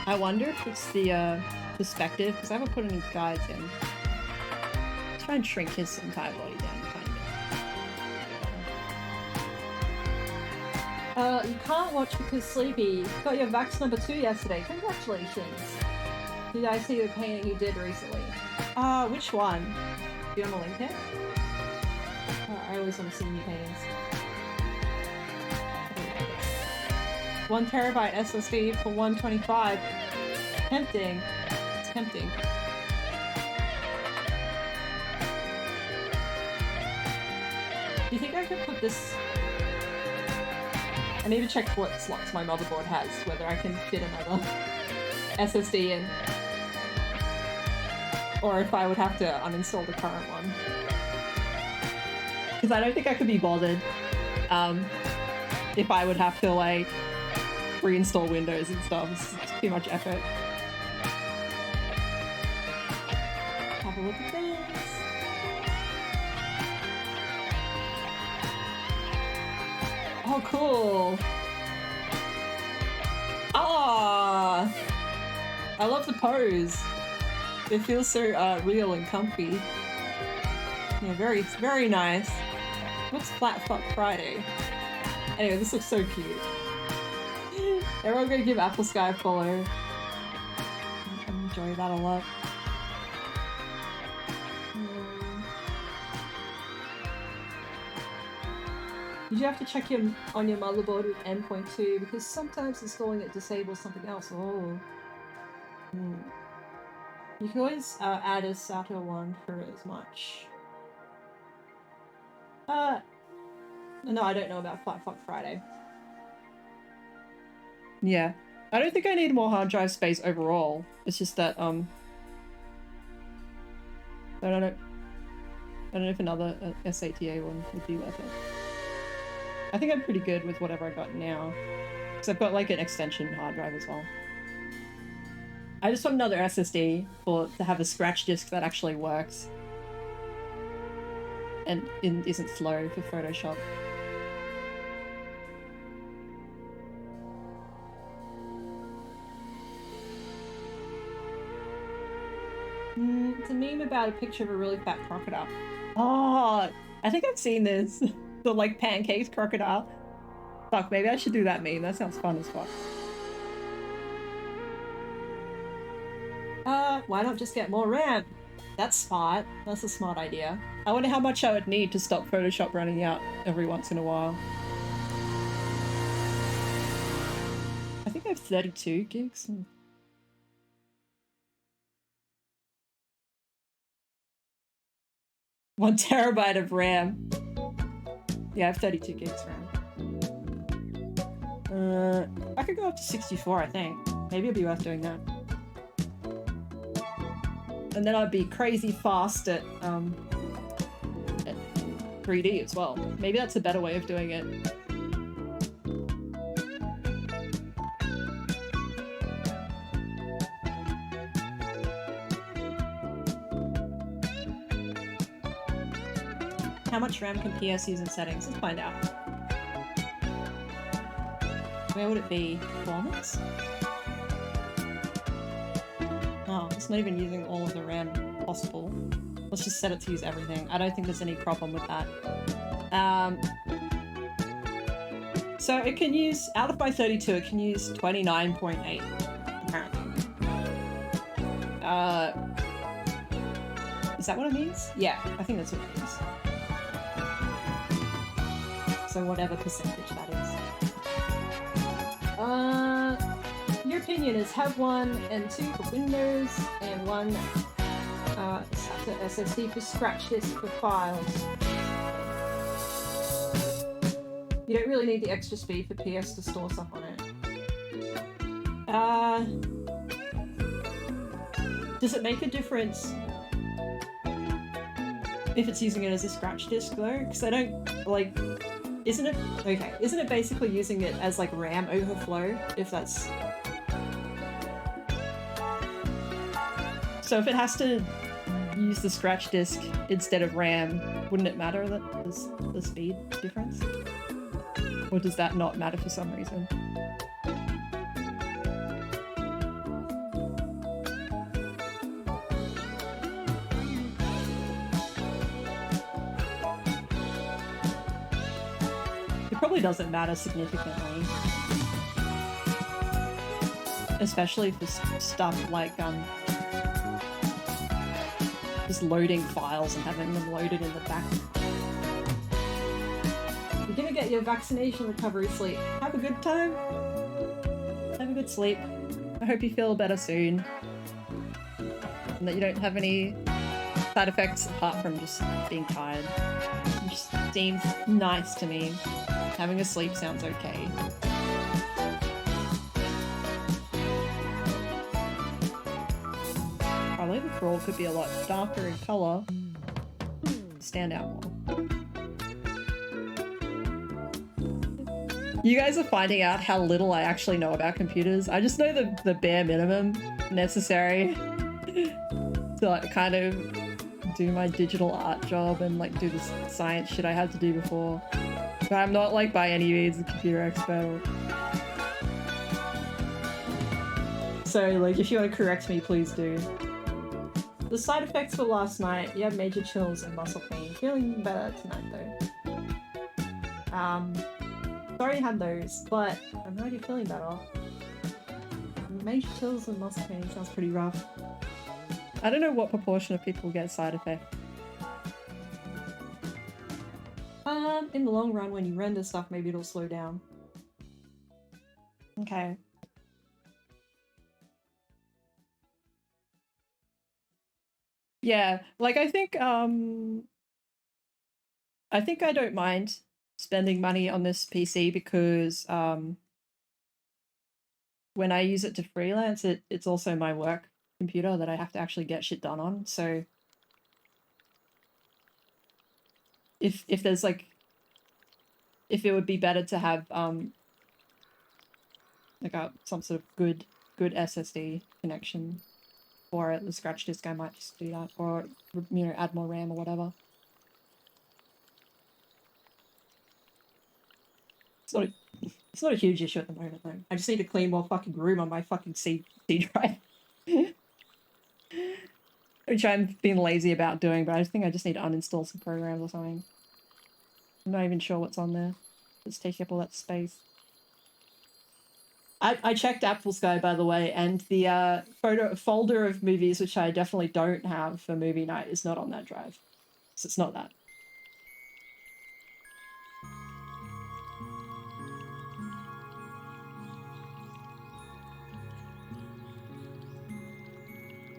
I wonder if it's the perspective, because I haven't put any guides in. Try and shrink his entire body down kind of. You can't watch because sleepy. Got your Vax number 2 yesterday. Congratulations. Did I see the painting you did recently? Which one? Do you want to link it? I always want to see new paintings. 1 terabyte SSD for $125. Tempting. It's tempting. Do you think I could put this... I need to check what slots my motherboard has, whether I can fit another SSD in. Or if I would have to uninstall the current one. Because I don't think I could be bothered if I would have to, like, reinstall Windows and stuff. It's too much effort. Have a look at this. Oh, cool. Ah, I love the pose. It feels so real and comfy. Yeah, very, very nice. What's Flat Fuck Friday? Anyway, this looks so cute. Everyone gonna give Apple Sky a follow. I enjoy that a lot. Did you have to check on your motherboard with N.2 because sometimes installing it disables something else? Oh. You can always add a SATA one for as much. No, I don't know about Flat Fuck Friday. Yeah. I don't think I need more hard drive space overall. It's just that, I don't know if another SATA one would be worth it. I think I'm pretty good with whatever I got now. Because I've got like an extension hard drive as well. I just want another SSD to have a scratch disk that actually works. And isn't slow for Photoshop. It's a meme about a picture of a really fat crocodile. Oh, I think I've seen this. The like pancakes crocodile. Fuck, maybe I should do that meme. That sounds fun as fuck. Why not just get more RAM? That's smart. That's a smart idea. I wonder how much I would need to stop Photoshop running out every once in a while. I think I have 32 gigs. 1 terabyte of RAM. Yeah, I have 32 gigs RAM. I could go up to 64, I think. Maybe it'd be worth doing that. And then I'd be crazy fast at 3D as well. Maybe that's a better way of doing it. How much RAM can PS use in settings? Let's find out. Where would it be? Performance? Oh, it's not even using all of the RAM possible. Let's just set it to use everything. I don't think there's any problem with that. So it can use, out of my 32, it can use 29.8, apparently. Is that what it means? Yeah, I think that's what it means. So whatever percentage that is. Your opinion is have 1 and 2 for Windows and 1 SATA SSD for scratch disk for files. You don't really need the extra speed for PS to store stuff on it. Does it make a difference if it's using it as a scratch disk though? Because I don't, like, isn't it okay? Isn't it basically using it as like RAM overflow? If that's so, if it has to use the scratch disk instead of RAM, wouldn't it matter that there's the speed difference? Or does that not matter for some reason? It probably doesn't matter significantly. Especially for stuff like just loading files and having them loaded in the back. You're gonna get your vaccination recovery sleep. Have a good time. Have a good sleep. I hope you feel better soon. And that you don't have any side effects apart from just being tired. It just seems nice to me. Having a sleep sounds okay. Probably the thrall could be a lot darker in colour. Stand out more. You guys are finding out how little I actually know about computers. I just know the bare minimum necessary to like kind of do my digital art job and like do the science shit I had to do before. But I'm not like by any means a computer expert. So like if you want to correct me, please do. The side effects for last night, you had major chills and muscle pain. Feeling better tonight though. Sorry you had those, but I'm already feeling better. Major chills and muscle pain sounds pretty rough. I don't know what proportion of people get side effects. In the long run, when you render stuff, maybe it'll slow down. Okay. Yeah, like I think I don't mind spending money on this PC because when I use it to freelance, it's also my work computer that I have to actually get shit done on. So if there's like if it would be better to have like some sort of good SSD connection for it, the scratch disk, I might just do that, or you know, add more RAM or whatever. It's not a huge issue at the moment though. I just need to clean more fucking room on my fucking C drive. Which I've been lazy about doing, but I think I just need to uninstall some programs or something. I'm not even sure what's on there. It's taking up all that space. I checked Apple Sky, by the way, and the folder of movies, which I definitely don't have for movie night, is not on that drive. So it's not that.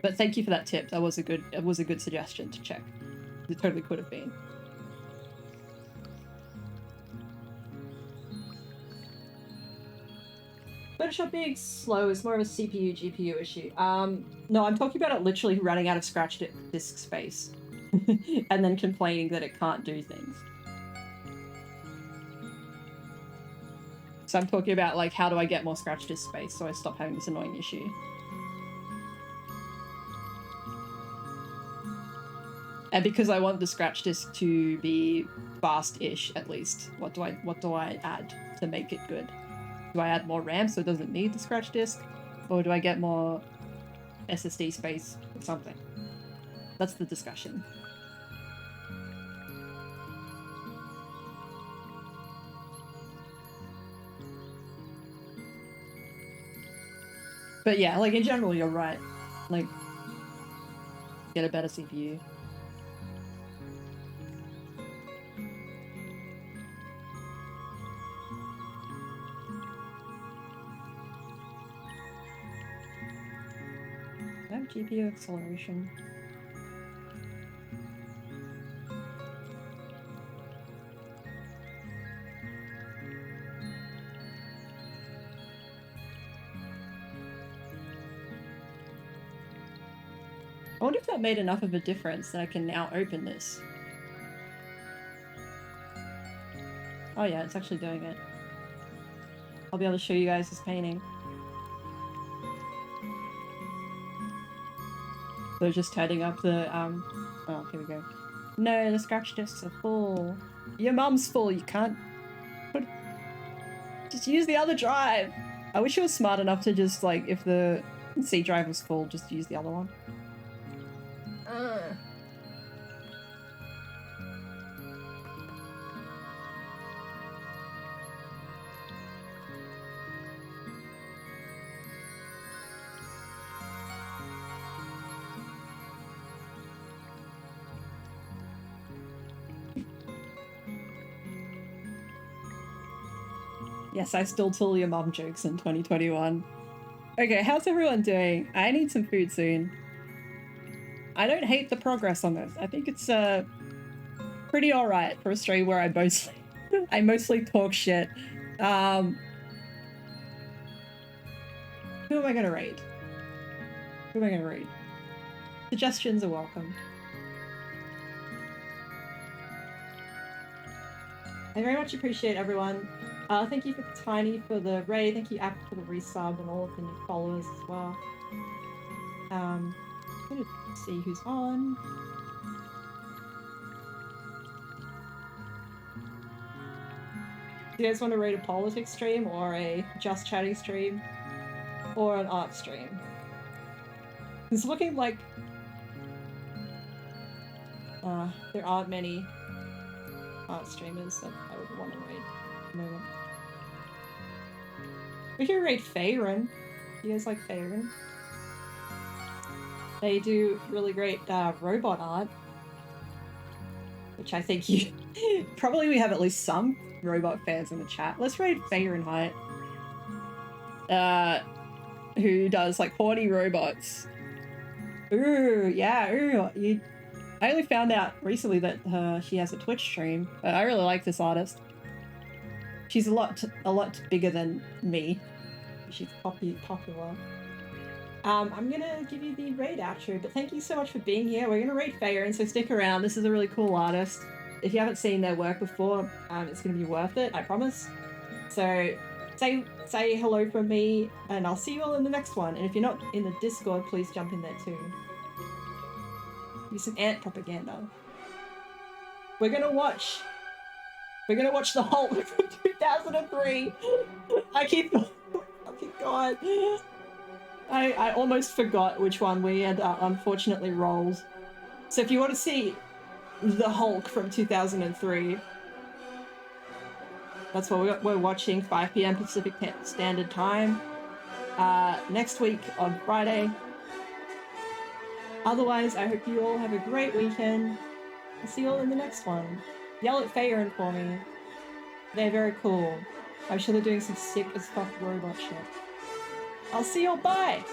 But thank you for that tip. That was a good suggestion to check. It totally could have been. Photoshop being slow is more of a CPU GPU issue. No, I'm talking about it literally running out of scratch disk space and then complaining that it can't do things. So I'm talking about like, how do I get more scratch disk space so I stop having this annoying issue? And because I want the scratch disk to be fast-ish at least, what do I add to make it good? Do I add more RAM so it doesn't need the scratch disk? Or do I get more SSD space or something? That's the discussion. But yeah, like in general, you're right. Like, get a better CPU. I have GPU acceleration. I wonder if that made enough of a difference that I can now open this. Oh yeah, it's actually doing it. I'll be able to show you guys this painting. So just turning up the, oh, here we go. No, the scratch discs are full. Your mum's full, you can't put... Just use the other drive! I wish you were smart enough to just, like, if the C drive was full, just use the other one. Yes, I still tell your mum jokes in 2021. Okay, how's everyone doing? I need some food soon. I don't hate the progress on this. I think it's pretty alright for a stream where I mostly talk shit. Who am I gonna raid? Who am I gonna raid? Suggestions are welcome. I very much appreciate everyone. Thank you for Tiny for the raid, thank you App for the resub and all of the new followers as well. I'm gonna see who's on. Do you guys want to raid a politics stream or a just chatting stream? Or an art stream? It's looking like there aren't many art streamers that I would want to raid at the moment. We can raid Faerun. You guys like Faerun? They do really great robot art. Which I think you... Probably we have at least some robot fans in the chat. Let's raid Fahrenheit. Who does like 40 robots. Ooh, yeah, ooh. I only found out recently that she has a Twitch stream, but I really like this artist. She's a lot bigger than me. She's popular. I'm gonna give you the raid outro, but thank you so much for being here. We're gonna raid Faerun, so stick around. This is a really cool artist. If you haven't seen their work before, it's gonna be worth it, I promise. So say hello from me, and I'll see you all in the next one. And if you're not in the Discord, please jump in there too. Use some ant propaganda. We're gonna watch the Hulk from 2003. I keep going. I almost forgot which one we had unfortunately rolled. So if you want to see the Hulk from 2003, that's what we're watching, 5 PM Pacific Standard Time. Next week on Friday. Otherwise, I hope you all have a great weekend. I'll see you all in the next one. Yell at Faerun for me. They're very cool. I'm sure they're doing some sick as fuck robot shit. I'll see you all, bye!